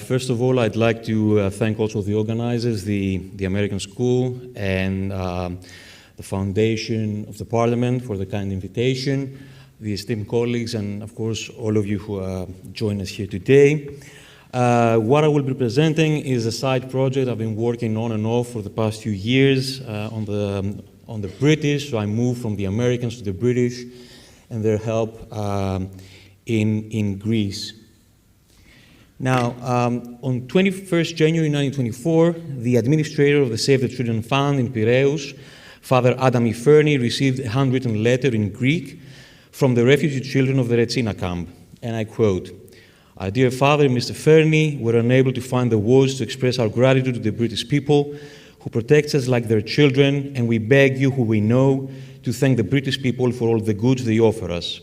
First of all, I'd like to thank also the organizers, the American School and the Foundation of the Parliament for the kind invitation, the esteemed colleagues, and of course, all of you who join us here today. What I will be presenting is a side project I've been working on and off for the past few years on the British. So I moved from the Americans to the British and their help in Greece. Now, on 21st January 1924, the administrator of the Save the Children Fund in Piraeus, Father Adam Fernie, received a handwritten letter in Greek from the refugee children of the Retsina camp, and I quote, "Our dear Father, Mr. Fernie, we're unable to find the words to express our gratitude to the British people who protect us like their children, and we beg you, who we know, to thank the British people for all the goods they offer us.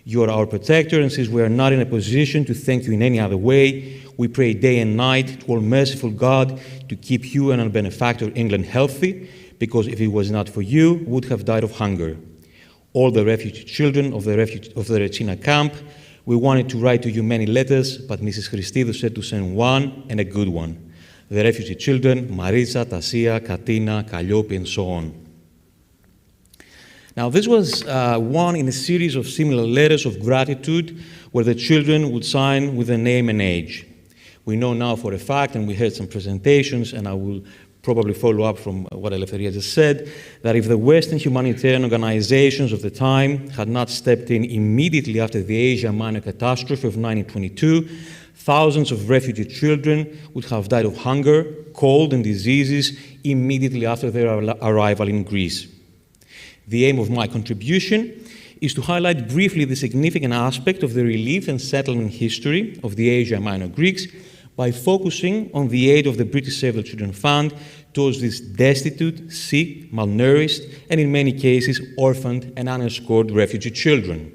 You are our protector, and since we are not in a position to thank you in any other way, we pray day and night to all merciful God to keep you and our benefactor England healthy, because if it was not for you, we would have died of hunger. All the refugee children of the Retsina camp, we wanted to write to you many letters, but Mrs. Christidou said to send one, and a good one. The refugee children, Maritza, Tasia, Katina, Kalliopi, and so on." Now, this was one in a series of similar letters of gratitude where the children would sign with their name and age. We know now for a fact, and we heard some presentations, and I will probably follow up from what Eleftheria just said, that if the Western humanitarian organizations of the time had not stepped in immediately after the Asia Minor catastrophe of 1922, thousands of refugee children would have died of hunger, cold, and diseases immediately after their arrival in Greece. The aim of my contribution is to highlight briefly the significant aspect of the relief and settlement history of the Asia Minor Greeks by focusing on the aid of the British Save the Children Fund towards these destitute, sick, malnourished, and in many cases orphaned and unescorted refugee children.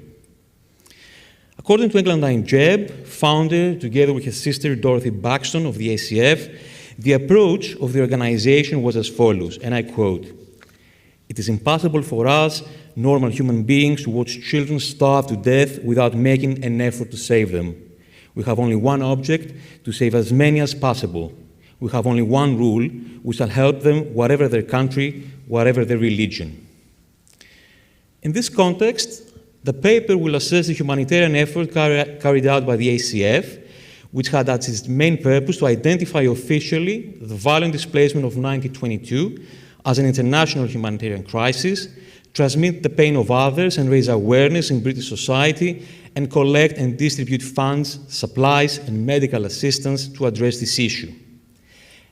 According to Eglantine Jebb, founder, together with his sister Dorothy Buxton of the ACF, the approach of the organization was as follows, and I quote, "It is impossible for us, normal human beings, to watch children starve to death without making an effort to save them. We have only one object, to save as many as possible. We have only one rule, we shall help them, whatever their country, whatever their religion." In this context, the paper will assess the humanitarian effort carried out by the ACF, which had as its main purpose to identify officially the violent displacement of 1922, as an international humanitarian crisis, transmit the pain of others and raise awareness in British society, and collect and distribute funds, supplies, and medical assistance to address this issue.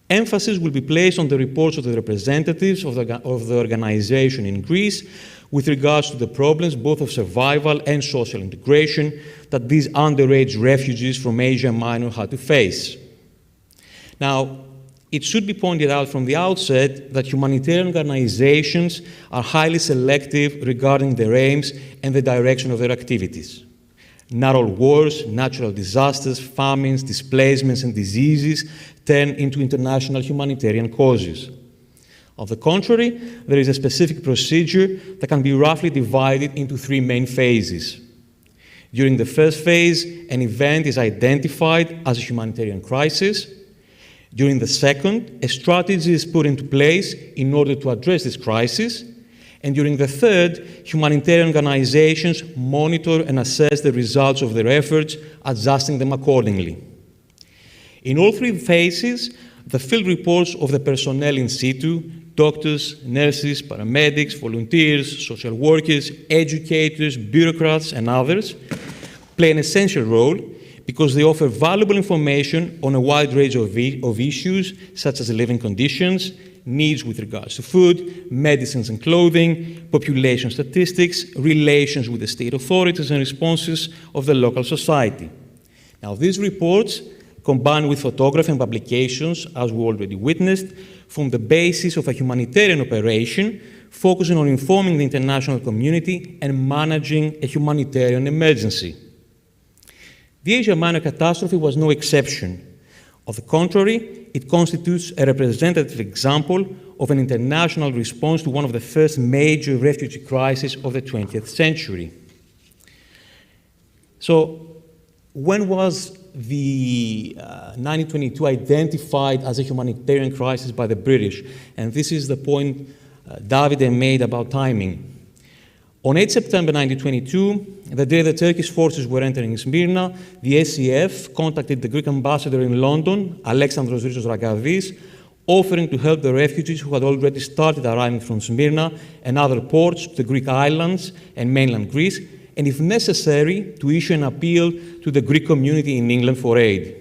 Emphasis will be placed on the reports of the representatives of the organization in Greece with regards to the problems both of survival and social integration that these underage refugees from Asia Minor had to face. Now, it should be pointed out from the outset that humanitarian organizations are highly selective regarding their aims and the direction of their activities. Not all wars, natural disasters, famines, displacements, and diseases turn into international humanitarian causes. On the contrary, there is a specific procedure that can be roughly divided into three main phases. During the first phase, an event is identified as a humanitarian crisis. During the second, a strategy is put into place in order to address this crisis. And during the third, humanitarian organizations monitor and assess the results of their efforts, adjusting them accordingly. In all three phases, the field reports of the personnel in situ, doctors, nurses, paramedics, volunteers, social workers, educators, bureaucrats, and others, play an essential role because they offer valuable information on a wide range of issues, such as living conditions, needs with regards to food, medicines and clothing, population statistics, relations with the state authorities and responses of the local society. Now, these reports, combined with photography and publications, as we already witnessed, form the basis of a humanitarian operation focusing on informing the international community and managing a humanitarian emergency. The Asia Minor catastrophe was no exception. On the contrary, it constitutes a representative example of an international response to one of the first major refugee crises of the 20th century. So, when was the 1922 identified as a humanitarian crisis by the British? And this is the point Davide made about timing. On 8 September 1922, the day the Turkish forces were entering Smyrna, the SCF contacted the Greek ambassador in London, Alexandros Ragavis, offering to help the refugees who had already started arriving from Smyrna and other ports to the Greek islands and mainland Greece, and if necessary, to issue an appeal to the Greek community in England for aid.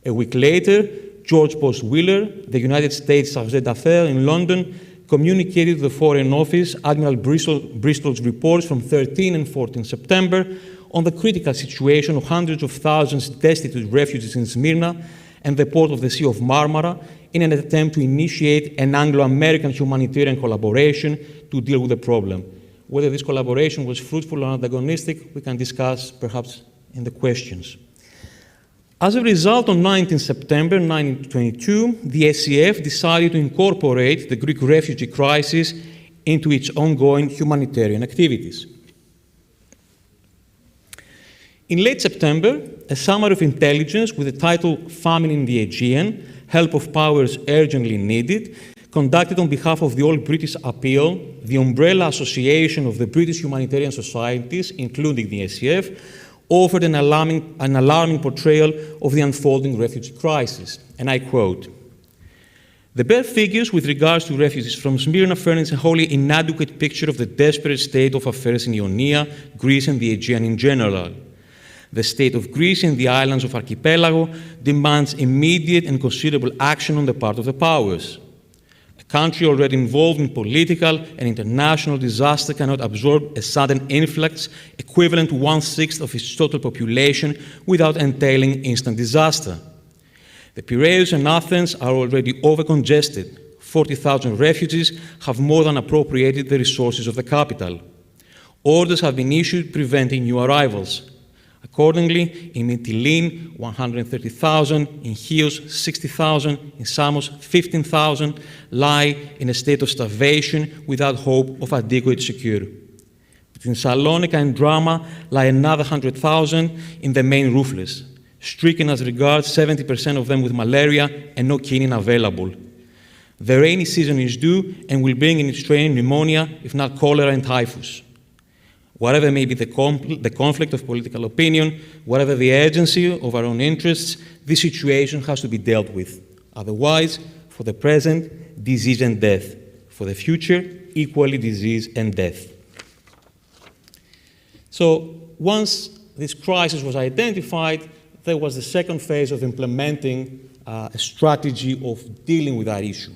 A week later, George Post Wheeler, the United States Chargé d'Affaires in London, communicated to the Foreign Office Admiral Bristol's reports from 13 and 14 September on the critical situation of hundreds of thousands destitute refugees in Smyrna and the port of the Sea of Marmara in an attempt to initiate an Anglo-American humanitarian collaboration to deal with the problem. Whether this collaboration was fruitful or antagonistic, we can discuss perhaps in the questions. As a result, on 19 September 1922, the SCF decided to incorporate the Greek refugee crisis into its ongoing humanitarian activities. In late September, a summary of intelligence with the title Famine in the Aegean, Help of Powers Urgently Needed, conducted on behalf of the All British Appeal, the umbrella association of the British humanitarian societies, including the SCF, offered an alarming portrayal of the unfolding refugee crisis. And I quote, "The bare figures with regards to refugees from Smyrna furnish a wholly inadequate picture of the desperate state of affairs in Ionia, Greece, and the Aegean in general. The state of Greece and the islands of Archipelago demands immediate and considerable action on the part of the powers. A country already involved in political and international disaster cannot absorb a sudden influx equivalent to 1/6 of its total population without entailing instant disaster. The Piraeus and Athens are already overcongested. 40,000 refugees have more than appropriated the resources of the capital. Orders have been issued preventing new arrivals. Accordingly, in Mytilene, 130,000, in Chios, 60,000, in Samos, 15,000, lie in a state of starvation without hope of adequate secure. Between Salonika and Drama lie another 100,000 in the main roofless, stricken as regards 70% of them with malaria and no quinine available. The rainy season is due and will bring in its train pneumonia, if not cholera and typhus. Whatever may be the conflict of political opinion, whatever the urgency of our own interests, this situation has to be dealt with. Otherwise, for the present, disease and death. for the future, equally disease and death. So once this crisis was identified, there was the second phase of implementing a strategy of dealing with that issue.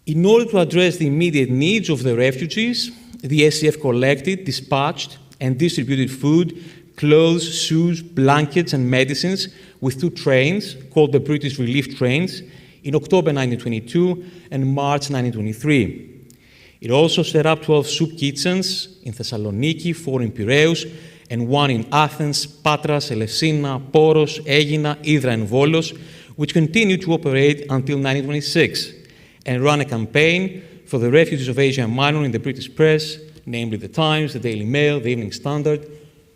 In order to address the immediate needs of the refugees, the SCF collected, dispatched, and distributed food, clothes, shoes, blankets, and medicines with 2 trains called the British Relief Trains in October 1922 and March 1923. It also set up 12 soup kitchens in Thessaloniki, 4 in Piraeus, and 1 in Athens, Patras, Elefsina, Poros, Aegina, Hydra, and Volos, which continued to operate until 1926, and ran a campaign for the refugees of Asia Minor in the British press, namely the Times, the Daily Mail, the Evening Standard.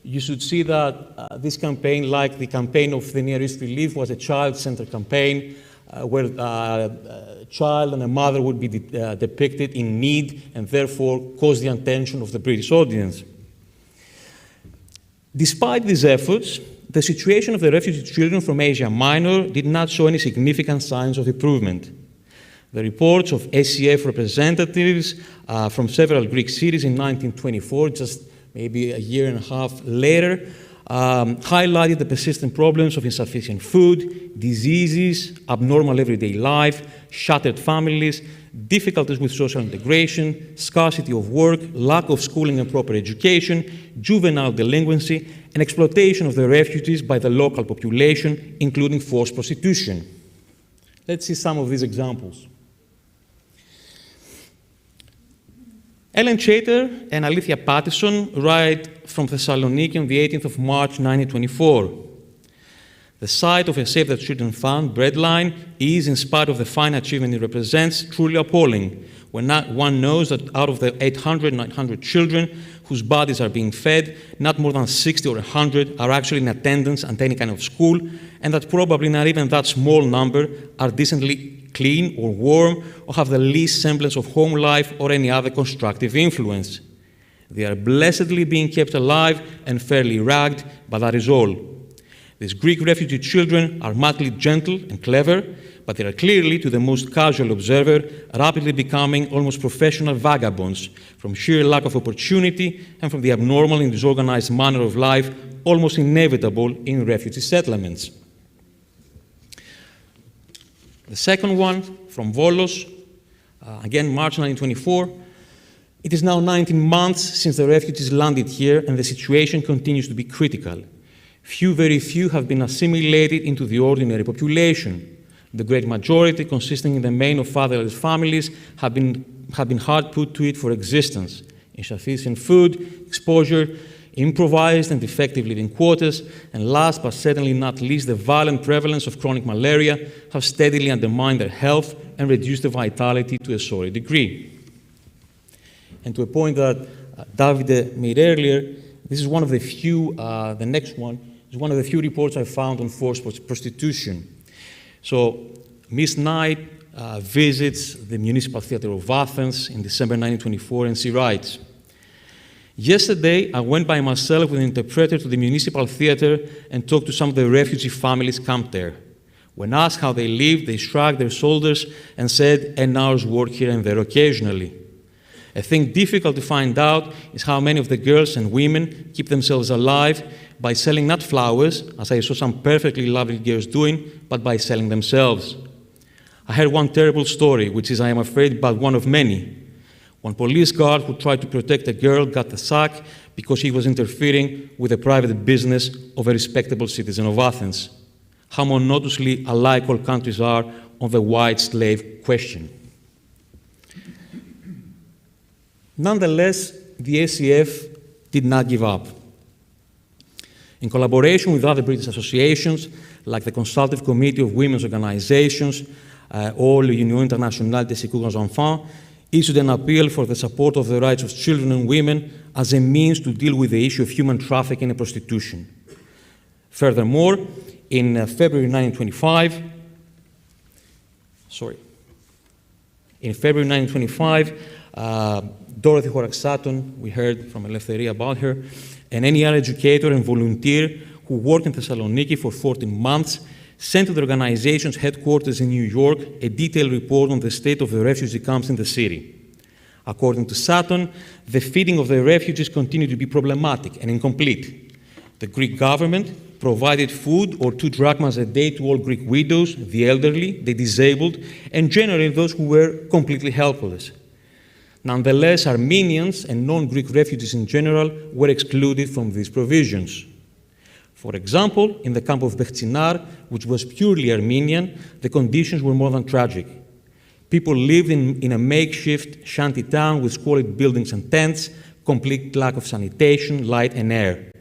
You should see that this campaign, like the campaign of the Near East Relief, was a child-centered campaign where a child and a mother would be depicted in need and therefore cause the attention of the British audience. Despite these efforts, the situation of the refugee children from Asia Minor did not show any significant signs of improvement. The reports of SCF representatives from several Greek cities in 1924, just maybe a year and a half later, highlighted the persistent problems of insufficient food, diseases, abnormal everyday life, shattered families, difficulties with social integration, scarcity of work, lack of schooling and proper education, juvenile delinquency, and exploitation of the refugees by the local population, including forced prostitution. Let's see some of these examples. Ellen Chater and Alithia Pattison write from Thessaloniki on the 18th of March 1924. The sight of a Save the Children Fund breadline is, in spite of the fine achievement it represents, truly appalling when one knows that out of the 800, 900 children whose bodies are being fed, not more than 60 or 100 are actually in attendance at any kind of school, and that probably not even that small number are decently clean or warm or have the least semblance of home life or any other constructive influence. They are blessedly being kept alive and fairly ragged, but that is all. These Greek refugee children are madly gentle and clever, but they are clearly, to the most casual observer, rapidly becoming almost professional vagabonds from sheer lack of opportunity and from the abnormal and disorganized manner of life almost inevitable in refugee settlements. The second one, from Volos, again March 1924. It is now 19 months since the refugees landed here, and the situation continues to be critical. Very few have been assimilated into the ordinary population. The great majority, consisting in the main of fatherless families, have been hard put to it for existence. Insufficient food, exposure, improvised and defective living quarters, and last but certainly not least, the violent prevalence of chronic malaria have steadily undermined their health and reduced their vitality to a sorry degree. And to a point that Davide made earlier, this is one of the few, the next one, is one of the few reports I found on forced prostitution. So Miss Knight visits the Municipal Theatre of Athens in December 1924, and she writes, "Yesterday, I went by myself with an interpreter to the Municipal Theatre and talked to some of the refugee families camped there. When asked how they lived, they shrugged their shoulders and said, an hour's work here and there occasionally. A thing difficult to find out is how many of the girls and women keep themselves alive by selling not flowers, as I saw some perfectly lovely girls doing, but by selling themselves. I heard one terrible story, which is, I am afraid, but one of many. One police guard who tried to protect a girl got the sack because he was interfering with the private business of a respectable citizen of Athens. How monotonously alike all countries are on the white slave question." Nonetheless, the SCF did not give up. In collaboration with other British associations, like the Consultative Committee of Women's Organizations, or l'Union Internationale des Secours aux Enfants, issued an appeal for the support of the rights of children and women as a means to deal with the issue of human trafficking and prostitution. Furthermore, in February 1925, Dorothy Horaxaton, we heard from Eleftheria about her, and any other educator and volunteer who worked in Thessaloniki for 14 months sent to the organization's headquarters in New York a detailed report on the state of the refugee camps in the city. According to Sutton, the feeding of the refugees continued to be problematic and incomplete. The Greek government provided food or 2 drachmas a day to all Greek widows, the elderly, the disabled, and generally those who were completely helpless. Nonetheless, Armenians and non-Greek refugees in general were excluded from these provisions. For example, in the camp of Bekhtinar, which was purely Armenian, the conditions were more than tragic. People lived in a makeshift shanty town with squalid buildings and tents, complete lack of sanitation, light, and air.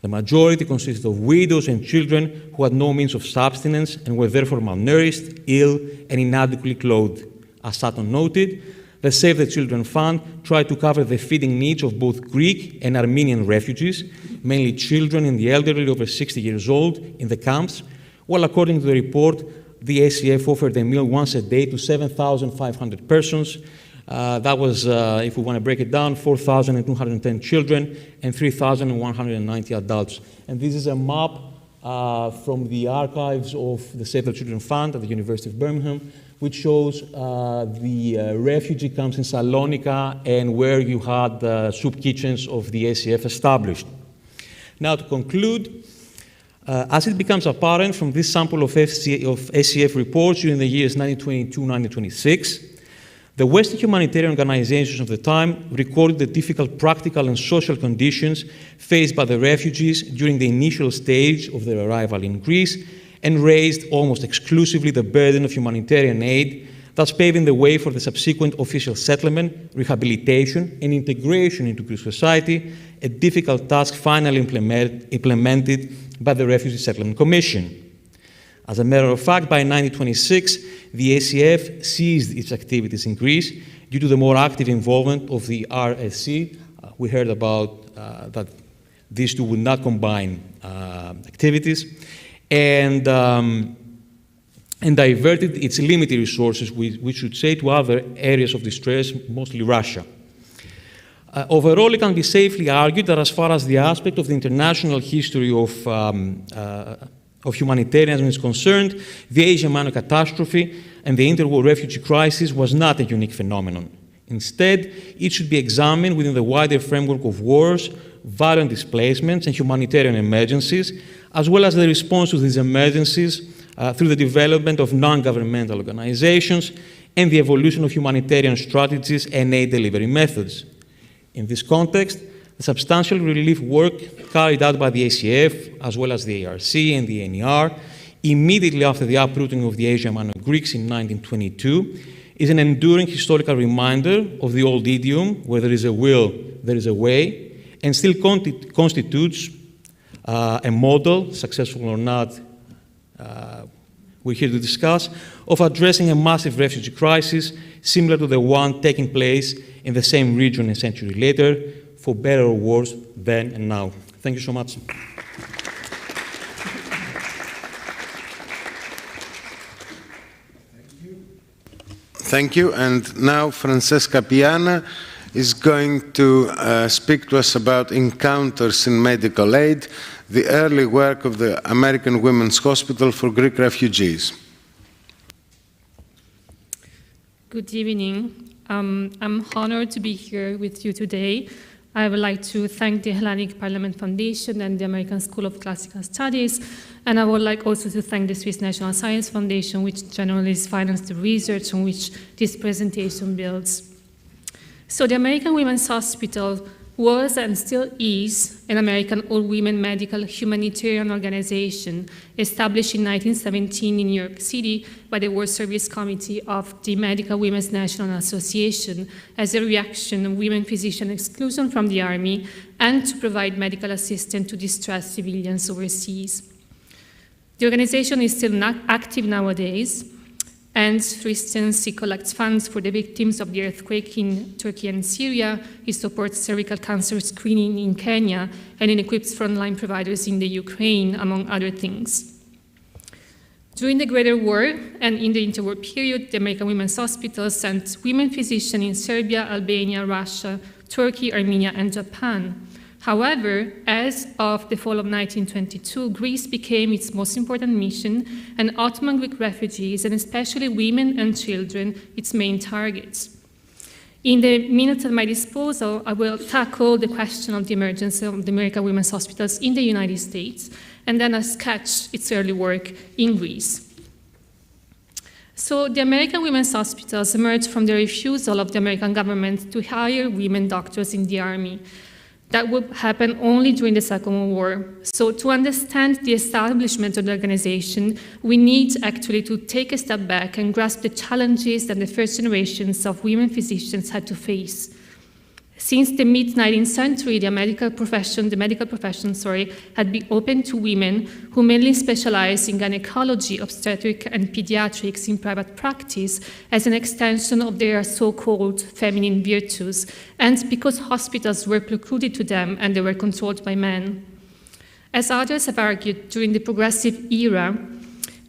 The majority consisted of widows and children who had no means of subsistence and were therefore malnourished, ill, and inadequately clothed. As Sutton noted, the Save the Children Fund tried to cover the feeding needs of both Greek and Armenian refugees, mainly children and the elderly over 60 years old in the camps, while according to the report, the ACF offered a meal once a day to 7,500 persons. That was, if we want to break it down, 4,210 children and 3,190 adults. And this is a map from the archives of the Save the Children Fund at the University of Birmingham, which shows the refugee camps in Salonika and where you had the soup kitchens of the ACF established. Now, to conclude, as it becomes apparent from this sample of ACF reports during the years 1922-1926, the Western humanitarian organizations of the time recorded the difficult practical and social conditions faced by the refugees during the initial stage of their arrival in Greece and raised almost exclusively the burden of humanitarian aid, thus paving the way for the subsequent official settlement, rehabilitation, and integration into Greek society, a difficult task finally implemented by the Refugee Settlement Commission. As a matter of fact, by 1926, the ACF ceased its activities in Greece due to the more active involvement of the RSC. We heard about that these two would not combine activities, and diverted its limited resources, we should say, to other areas of distress, mostly Russia. Overall, it can be safely argued that as far as the aspect of the international history of humanitarianism is concerned, the Asia Minor catastrophe and the interwar refugee crisis was not a unique phenomenon. Instead, it should be examined within the wider framework of wars, violent displacements, and humanitarian emergencies, as well as the response to these emergencies through the development of non-governmental organizations and the evolution of humanitarian strategies and aid delivery methods. In this context, the substantial relief work carried out by the ACF, as well as the ARC and the NER, immediately after the uprooting of the Asia Minor Greeks in 1922, is an enduring historical reminder of the old idiom, where there is a will, there is a way, and still constitutes a model, successful or not, we're here to discuss, of addressing a massive refugee crisis similar to the one taking place in the same region a century later, for better or worse, then and now. Thank you so much. Thank you. And now Francesca Piana is going to speak to us about encounters in medical aid, the early work of the American Women's Hospital for Greek refugees. Good evening. I'm honored to be here with you today. I would like to thank the Hellenic Parliament Foundation and the American School of Classical Studies, and I would like also to thank the Swiss National Science Foundation, which generally finances the research on which this presentation builds. So the American Women's Hospital was and still is an American all-women medical humanitarian organization established in 1917 in New York City by the World Service Committee of the Medical Women's National Association as a reaction to women physician exclusion from the Army and to provide medical assistance to distressed civilians overseas. The organization is still not active nowadays, and for instance, it collects funds for the victims of the earthquake in Turkey and Syria. It supports cervical cancer screening in Kenya, and it equips frontline providers in the Ukraine, among other things. During the Greater War and in the interwar period, the American Women's Hospital sent women physicians in Serbia, Albania, Russia, Turkey, Armenia, and Japan. However, as of the fall of 1922, Greece became its most important mission, and Ottoman Greek refugees, and especially women and children, its main targets. In the minutes at my disposal, I will tackle the question of the emergence of the American Women's Hospitals in the United States, and then I'll sketch its early work in Greece. So the American Women's Hospitals emerged from the refusal of the American government to hire women doctors in the army. That would happen only during the Second World War. So to understand the establishment of the organization, we need actually to take a step back and grasp the challenges that the first generations of women physicians had to face. Since the mid-19th century, the medical profession, had been open to women who mainly specialized in gynecology, obstetric, and pediatrics in private practice as an extension of their so-called feminine virtues, and because hospitals were precluded to them and they were controlled by men. As others have argued, during the progressive era,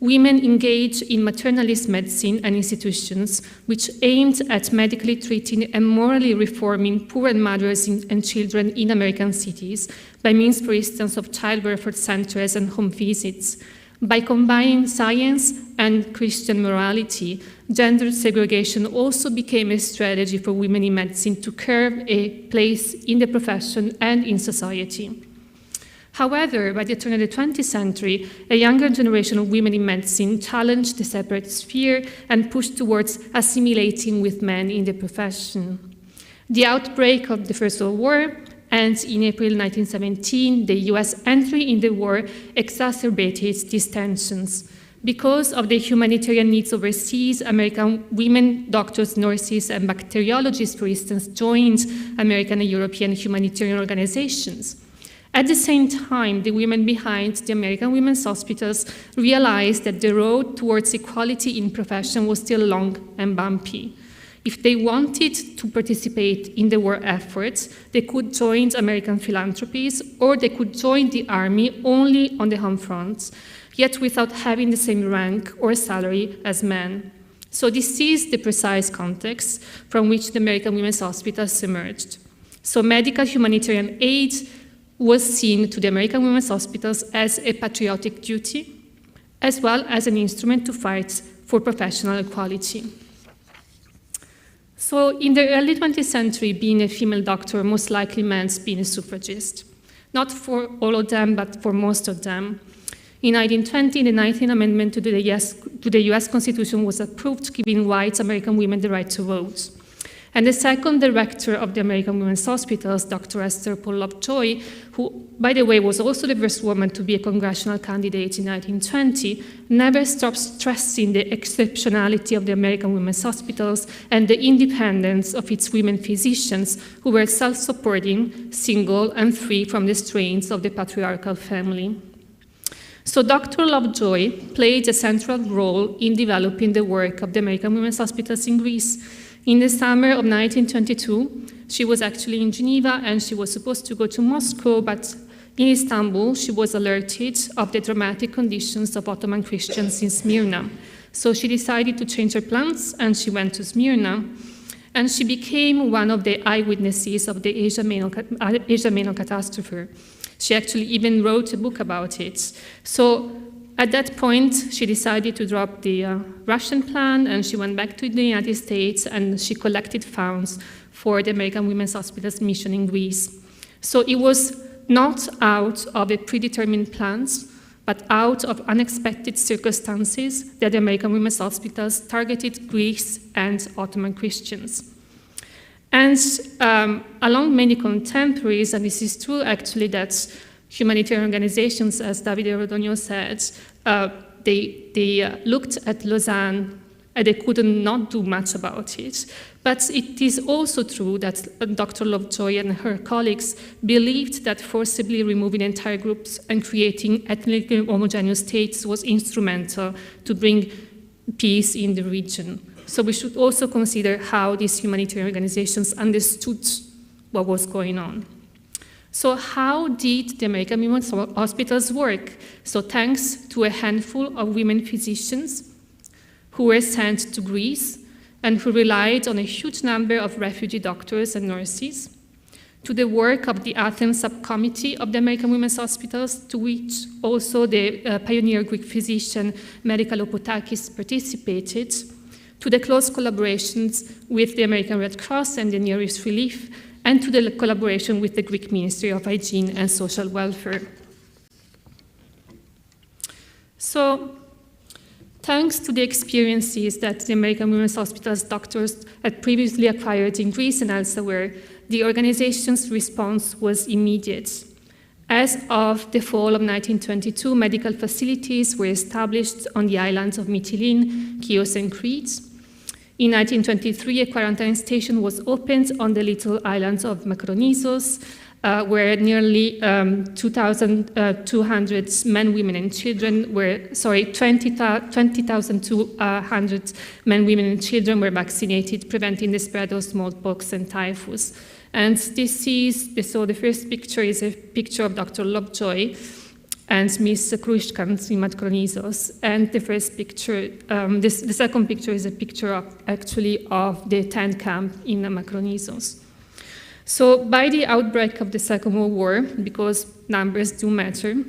women engaged in maternalist medicine and institutions which aimed at medically treating and morally reforming poor mothers and children in American cities by means, for instance, of child welfare centers and home visits. By combining science and Christian morality, gender segregation also became a strategy for women in medicine to curb a place in the profession and in society. However, by the turn of the 20th century, a younger generation of women in medicine challenged the separate sphere and pushed towards assimilating with men in the profession. The outbreak of the First World War and in April 1917, the US entry in the war exacerbated these tensions. Because of the humanitarian needs overseas, American women doctors, nurses, and bacteriologists, for instance, joined American and European humanitarian organizations. At the same time, the women behind the American Women's Hospitals realized that the road towards equality in profession was still long and bumpy. If they wanted to participate in the war efforts, they could join American philanthropies, or they could join the army only on the home fronts, yet without having the same rank or salary as men. So this is the precise context from which the American Women's Hospitals emerged. So medical humanitarian aid was seen to the American Women's Hospitals as a patriotic duty, as well as an instrument to fight for professional equality. So in the early 20th century, being a female doctor most likely meant being a suffragist. Not for all of them, but for most of them. In 1920, the 19th Amendment to the US Constitution was approved, giving white American women the right to vote. And the second director of the American Women's Hospitals, Dr. Esther Paul Lovejoy, who, by the way, was also the first woman to be a congressional candidate in 1920, never stopped stressing the exceptionality of the American Women's Hospitals and the independence of its women physicians, who were self-supporting, single, and free from the strains of the patriarchal family. So Dr. Lovejoy played a central role in developing the work of the American Women's Hospitals in Greece. In the summer of 1922, she was actually in Geneva and she was supposed to go to Moscow, but in Istanbul, she was alerted of the dramatic conditions of Ottoman Christians in Smyrna. So she decided to change her plans and she went to Smyrna. And she became one of the eyewitnesses of the Asia Minor catastrophe. She actually even wrote a book about it. So at that point, she decided to drop the Russian plan, and she went back to the United States, and she collected funds for the American Women's Hospitals mission in Greece. So it was not out of a predetermined plans, but out of unexpected circumstances that the American Women's Hospitals targeted Greeks and Ottoman Christians. And along many contemporaries, and this is true actually, that humanitarian organizations, as Davide Rodogno said, they looked at Lausanne and they could not do much about it. But it is also true that Dr. Lovejoy and her colleagues believed that forcibly removing entire groups and creating ethnically homogeneous states was instrumental to bring peace in the region. So we should also consider how these humanitarian organizations understood what was going on. So how did the American Women's Hospitals work? So thanks to a handful of women physicians who were sent to Greece and who relied on a huge number of refugee doctors and nurses to the work of the Athens subcommittee of the American Women's Hospitals, to which also the pioneer Greek physician Merika Lopotakis participated, to the close collaborations with the American Red Cross and the Near East Relief, and to the collaboration with the Greek Ministry of Hygiene and Social Welfare. So, thanks to the experiences that the American Women's Hospitals doctors had previously acquired in Greece and elsewhere, the organization's response was immediate. As of the fall of 1922, medical facilities were established on the islands of Mytilene, Chios, and Crete. In 1923, a quarantine station was opened on the little islands of Makronizos, where nearly 2,200 men, women, and children were, 20,200 men, women, and children were vaccinated, preventing the spread of smallpox and typhus. And this is, so the first picture is a picture of Dr. Lovejoy and Miss Kruishkans in Makronizos. And the first picture, the second picture is a picture of the tent camp in Makronizos. So by the outbreak of the Second World War, because numbers do matter,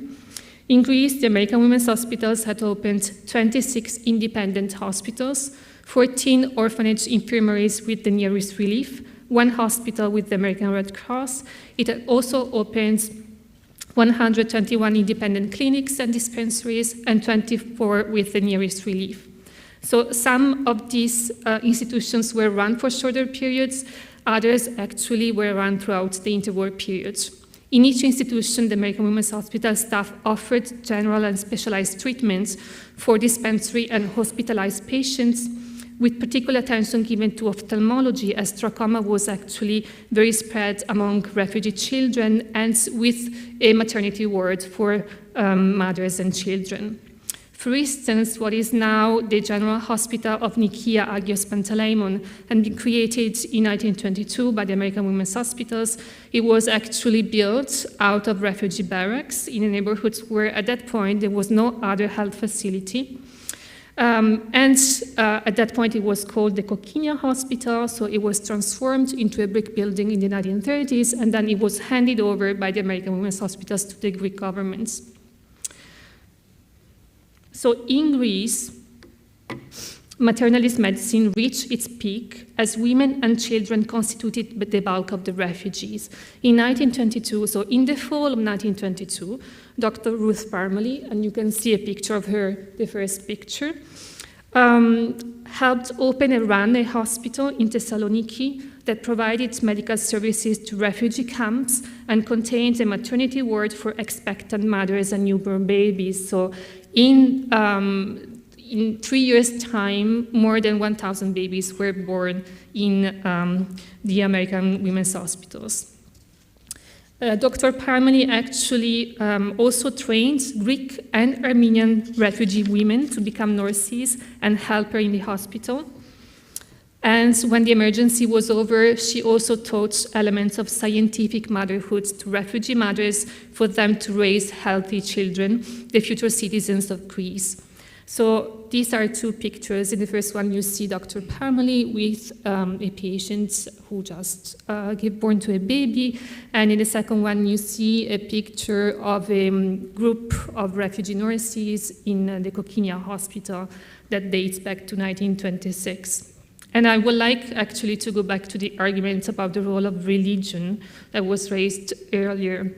in Greece, the American Women's Hospitals had opened 26 independent hospitals, 14 orphanage infirmaries with the Near East Relief, 1 hospital with the American Red Cross. It had also opened 121 independent clinics and dispensaries, and 24 with the Near East Relief. So some of these institutions were run for shorter periods, others actually were run throughout the interwar periods. In each institution, the American Women's Hospital staff offered general and specialized treatments for dispensary and hospitalized patients, with particular attention given to ophthalmology, as trachoma was actually very spread among refugee children, and with a maternity ward for mothers and children. For instance, what is now the General Hospital of Nikia Agios Panteleimon had been created in 1922 by the American Women's Hospitals. It was actually built out of refugee barracks in a neighborhood where at that point there was no other health facility. At that point it was called the Kokinia Hospital, so it was transformed into a brick building in the 1930s, and then it was handed over by the American Women's Hospitals to the Greek governments. So in Greece, maternalist medicine reached its peak as women and children constituted the bulk of the refugees. In 1922, so in the fall of 1922, Dr. Ruth Parmalee, and you can see a picture of her, the first picture, helped open and run a hospital in Thessaloniki that provided medical services to refugee camps and contained a maternity ward for expectant mothers and newborn babies. So in 3 years' time, more than 1,000 babies were born in the American Women's Hospitals. Dr. Parmalee actually also trained Greek and Armenian refugee women to become nurses and help her in the hospital. And when the emergency was over, she also taught elements of scientific motherhood to refugee mothers for them to raise healthy children, the future citizens of Greece. So these are 2 pictures. In the first one, you see Dr. Parmalee with a patient who just gave birth to a baby. And in the second one, you see a picture of a group of refugee nurses in the Kokinia Hospital that dates back to 1926. And I would like actually to go back to the argument about the role of religion that was raised earlier.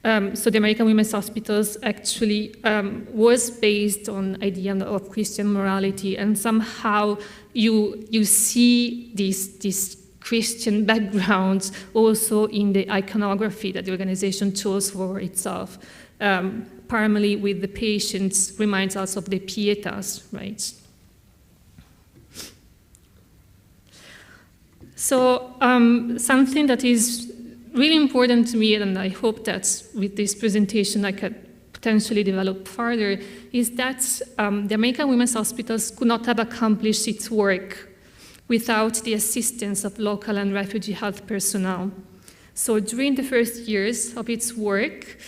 So the American Women's Hospitals actually was based on idea of Christian morality, and somehow you see this Christian background also in the iconography that the organization chose for itself. Parmalee with the patients reminds us of the Pietas, right? So something that is really important to me, and I hope that with this presentation I could potentially develop further, is that the American Women's Hospitals could not have accomplished its work without the assistance of local and refugee health personnel. So during the first years of its work,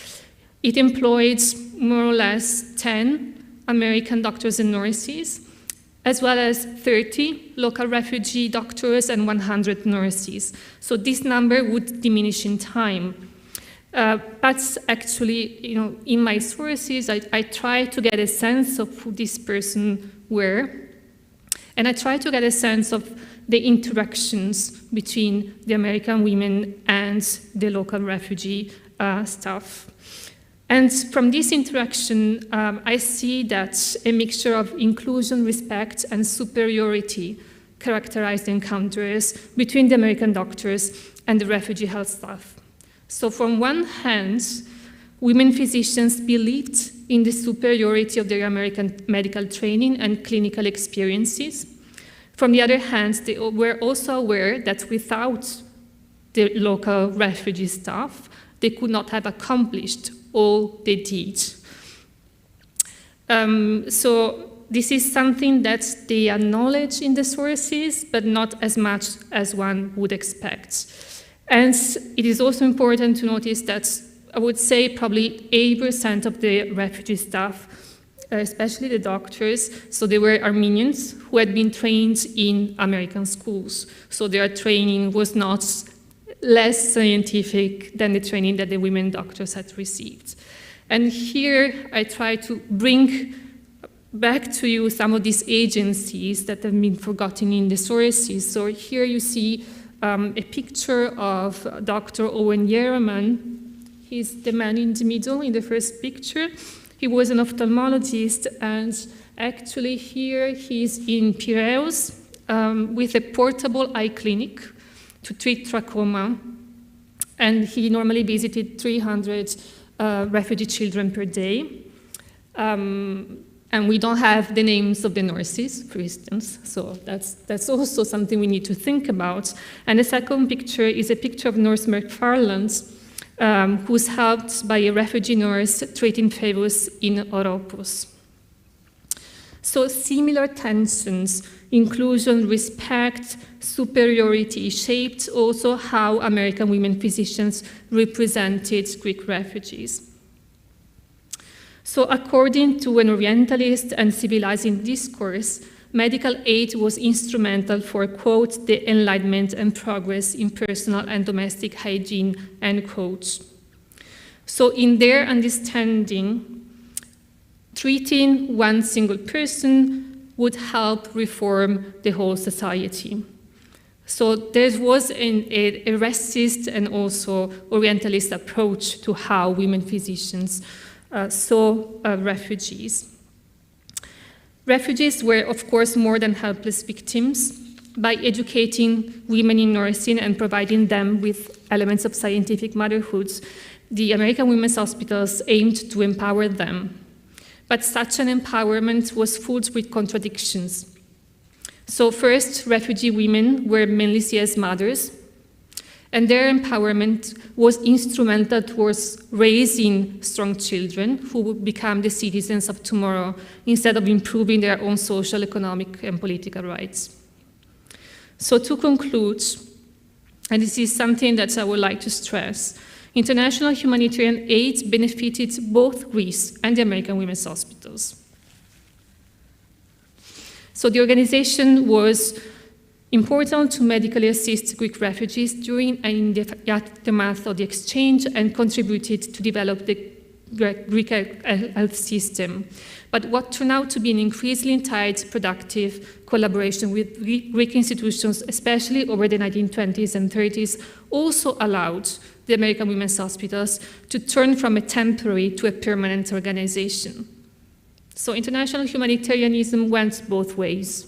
it employed more or less 10 American doctors and nurses, as well as 30 local refugee doctors and 100 nurses. So this number would diminish in time. But actually, in my sources, I try to get a sense of who this person were, and I try to get a sense of the interactions between the American women and the local refugee staff. And from this interaction, I see that a mixture of inclusion, respect, and superiority characterized encounters between the American doctors and the refugee health staff. So from one hand, women physicians believed in the superiority of their American medical training and clinical experiences. From the other hand, they were also aware that without the local refugee staff, they could not have accomplished all they did. So this is something that they acknowledge in the sources, but not as much as one would expect. And it is also important to notice that I would say probably 80% of the refugee staff, especially the doctors, so they were Armenians who had been trained in American schools. So their training was not less scientific than the training that the women doctors had received. And here I try to bring back to you some of these agencies that have been forgotten in the sources. So here you see a picture of Dr. Owen Yerman. He's the man in the middle in the first picture. He was an ophthalmologist, and actually here he's in Piraeus with a portable eye clinic to treat trachoma, and he normally visited 300 refugee children per day. And we don't have the names of the nurses, for instance, so that's also something we need to think about. And the second picture is a picture of Nurse McFarland, who's helped by a refugee nurse treating phevus in Oropos. So similar tensions, inclusion, respect, superiority, shaped also how American women physicians represented Greek refugees. So according to an Orientalist and civilizing discourse, medical aid was instrumental for, quote, the enlightenment and progress in personal and domestic hygiene, end quote. So in their understanding, treating one single person would help reform the whole society. So there was a racist and also Orientalist approach to how women physicians saw refugees. Refugees were, of course, more than helpless victims. By educating women in nursing and providing them with elements of scientific motherhood, the American women's hospitals aimed to empower them. But such an empowerment was filled with contradictions. So first, refugee women were mainly seen as mothers, and their empowerment was instrumental towards raising strong children who would become the citizens of tomorrow instead of improving their own social, economic, and political rights. So to conclude, and this is something that I would like to stress, international humanitarian aid benefited both Greece and the American women's hospitals. So the organization was important to medically assist Greek refugees during and in the aftermath of the exchange and contributed to develop the Greek health system. But what turned out to be an increasingly tight, productive collaboration with Greek institutions, especially over the 1920s and 30s, also allowed the American women's hospitals to turn from a temporary to a permanent organization. So international humanitarianism went both ways.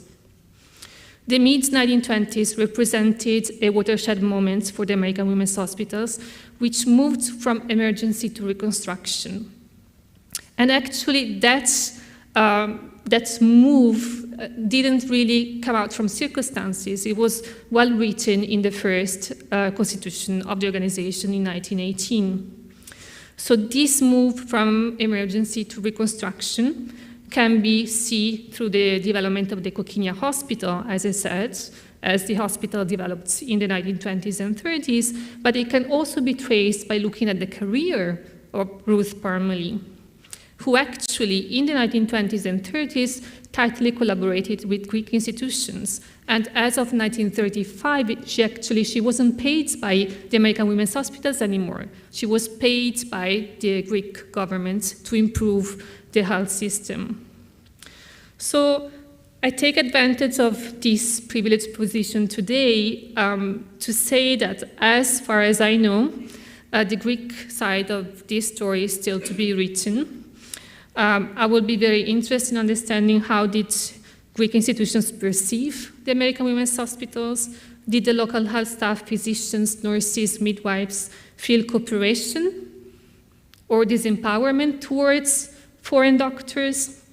The mid-1920s represented a watershed moment for the American women's hospitals, which moved from emergency to reconstruction. And actually, that move didn't really come out from circumstances. It was well written in the first constitution of the organization in 1918. So this move from emergency to reconstruction can be seen through the development of the Kokkinia Hospital, as I said, as the hospital developed in the 1920s and 30s, but it can also be traced by looking at the career of Ruth Parmalee. who actually in the 1920s and 30s tightly collaborated with Greek institutions. And as of 1935, she wasn't paid by the American women's hospitals anymore. She was paid by the Greek government to improve the health system. So I take advantage of this privileged position today to say that as far as I know, the Greek side of this story is still to be written. I would be very interested in understanding how did Greek institutions perceive the American women's hospitals. Did the local health staff, physicians, nurses, midwives feel cooperation or disempowerment towards foreign doctors?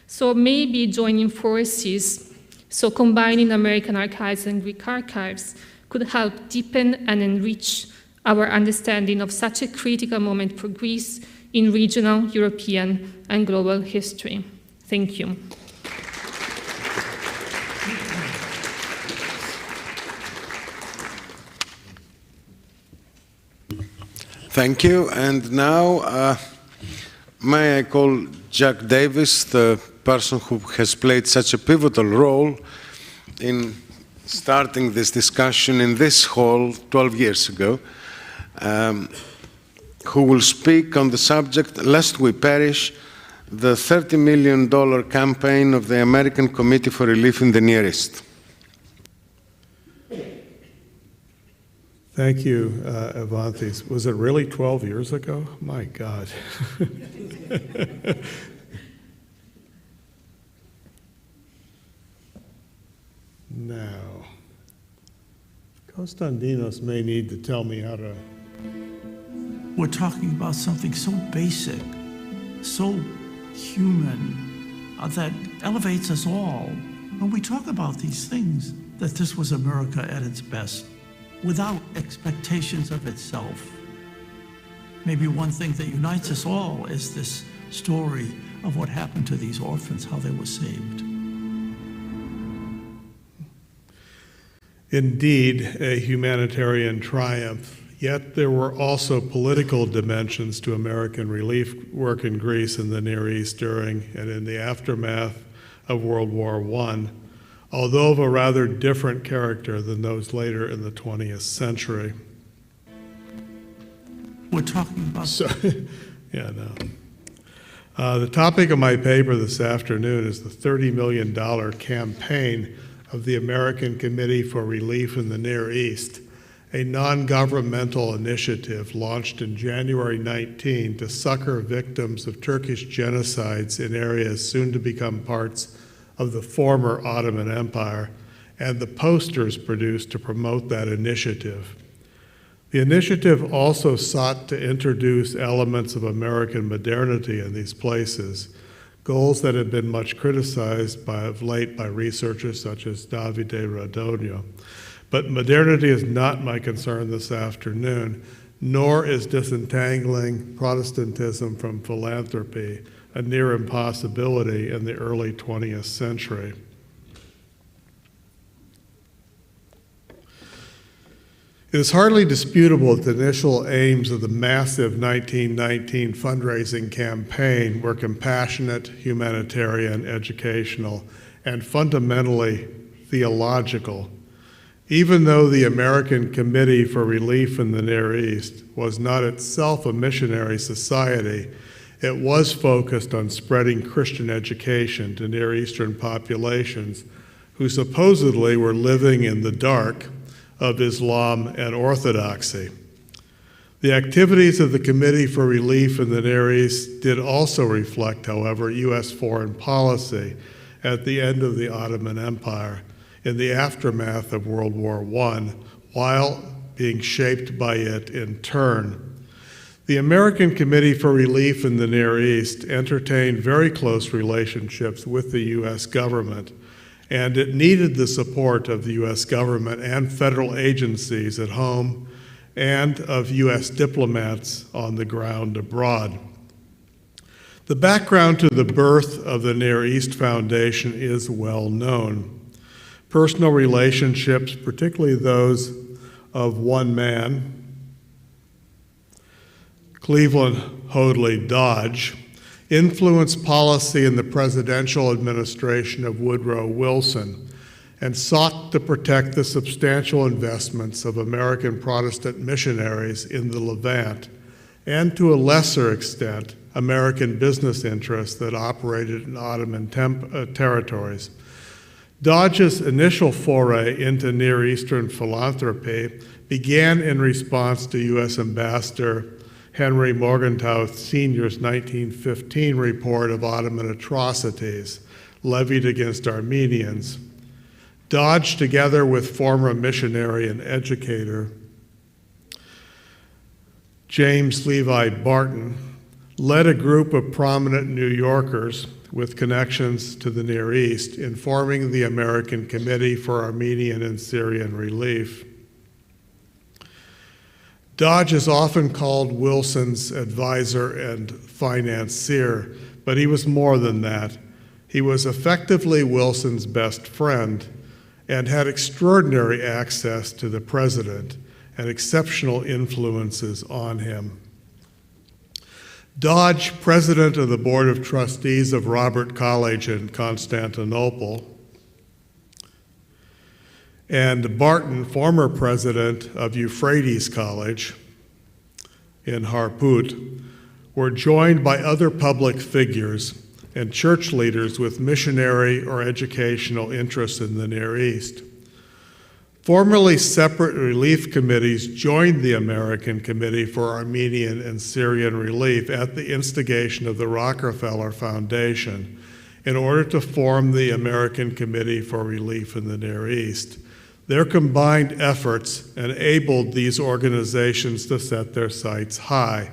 So maybe joining forces, so combining American archives and Greek archives, could help deepen and enrich our understanding of such a critical moment for Greece in regional, European, and global history. Thank you. Thank you. And now, may I call Jack Davis, the person who has played such a pivotal role in starting this discussion in this hall 12 years ago, who will speak on the subject, Lest We Perish, the $30 million campaign of the American Committee for Relief in the Near East. Thank you, Evanthis. Was it really 12 years ago? My God. Now, Konstantinos may need to tell me how to... We're talking about something so basic, so human, that elevates us all. When we talk about these things, that this was America at its best, without expectations of itself. Maybe one thing that unites us all is this story of what happened to these orphans, how they were saved. Indeed, a humanitarian triumph, yet there were also political dimensions to American relief work in Greece and the Near East during and in the aftermath of World War I, although of a rather different character than those later in the 20th century. We're talking about... Yeah, no. The topic of my paper this afternoon is the $30 million campaign of the American Committee for Relief in the Near East, a non-governmental initiative launched in January 19 to succor victims of Turkish genocides in areas soon to become parts of the former Ottoman Empire, and the posters produced to promote that initiative. The initiative also sought to introduce elements of American modernity in these places, goals that have been much criticized of late by researchers such as Davide Radonio. But modernity is not my concern this afternoon, nor is disentangling Protestantism from philanthropy a near impossibility in the early 20th century. It is hardly disputable that the initial aims of the massive 1919 fundraising campaign were compassionate, humanitarian, educational, and fundamentally theological. Even though the American Committee for Relief in the Near East was not itself a missionary society, it was focused on spreading Christian education to Near Eastern populations who supposedly were living in the dark of Islam and Orthodoxy. The activities of the Committee for Relief in the Near East did also reflect, however, U.S. foreign policy at the end of the Ottoman Empire in the aftermath of World War I, while being shaped by it in turn. The American Committee for Relief in the Near East entertained very close relationships with the U.S. government, and it needed the support of the U.S. government and federal agencies at home and of U.S. diplomats on the ground abroad. The background to the birth of the Near East Foundation is well known. Personal relationships, particularly those of one man, Cleveland Hoadley Dodge, influenced policy in the presidential administration of Woodrow Wilson, and sought to protect the substantial investments of American Protestant missionaries in the Levant, and to a lesser extent, American business interests that operated in Ottoman territories. Dodge's initial foray into Near Eastern philanthropy began in response to U.S. Ambassador Henry Morgenthau Sr.'s 1915 report of Ottoman atrocities levied against Armenians. Dodge, together with former missionary and educator James Levi Barton, led a group of prominent New Yorkers with connections to the Near East in forming the American Committee for Armenian and Syrian Relief. Dodge is often called Wilson's advisor and financier, but he was more than that. He was effectively Wilson's best friend and had extraordinary access to the president and exceptional influences on him. Dodge, president of the Board of Trustees of Robert College in Constantinople, and Barton, former president of Euphrates College in Harput, were joined by other public figures and church leaders with missionary or educational interests in the Near East. Formerly separate relief committees joined the American Committee for Armenian and Syrian Relief at the instigation of the Rockefeller Foundation in order to form the American Committee for Relief in the Near East. Their combined efforts enabled these organizations to set their sights high,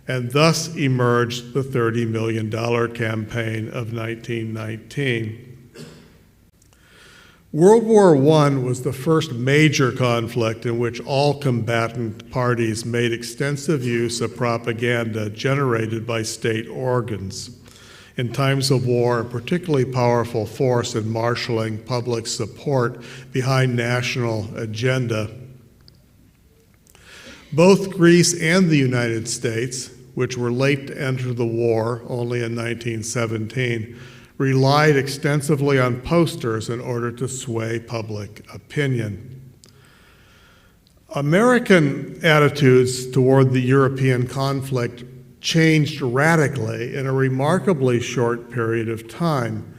and thus emerged the $30 million campaign of 1919. World War I was the first major conflict in which all combatant parties made extensive use of propaganda generated by state organs. In times of war, a particularly powerful force in marshaling public support behind national agenda. Both Greece and the United States, which were late to enter the war only in 1917, relied extensively on posters in order to sway public opinion. American attitudes toward the European conflict changed radically in a remarkably short period of time.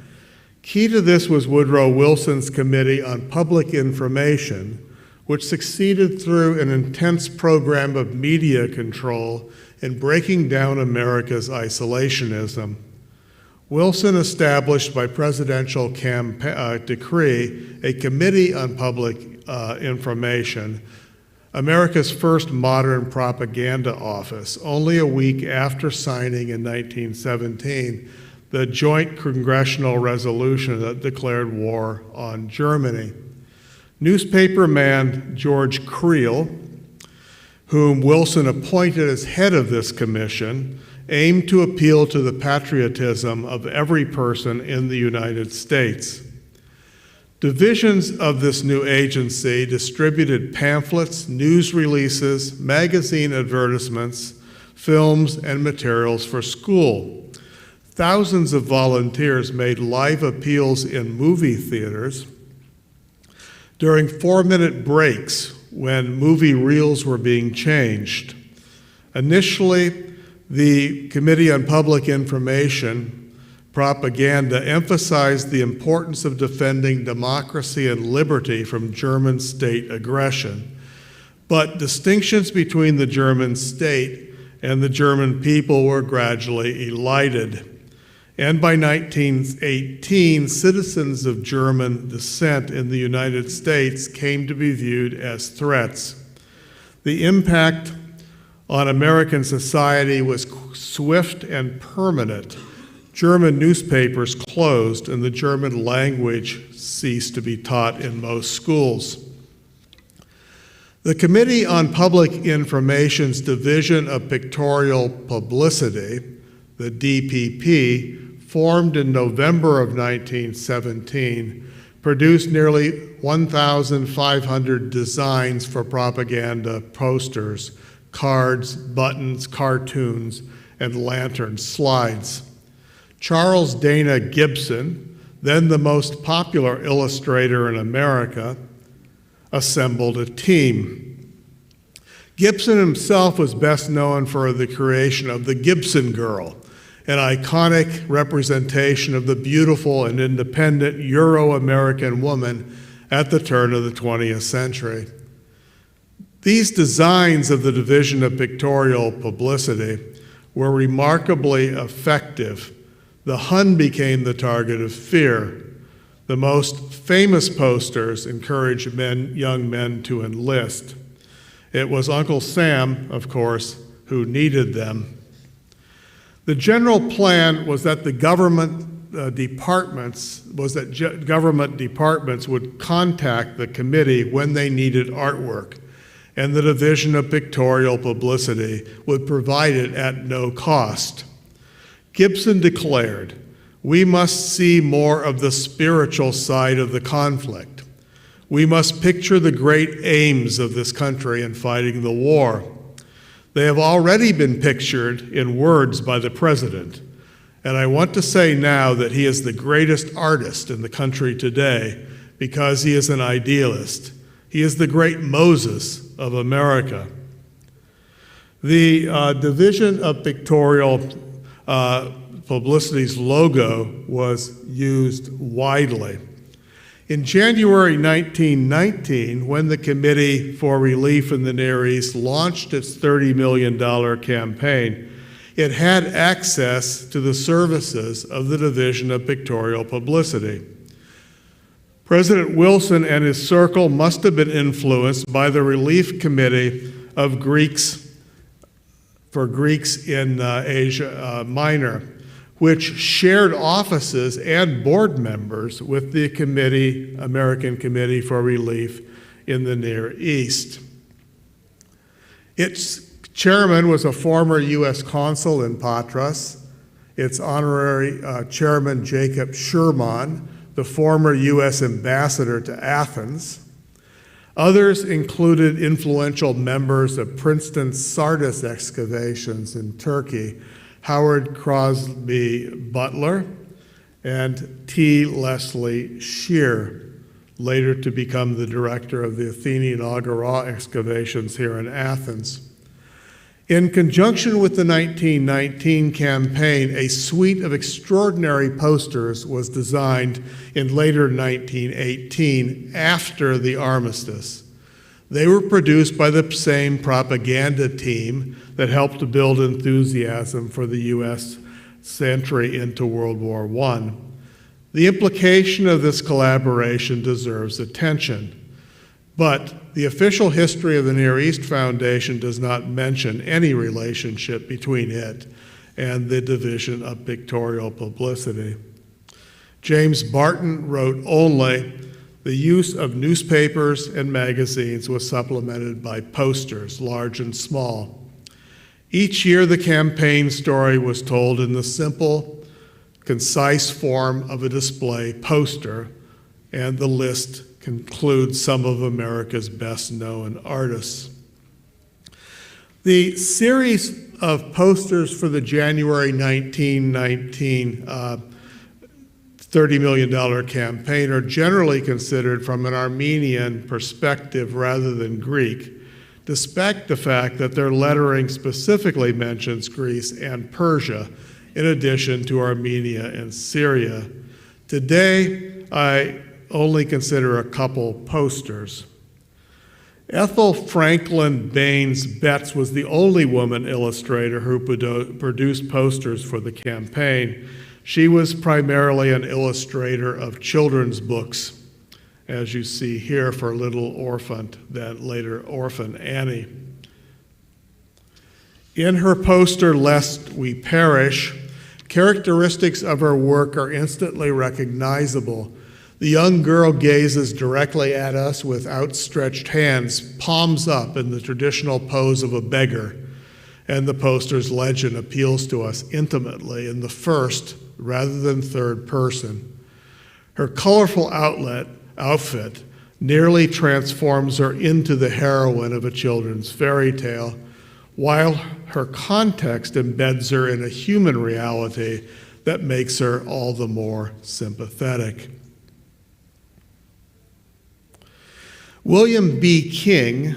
Key to this was Woodrow Wilson's Committee on Public Information, which succeeded through an intense program of media control in breaking down America's isolationism. Wilson established by presidential decree a Committee on Public Information, America's first modern propaganda office, only a week after signing in 1917 the joint congressional resolution that declared war on Germany. Newspaperman George Creel, whom Wilson appointed as head of this commission, aimed to appeal to the patriotism of every person in the United States. Divisions of this new agency distributed pamphlets, news releases, magazine advertisements, films, and materials for school. Thousands of volunteers made live appeals in movie theaters during 4-minute breaks when movie reels were being changed. Initially, the Committee on Public Information propaganda emphasized the importance of defending democracy and liberty from German state aggression. But distinctions between the German state and the German people were gradually elided. And by 1918, citizens of German descent in the United States came to be viewed as threats. The impact on American society was swift and permanent. German newspapers closed and the German language ceased to be taught in most schools. The Committee on Public Information's Division of Pictorial Publicity, the DPP, formed in November of 1917, produced nearly 1,500 designs for propaganda posters, cards, buttons, cartoons, and lantern slides. Charles Dana Gibson, then the most popular illustrator in America, assembled a team. Gibson himself was best known for the creation of the Gibson Girl, an iconic representation of the beautiful and independent Euro-American woman at the turn of the 20th century. These designs of the Division of Pictorial Publicity were remarkably effective. The Hun became the target of fear. The most famous posters encouraged young men to enlist. It was Uncle Sam, of course, who needed them. The general plan was that government departments would contact the committee when they needed artwork, and the Division of Pictorial Publicity would provide it at no cost. Gibson declared, "We must see more of the spiritual side of the conflict. We must picture the great aims of this country in fighting the war. They have already been pictured in words by the president, and I want to say now that he is the greatest artist in the country today because he is an idealist. He is the great Moses of America." The Division of Pictorial Publicity's logo was used widely. In January 1919, when the Committee for Relief in the Near East launched its $30 million campaign, it had access to the services of the Division of Pictorial Publicity. President Wilson and his circle must have been influenced by the Relief Committee of Greeks in Asia Minor, which shared offices and board members with the American Committee for Relief in the Near East. Its chairman was a former U.S. consul in Patras. Its honorary chairman, Jacob Sherman, the former U.S. ambassador to Athens. Others included influential members of Princeton's Sardis excavations in Turkey, Howard Crosby Butler, and T. Leslie Shear, later to become the director of the Athenian Agora excavations here in Athens. In conjunction with the 1919 campaign, a suite of extraordinary posters was designed in later 1918 after the armistice. They were produced by the same propaganda team that helped to build enthusiasm for the U.S. entry into World War I. The implication of this collaboration deserves attention, but the official history of the Near East Foundation does not mention any relationship between it and the Division of Pictorial Publicity. James Barton wrote only, "The use of newspapers and magazines was supplemented by posters, large and small. Each year the campaign story was told in the simple, concise form of a display poster, and the list concludes some of America's best-known artists." The series of posters for the January 1919 $30 million campaign are generally considered from an Armenian perspective rather than Greek, despite the fact that their lettering specifically mentions Greece and Persia, in addition to Armenia and Syria. Today, I only consider a couple posters. Ethel Franklin Baines Betts was the only woman illustrator who produced posters for the campaign. She was primarily an illustrator of children's books, as you see here for Little Orphan, then later Orphan Annie. In her poster, Lest We Perish, characteristics of her work are instantly recognizable. The young girl gazes directly at us with outstretched hands, palms up in the traditional pose of a beggar, and the poster's legend appeals to us intimately in the first rather than third person. Her colorful outfit nearly transforms her into the heroine of a children's fairy tale, while her context embeds her in a human reality that makes her all the more sympathetic. William B. King,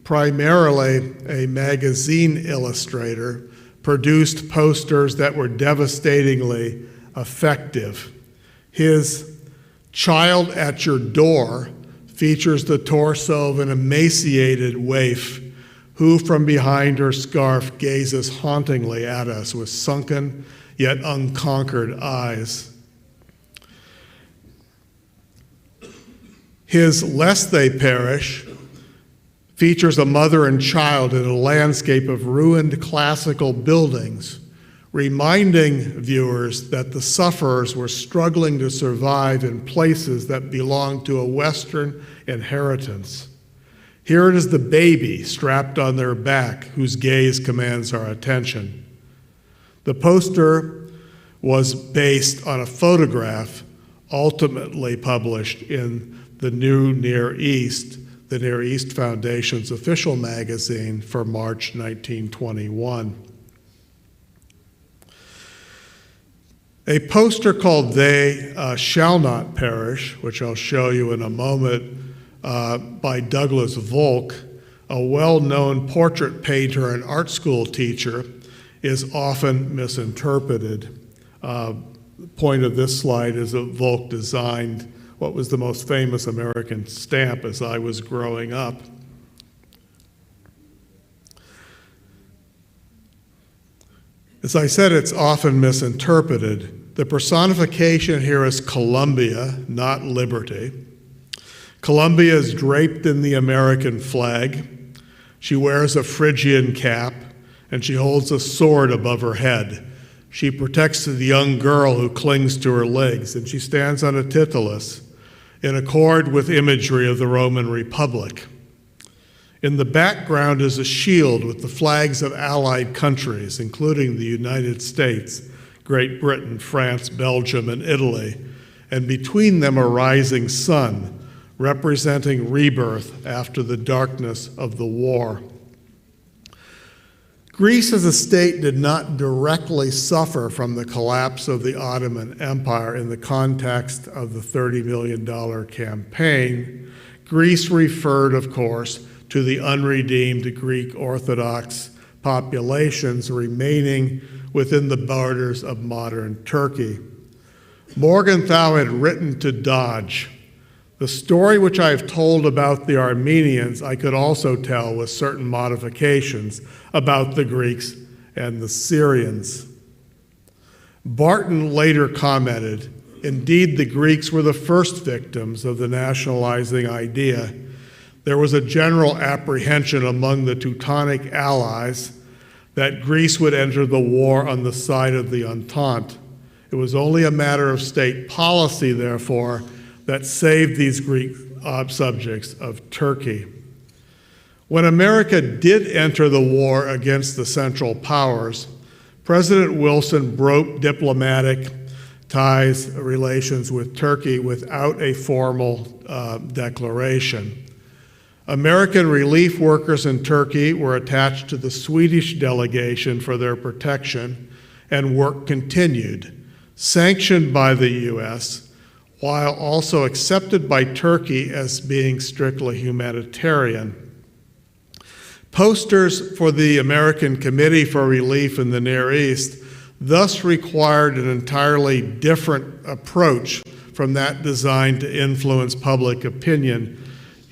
primarily a magazine illustrator, produced posters that were devastatingly effective. His Child at Your Door features the torso of an emaciated waif who from behind her scarf gazes hauntingly at us with sunken yet unconquered eyes. His Lest They Perish features a mother and child in a landscape of ruined classical buildings, reminding viewers that the sufferers were struggling to survive in places that belonged to a Western inheritance. Here it is the baby strapped on their back whose gaze commands our attention. The poster was based on a photograph ultimately published in the New Near East, the Near East Foundation's official magazine for March 1921. A poster called They Shall Not Perish, which I'll show you in a moment, by Douglas Volk, a well-known portrait painter and art school teacher, is often misinterpreted. The point of this slide is that Volk designed what was the most famous American stamp as I was growing up. As I said, it's often misinterpreted. The personification here is Columbia, not liberty. Columbia is draped in the American flag. She wears a Phrygian cap, and she holds a sword above her head. She protects the young girl who clings to her legs, and she stands on a titulus in accord with imagery of the Roman Republic. In the background is a shield with the flags of allied countries, including the United States, Great Britain, France, Belgium, and Italy, and between them a rising sun, representing rebirth after the darkness of the war. Greece as a state did not directly suffer from the collapse of the Ottoman Empire in the context of the $30 million campaign. Greece referred, of course, to the unredeemed Greek Orthodox populations remaining within the borders of modern Turkey. Morgenthau had written to Dodge, "The story which I have told about the Armenians, I could also tell with certain modifications about the Greeks and the Syrians." Barton later commented, "Indeed, the Greeks were the first victims of the nationalizing idea. There was a general apprehension among the Teutonic allies that Greece would enter the war on the side of the Entente. It was only a matter of state policy, therefore, that saved these Greek subjects of Turkey." When America did enter the war against the Central Powers, President Wilson broke diplomatic ties, relations with Turkey without a formal declaration. American relief workers in Turkey were attached to the Swedish delegation for their protection, and work continued, sanctioned by the U.S., while also accepted by Turkey as being strictly humanitarian. Posters for the American Committee for Relief in the Near East thus required an entirely different approach from that designed to influence public opinion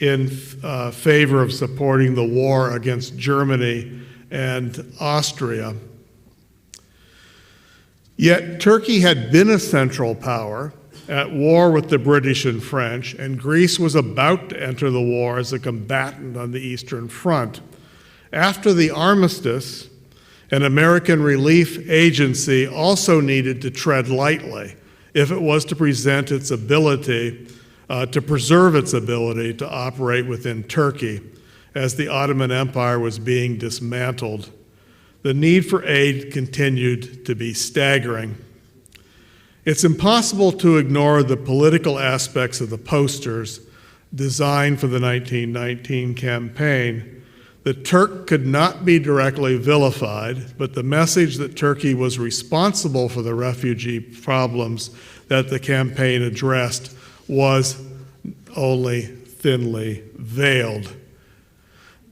in favor of supporting the war against Germany and Austria. Yet Turkey had been a central power at war with the British and French, and Greece was about to enter the war as a combatant on the Eastern Front. After the armistice, an American relief agency also needed to tread lightly if it was to present its ability, to preserve its ability to operate within Turkey as the Ottoman Empire was being dismantled. The need for aid continued to be staggering. It's impossible to ignore the political aspects of the posters designed for the 1919 campaign. The Turk could not be directly vilified, but the message that Turkey was responsible for the refugee problems that the campaign addressed was only thinly veiled.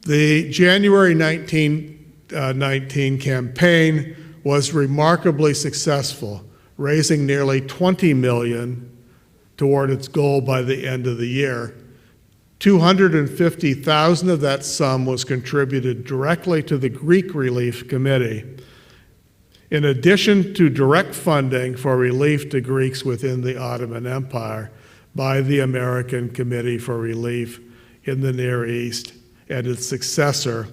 The January 1919 campaign was remarkably successful, raising nearly 20 million toward its goal by the end of the year. 250,000 of that sum was contributed directly to the Greek Relief Committee, in addition to direct funding for relief to Greeks within the Ottoman Empire by the American Committee for Relief in the Near East and its successor,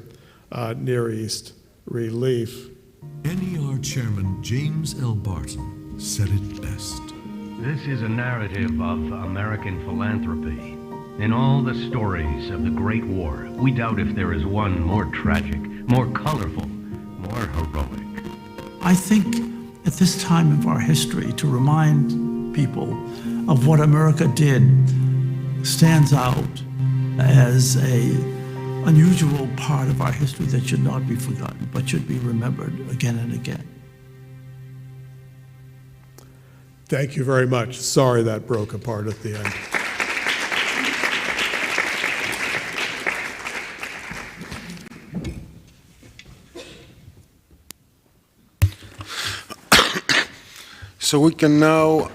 Near East Relief. NER Chairman James L. Barton said it best. This is a narrative of American philanthropy. In all the stories of the Great War, we doubt if there is one more tragic, more colorful, more heroic. I think at this time of our history, to remind people of what America did stands out as an unusual part of our history that should not be forgotten, but should be remembered again and again. Thank you very much. Sorry that broke apart at the end. So we can now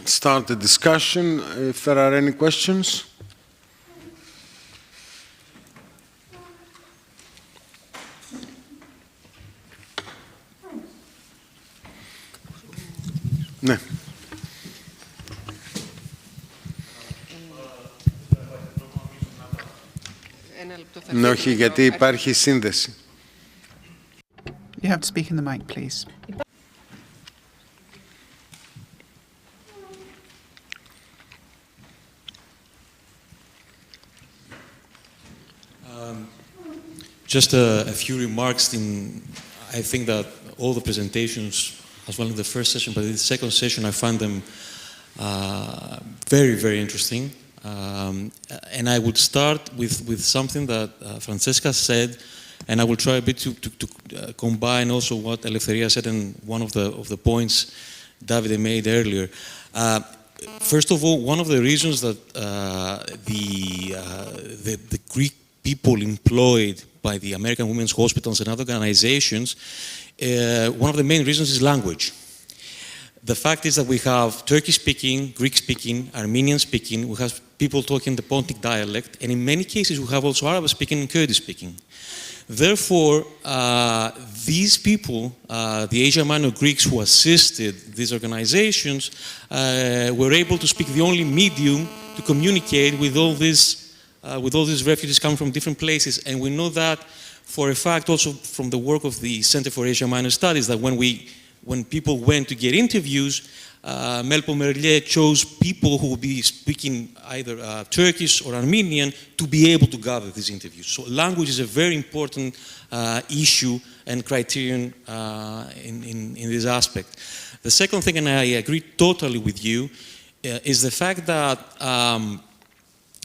start the discussion, if there are any questions. Ναι. Ναι, όχι, γιατί υπάρχει σύνδεση. You have to speak in the mic, please. Just a few remarks. I think that all the presentations, as well in the first session, but in the second session, I find them very, very interesting. And I would start with something that Francesca said, and I will try a bit to combine also what Eleftheria said and one of the points Davide made earlier. First of all, one of the reasons that the Greek people employed by the American Women's Hospitals and other organizations, one of the main reasons is language. The fact is that we have Turkish-speaking, Greek-speaking, Armenian-speaking, we have people talking the Pontic dialect, and in many cases we have also Arabic-speaking and Kurdish-speaking. Therefore, these people, the Asia Minor Greeks who assisted these organizations, were able to speak the only medium to communicate with all these refugees coming from different places. And we know that for a fact also from the work of the Center for Asia Minor Studies, that when people went to get interviews, Melpo Merlier chose people who would be speaking either Turkish or Armenian to be able to gather these interviews. So language is a very important issue and criterion in this aspect. The second thing, and I agree totally with you, is the fact that,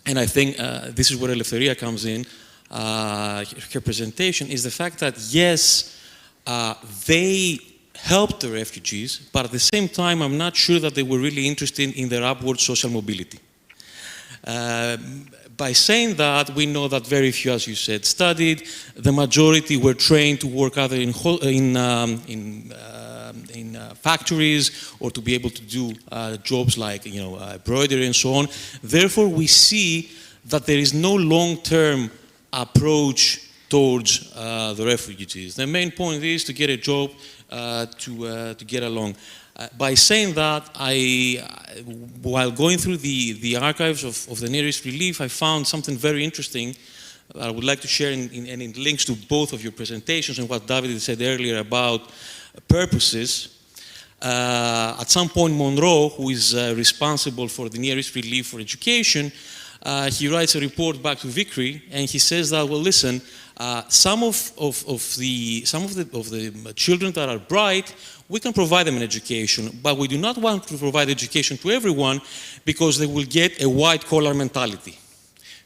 and I think this is where Eleftheria comes in, her presentation, is the fact that yes, they helped the refugees, but at the same time, I'm not sure that they were really interested in their upward social mobility. By saying that, we know that very few, as you said, studied. The majority were trained to work either in factories or to be able to do jobs like embroidery and so on. Therefore, we see that there is no long-term approach towards the refugees. The main point is to get a job, to get along. By saying that, while going through the archives of the Near East Relief, I found something very interesting that I would like to share, and it links to both of your presentations and what David said earlier about purposes. At some point, Monroe, who is responsible for the Near East Relief for education, he writes a report back to Vickery, and he says that, well, listen, some of the children that are bright, we can provide them an education, but we do not want to provide education to everyone because they will get a white-collar mentality.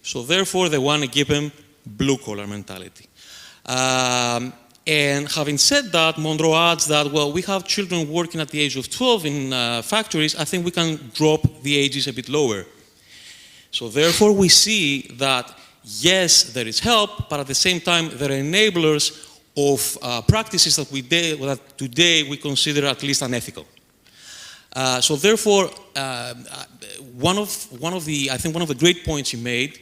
So therefore, they want to give them blue-collar mentality. And having said that, Monroe adds that, well, we have children working at the age of 12 in factories. I think we can drop the ages a bit lower. So therefore, we see that, yes, there is help, but at the same time, there are enablers of practices that today we consider at least unethical. So therefore, one of the great points you made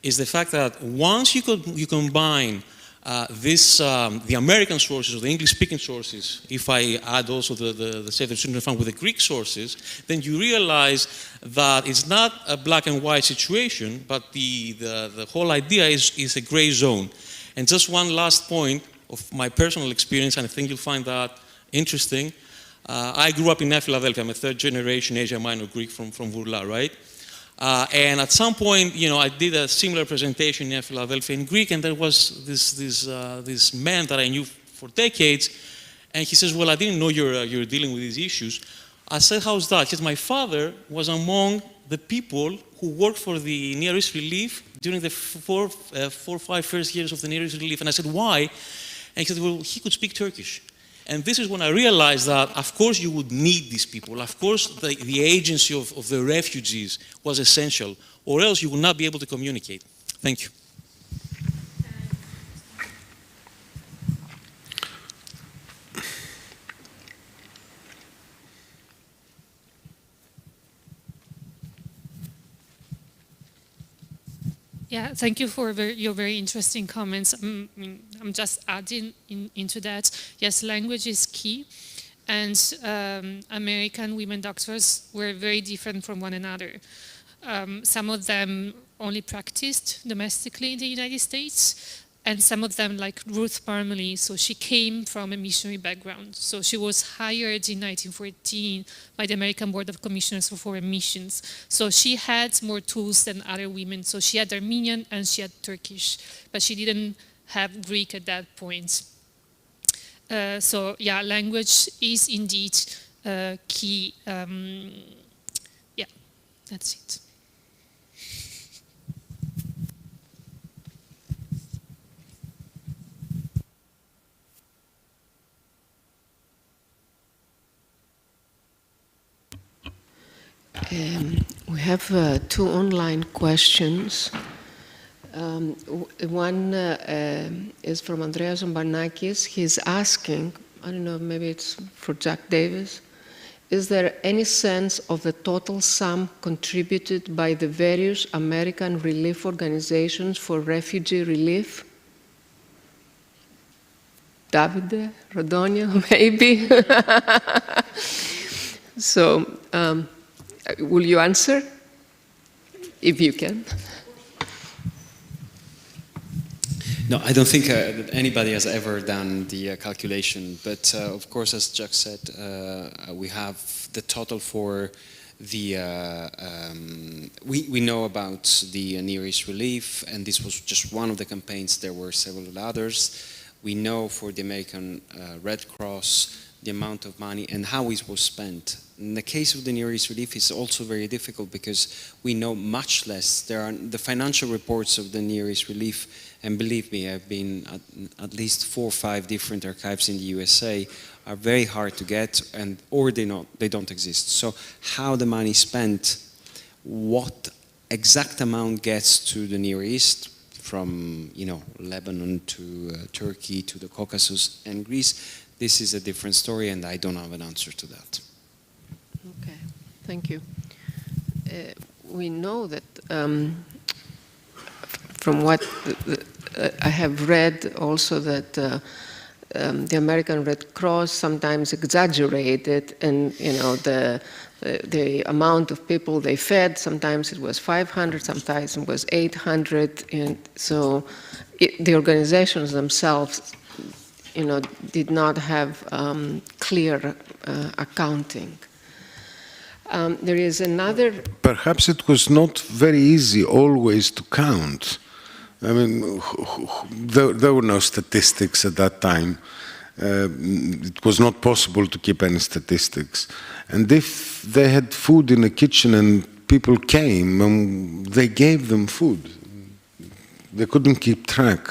is the fact that once you combine the American sources or the English-speaking sources, if I add also the Save the Children Fund with the Greek sources, then you realize that it's not a black and white situation, but the whole idea is a gray zone. And just one last point of my personal experience, and I think you'll find that interesting. I grew up in Philadelphia. I'm a third-generation Asia Minor Greek from Vourla, right? And at some point, I did a similar presentation in Philadelphia in Greek, and there was this man that I knew for decades, and he says, well, I didn't know you're dealing with these issues. I said, how's that? He said, my father was among the people who worked for the Near East Relief during the four or five first years of the Near East Relief. And I said, why? And he said, well, he could speak Turkish. And this is when I realized that, of course, you would need these people. Of course, the agency of the refugees was essential, or else you would not be able to communicate. Thank you. Yeah, thank you for your very interesting comments. I'm just adding into that. Yes, language is key, and American women doctors were very different from one another. Some of them only practiced domestically in the United States, and some of them, like Ruth Parmalee, so she came from a missionary background. So she was hired in 1914 by the American Board of Commissioners for Foreign Missions. So she had more tools than other women. So she had Armenian and she had Turkish, but she didn't have Greek at that point. So yeah, language is indeed key. Yeah, that's it. We have two online questions. One is from Andreas Zombanakis. He's asking, I don't know, maybe it's for Jack Davis, is there any sense of the total sum contributed by the various American relief organizations for refugee relief? Davide, Rodonio, maybe? So, will you answer, if you can? No, I don't think that anybody has ever done the calculation, but of course, as Jack said, we have the total for the, we know about the Near East Relief, and this was just one of the campaigns. There were several others. We know for the American Red Cross the amount of money and how it was spent. In the case of the Near East Relief, it's also very difficult because we know much less. There are the financial reports of the Near East Relief, and believe me, I've been at least 4 or 5 different archives in the USA, are very hard to get, or they don't exist. So how the money is spent, what exact amount gets to the Near East, from Lebanon to Turkey to the Caucasus and Greece, this is a different story, and I don't have an answer to that. Okay, thank you. We know that from what I have read also that the American Red Cross sometimes exaggerated, and the amount of people they fed. Sometimes it was 500, sometimes it was 800, and so the organizations themselves, did not have clear accounting. There is another. Perhaps it was not very easy always to count. I mean, there were no statistics at that time. It was not possible to keep any statistics. And if they had food in the kitchen and people came, they gave them food. They couldn't keep track.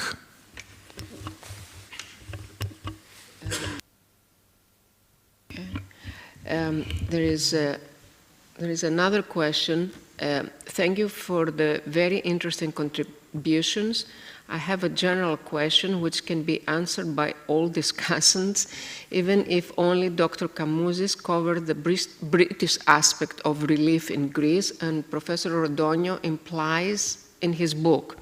There is another question. Thank you for the very interesting contributions. I have a general question which can be answered by all discussants, even if only Dr. Kamousis covered the British aspect of relief in Greece, and Professor Rodonio implies in his book.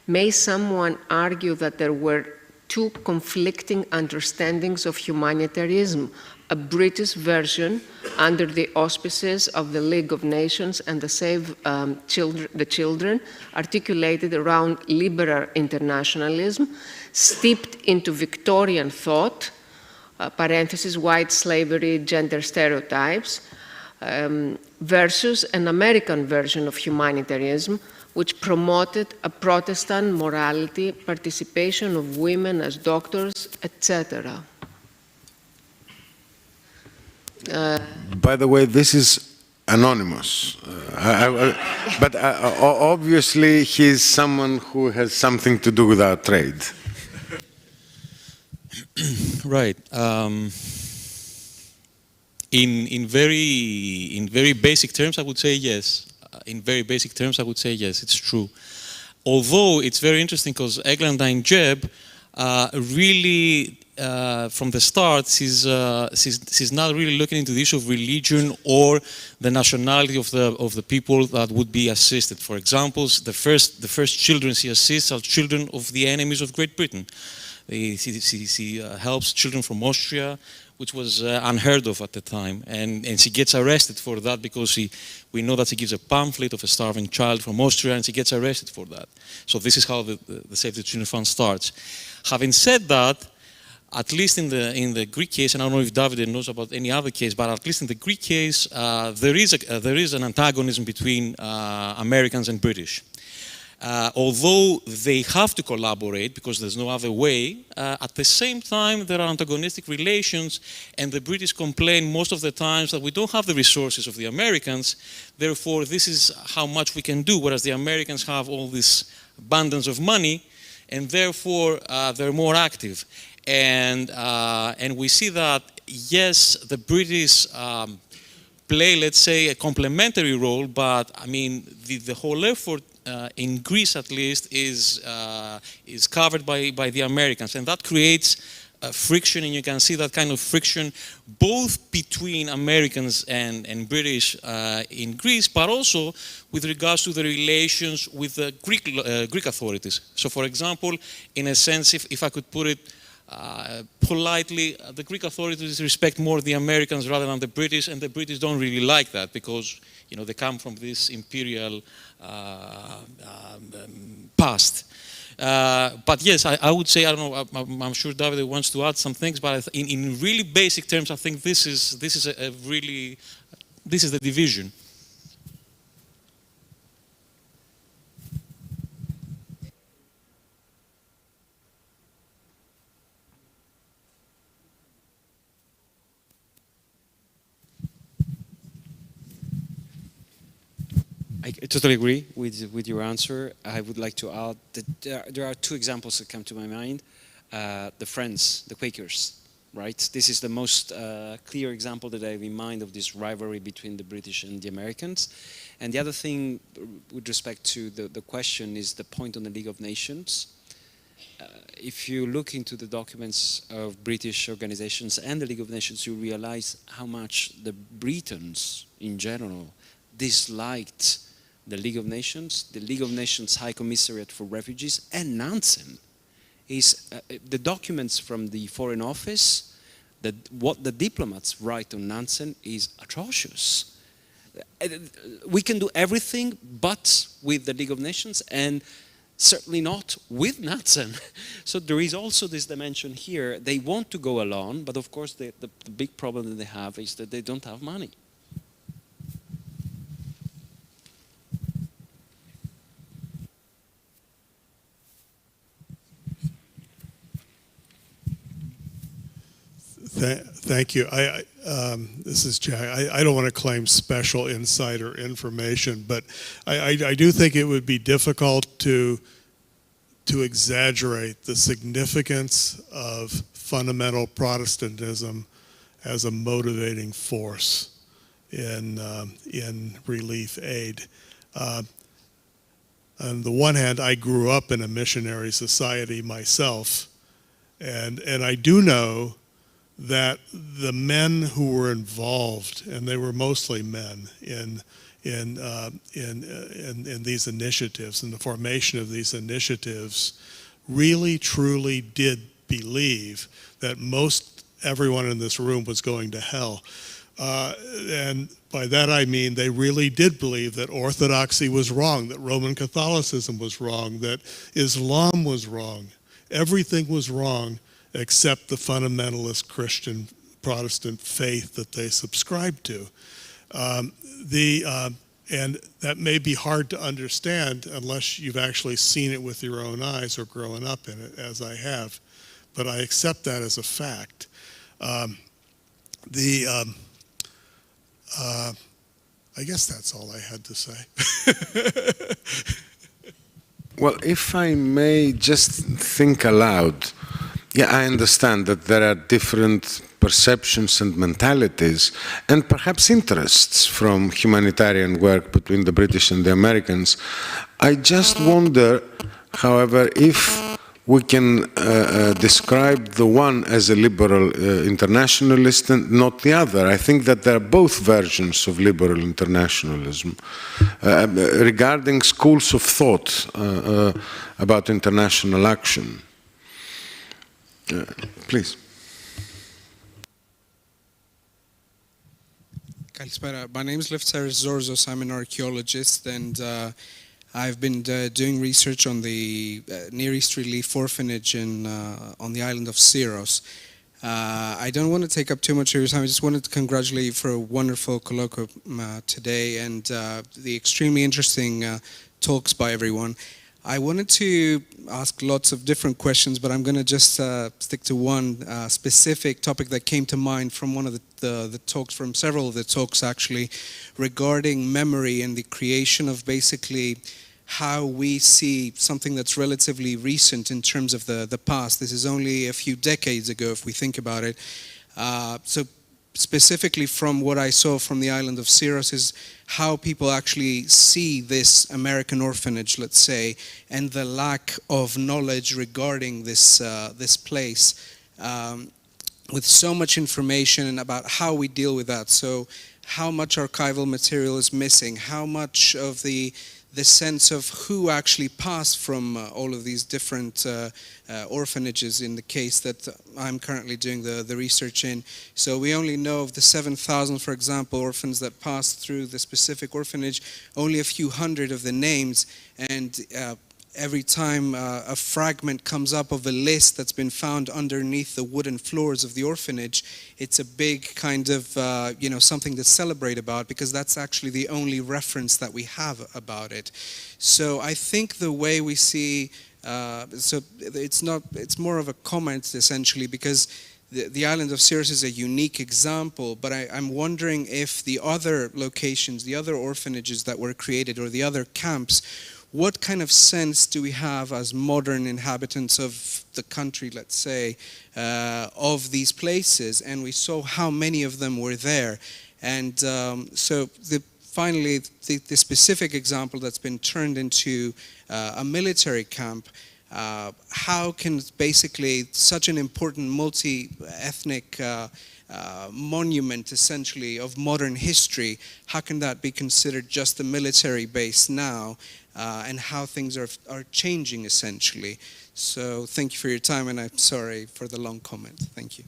May someone argue that there were two conflicting understandings of humanitarianism, a British version under the auspices of the League of Nations and the Save the Children, articulated around liberal internationalism, steeped into Victorian thought, parentheses, white slavery, gender stereotypes, versus an American version of humanitarianism, which promoted a Protestant morality, participation of women as doctors, etc. By the way, this is anonymous, but obviously he's someone who has something to do with our trade. Right. In very basic terms, I would say yes. In very basic terms, I would say yes, it's true. Although it's very interesting because Eglantine Jebb really, from the start, she's not really looking into the issue of religion or the nationality of the people that would be assisted. For example, the first children she assists are children of the enemies of Great Britain. She helps children from Austria, which was unheard of at the time, and she gets arrested for that because we know that she gives a pamphlet of a starving child from Austria, and she gets arrested for that. So this is how the Save the Children Fund starts. Having said that, at least in the Greek case, and I don't know if David knows about any other case, but at least in the Greek case, there is an antagonism between Americans and British. Although they have to collaborate because there's no other way, at the same time there are antagonistic relations, and the British complain most of the times that we don't have the resources of the Americans, therefore this is how much we can do, whereas the Americans have all this abundance of money, and therefore they're more active. And we see that, yes, the British play, let's say, a complementary role, but I mean, the whole effort in Greece, at least, is covered by the Americans, and that creates friction, and you can see that kind of friction both between Americans and British in Greece, but also with regards to the relations with the Greek authorities. So, for example, in a sense, if I could put it politely, the Greek authorities respect more the Americans rather than the British, and the British don't really like that because, you know, they come from this imperial past. But yes, I would say, I don't know, I'm sure David wants to add some things, but in really basic terms, I think this is the division. I totally agree with your answer. I would like to add that there are two examples that come to my mind. The Friends, the Quakers, right? This is the most clear example that I have in mind of this rivalry between the British and the Americans. And the other thing with respect to the question is the point on the League of Nations. If you look into the documents of British organizations and the League of Nations, you realize how much the Britons in general disliked the League of Nations High Commissariat for Refugees, and Nansen. The documents from the Foreign Office, what the diplomats write on Nansen is atrocious. We can do everything but with the League of Nations, and certainly not with Nansen. So there is also this dimension here. They want to go along, but of course the big problem that they have is that they don't have money. Thank you. This is Jack. I don't want to claim special insight or information, but I do think it would be difficult to to exaggerate the significance of fundamental Protestantism as a motivating force in relief aid. On the one hand, I grew up in a missionary society myself, and I do know that the men who were involved, and they were mostly men, in these initiatives, in the formation of these initiatives, really truly did believe that most everyone in this room was going to hell. And by that I mean they really did believe that Orthodoxy was wrong, that Roman Catholicism was wrong, that Islam was wrong. Everything was wrong except the fundamentalist Christian Protestant faith that they subscribed to. And that may be hard to understand unless you've actually seen it with your own eyes or grown up in it, as I have. But I accept that as a fact. I guess that's all I had to say. Well, if I may just think aloud, yeah, I understand that there are different perceptions and mentalities and perhaps interests from humanitarian work between the British and the Americans. I just wonder, however, if we can describe the one as a liberal internationalist and not the other. I think that there are both versions of liberal internationalism. Regarding schools of thought about international action. Please. Kalispera. My name is Lefteris Zorzos. I'm an archaeologist, and I've been doing research on the Near East Relief Orphanage on the island of Syros. I don't want to take up too much of your time. I just wanted to congratulate you for a wonderful colloquium today and the extremely interesting talks by everyone. I wanted to ask lots of different questions, but I'm going to just stick to one specific topic that came to mind from one of the talks, from several of the talks actually, regarding memory and the creation of basically how we see something that's relatively recent in terms of the past. This is only a few decades ago if we think about it. So specifically from what I saw from the island of Syros is how people actually see this American orphanage, let's say, and the lack of knowledge regarding this place, with so much information about how we deal with that. So how much archival material is missing, how much of the sense of who actually passed from all of these different orphanages in the case that I'm currently doing the research in. So we only know of the 7,000, for example, orphans that passed through the specific orphanage, only a few hundred of the names, and every time a fragment comes up of a list that's been found underneath the wooden floors of the orphanage, it's a big kind of, something to celebrate about, because that's actually the only reference that we have about it. So I think the way we see, so it's more of a comment essentially, because the island of Syros is a unique example, but I'm wondering if the other locations, the other orphanages that were created, or the other camps, what kind of sense do we have as modern inhabitants of the country, let's say, of these places? And we saw how many of them were there. And finally, the specific example that's been turned into a military camp, how can basically such an important multi-ethnic monument, essentially, of modern history, how can that be considered just a military base now? And how things are changing, essentially. So thank you for your time, and I'm sorry for the long comment. Thank you.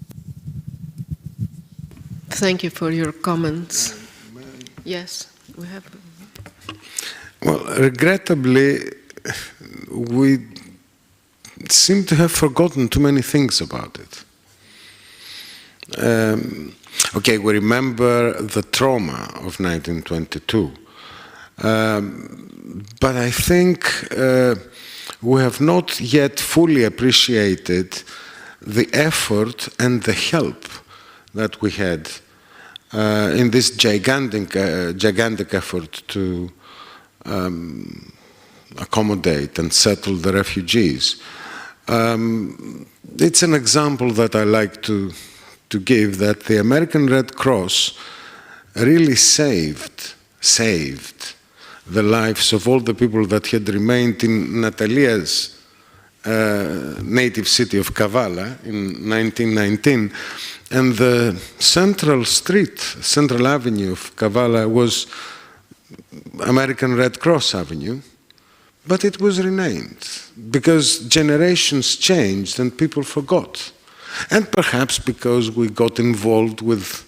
Thank you for your comments. Yes, we have. Well, regrettably, we seem to have forgotten too many things about it. Okay, we remember the trauma of 1922. But I think we have not yet fully appreciated the effort and the help that we had in this gigantic effort to accommodate and settle the refugees. It's an example that I like to give, that the American Red Cross really saved the lives of all the people that had remained in Natalia's native city of Kavala in 1919. And the central avenue of Kavala was American Red Cross Avenue, but it was renamed because generations changed and people forgot. And perhaps because we got involved with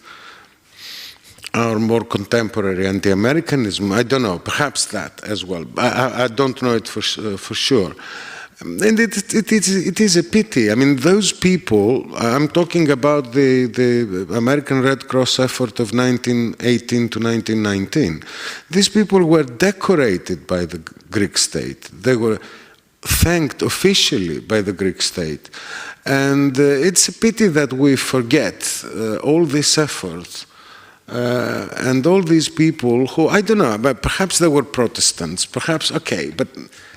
our more contemporary anti-Americanism, I don't know, perhaps that as well. I don't know it for sure. And it is a pity. I mean, those people, I'm talking about the American Red Cross effort of 1918 to 1919. These people were decorated by the Greek state. They were thanked officially by the Greek state. And it's a pity that we forget all this effort and all these people who, I don't know, but perhaps they were Protestants, perhaps, okay, but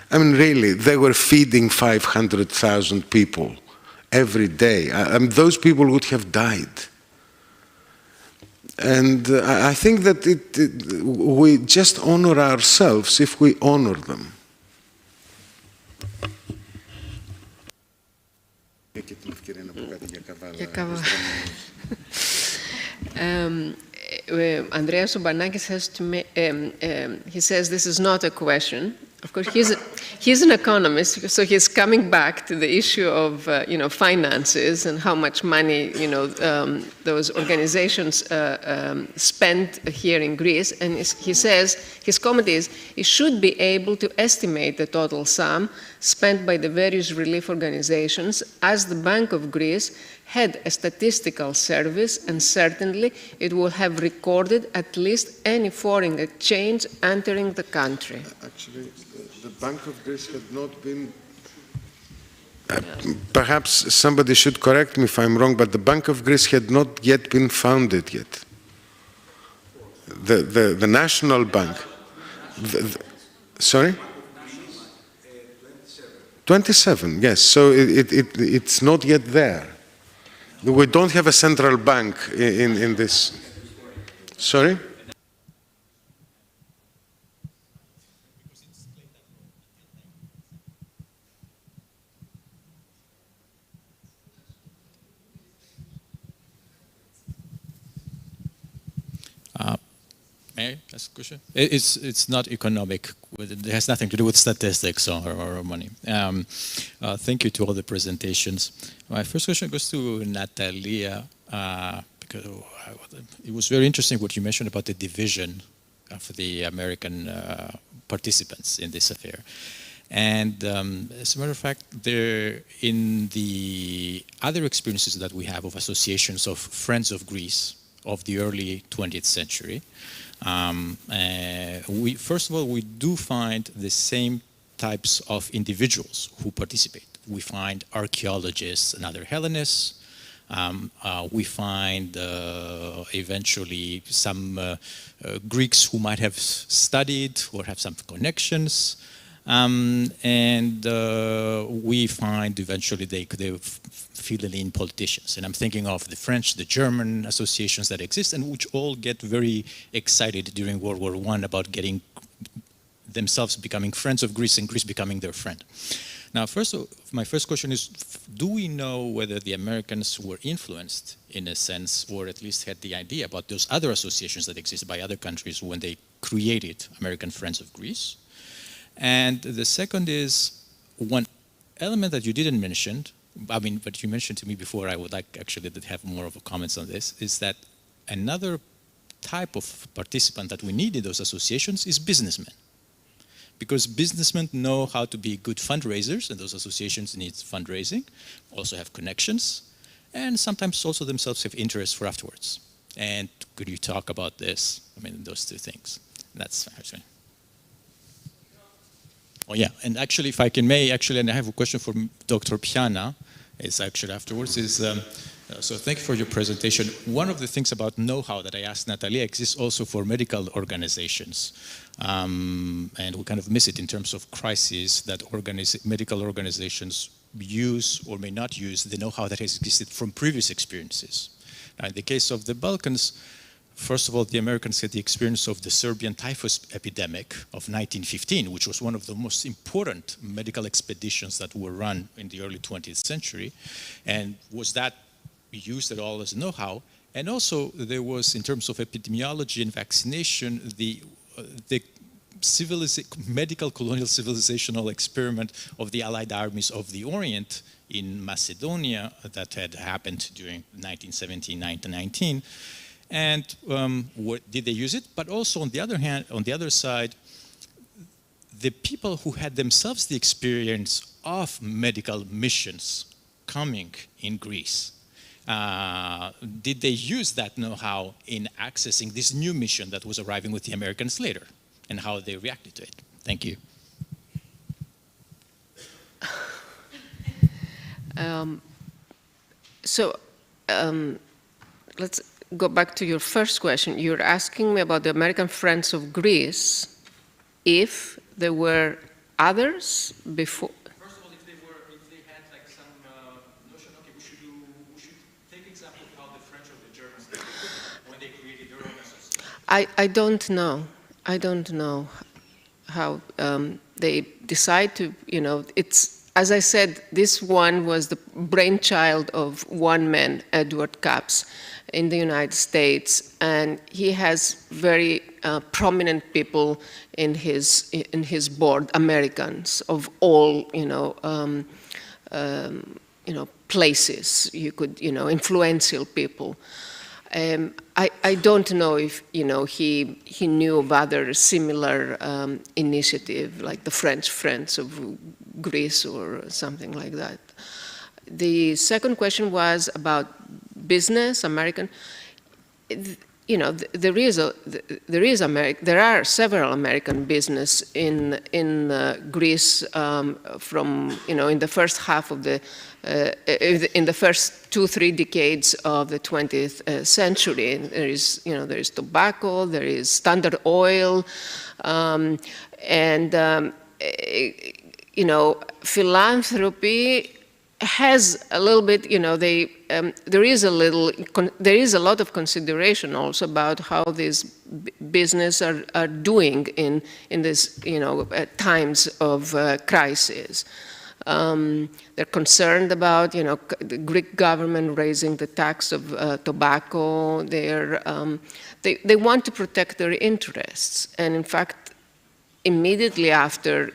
I mean, really, they were feeding 500,000 people every day. Those people would have died. And I think that we just honor ourselves if we honor them. Andreas Ubanakis has to he says this is not a question. Of course, he's an economist, so he's coming back to the issue of finances and how much money those organizations spend here in Greece. And he says his comment is he should be able to estimate the total sum spent by the various relief organizations, as the Bank of Greece had a statistical service, and certainly it will have recorded at least any foreign exchange entering the country. Actually, the Bank of Greece had not been... perhaps somebody should correct me if I'm wrong, but the Bank of Greece had not yet been founded yet. The National Bank. Sorry? 27, yes. So it's not yet there. We don't have a central bank in this. Sorry? May I ask a question? It's not economic. It has nothing to do with statistics or money. Thank you to all the presentations. My first question goes to Natalia, because it was very interesting what you mentioned about the division of the American participants in this affair. And as a matter of fact, in the other experiences that we have of associations of Friends of Greece of the early 20th century, first of all, we do find the same types of individuals who participate. We find archaeologists and other Hellenists. We find eventually some Greeks who might have studied or have some connections. And we find eventually they fill in politicians. And I'm thinking of the French, the German associations that exist, and which all get very excited during World War I about getting themselves becoming friends of Greece and Greece becoming their friend. Now, my first question is, do we know whether the Americans were influenced in a sense, or at least had the idea about those other associations that exist by other countries when they created American Friends of Greece? And the second is, one element that you didn't mention, but you mentioned to me before, I would like actually to have more of a comments on this, is that another type of participant that we need in those associations is businessmen. Because businessmen know how to be good fundraisers, and those associations need fundraising, also have connections, and sometimes also themselves have interest for afterwards. And could you talk about this? Those two things. That's actually. Oh yeah, and actually, if I can and I have a question for Dr. Piana, is actually afterwards, is So thank you for your presentation. One of the things about know-how that I asked Natalia exists also for medical organizations. And we kind of miss it in terms of crises that medical organizations use or may not use the know-how that has existed from previous experiences. Now, in the case of the Balkans, first of all, the Americans had the experience of the Serbian typhus epidemic of 1915, which was one of the most important medical expeditions that were run in the early 20th century. And was that used at all as know-how? And also there was, in terms of epidemiology and vaccination, the medical colonial civilizational experiment of the Allied armies of the Orient in Macedonia that had happened during 1917-1919. And did they use it? But also, on the other hand, on the other side, the people who had themselves the experience of medical missions coming in Greece, did they use that know-how in accessing this new mission that was arriving with the Americans later, and how they reacted to it? Thank you. Let's go back to your first question. You're asking me about the American Friends of Greece, if there were others before. First of all, if they had like some notion, okay, we should take example of how the French or the Germans did when they created their own association. I don't know. I don't know how they decide to, it's, as I said, this one was the brainchild of one man, Edward Capps, in the United States, and he has very prominent people in his board, Americans of all places. You could influential people. I don't know if he knew of other similar initiative like the French Friends of Greece or something like that. The second question was about business, American. There are several American business in Greece from in the first half of the in the first 2-3 decades of the 20th century. There is tobacco, there is Standard Oil, and philanthropy has a little bit, there is a lot of consideration also about how these business are doing in this, times of crisis. They're concerned about, the Greek government raising the tax of tobacco. They want to protect their interests, and in fact, immediately after,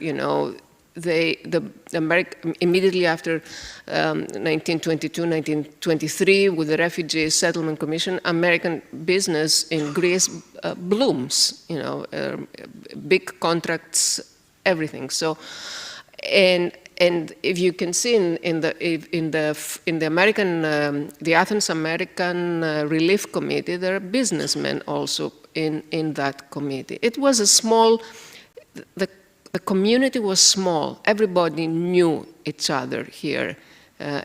immediately after 1922, 1923, with the Refugee Settlement Commission, American business in Greece blooms. Big contracts, everything. So, and if you can see in the American, the Athens American Relief Committee, there are businessmen also in that committee. It was a small. The community was small. Everybody knew each other here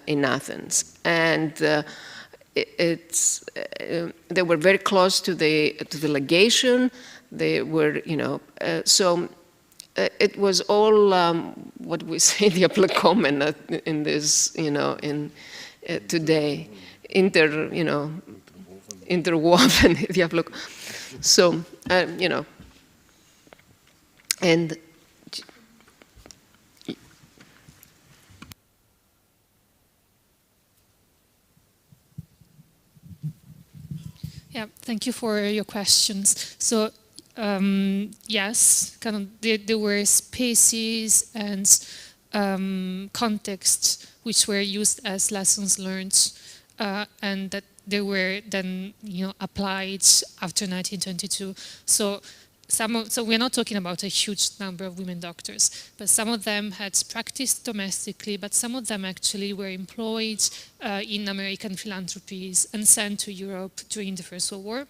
in Athens, and they were very close to the legation. They were, so it was all what we say diaplocomen in this, in today, interwoven diaplocomen. So and. Yeah, thank you for your questions. So, yes, there were spaces and contexts which were used as lessons learned, and that they were then applied after 1922. So we're not talking about a huge number of women doctors, but some of them had practiced domestically, but some of them actually were employed in American philanthropies and sent to Europe during the First World War.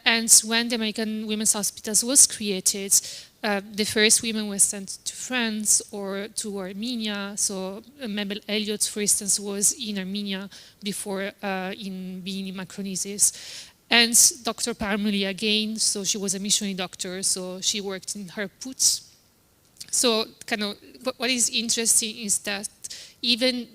And when the American Women's Hospitals was created, the first women were sent to France or to Armenia. So Mabel Elliott, for instance, was in Armenia before being in Macronesis. And Dr. Parmuli again, so she was a missionary doctor, so she worked in Harput. So kind of what is interesting is that even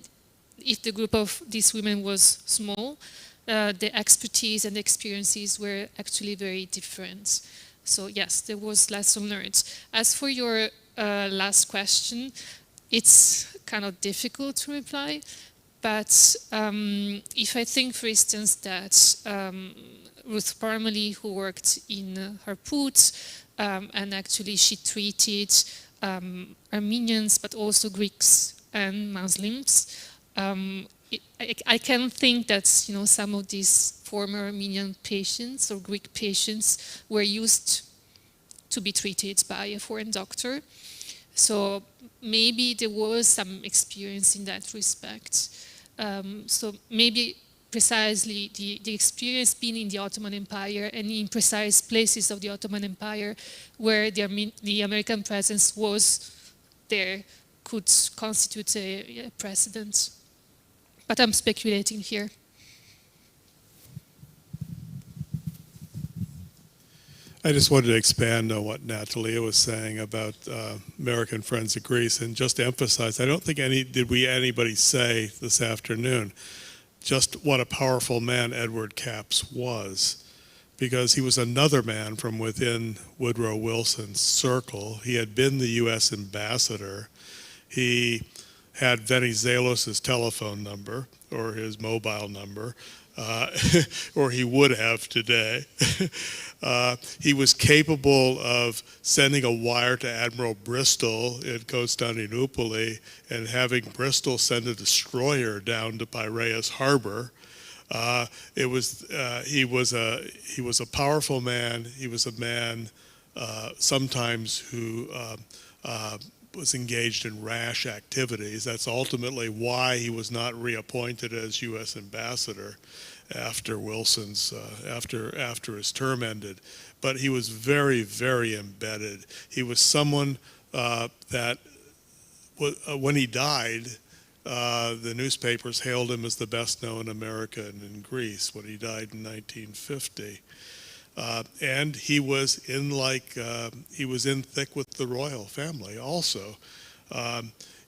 if the group of these women was small, the expertise and the experiences were actually very different. So yes, there was lesson learned. As for your last question, it's kind of difficult to reply, but if I think, for instance, that Ruth Parmuli, who worked in Harput, and actually she treated Armenians, but also Greeks and Muslims, I can think that some of these former Armenian patients or Greek patients were used to be treated by a foreign doctor. So maybe there was some experience in that respect. So maybe precisely the experience being in the Ottoman Empire and in precise places of the Ottoman Empire where the American presence was there could constitute a precedent. But I'm speculating here. I just wanted to expand on what Natalia was saying about American Friends of Greece and just emphasize, I don't think anybody say this afternoon just what a powerful man Edward Capps was, because he was another man from within Woodrow Wilson's circle. He had been the U.S. ambassador. He had Venizelos' telephone number or his mobile number, or he would have today. He was capable of sending a wire to Admiral Bristol in Constantinople and having Bristol send a destroyer down to Piraeus Harbor. He was a powerful man. He was a man sometimes who was engaged in rash activities. That's ultimately why he was not reappointed as U.S. ambassador after Wilson's after his term ended. But he was very, very embedded. He was someone that when he died, the newspapers hailed him as the best known American in Greece when he died in 1950. And he was in thick with the royal family also.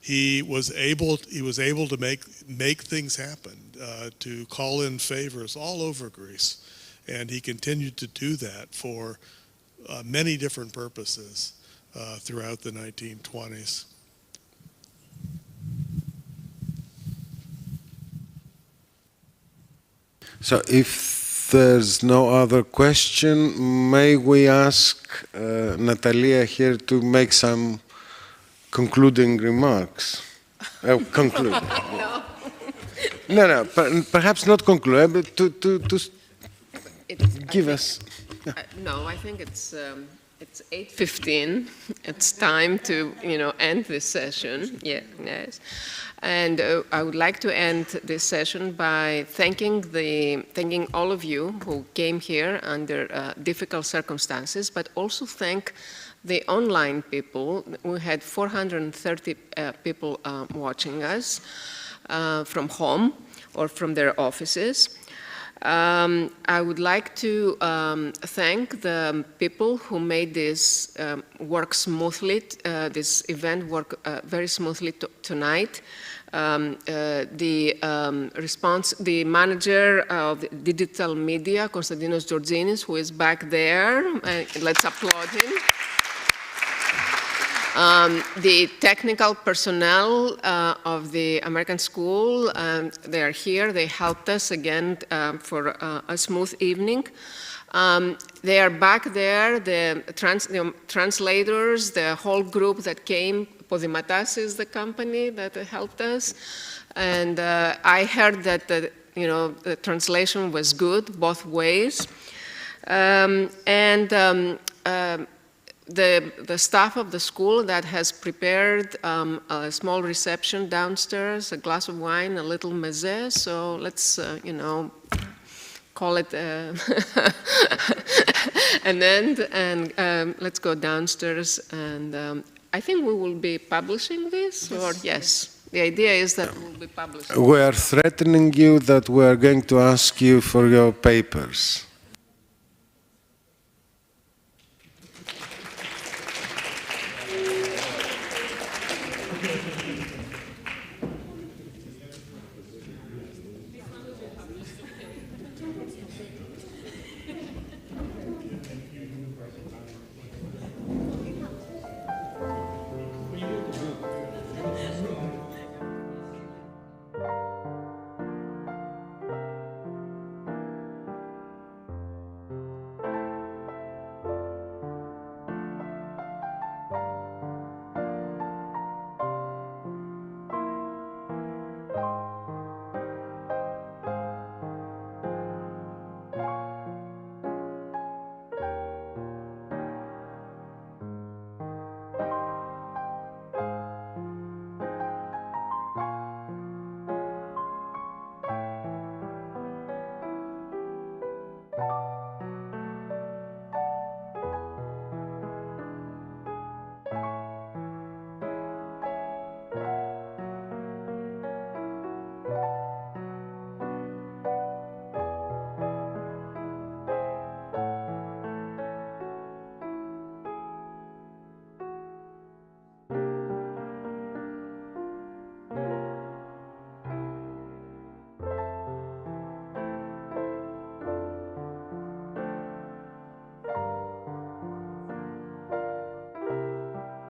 He was able to make things happen, to call in favors all over Greece, and he continued to do that for many different purposes throughout the 1920s. So if there's no other question, may we ask Natalia here to make some concluding remarks? Conclude. No, perhaps not conclude, but to give us. No, I think it's 8:15. It's time to end this session. Yeah, yes. And I would like to end this session by thanking all of you who came here under difficult circumstances, but also thank the online people. We had 430 people watching us from home or from their offices. I would like to thank the people who made this work smoothly, this event work very smoothly tonight. The manager of the digital media, Konstantinos Georginis, who is back there. Let's applaud him. The technical personnel of the American School, they are here. They helped us again for a smooth evening. They are back there, the translators, the whole group that came. Podimatas is the company that helped us. And I heard that the translation was good both ways. The staff of the school that has prepared a small reception downstairs, a glass of wine, a little mezze. So let's, call it an end, and let's go downstairs. And I think we will be publishing this, or yes. The idea is that we'll be publishing. We are threatening you that we are going to ask you for your papers.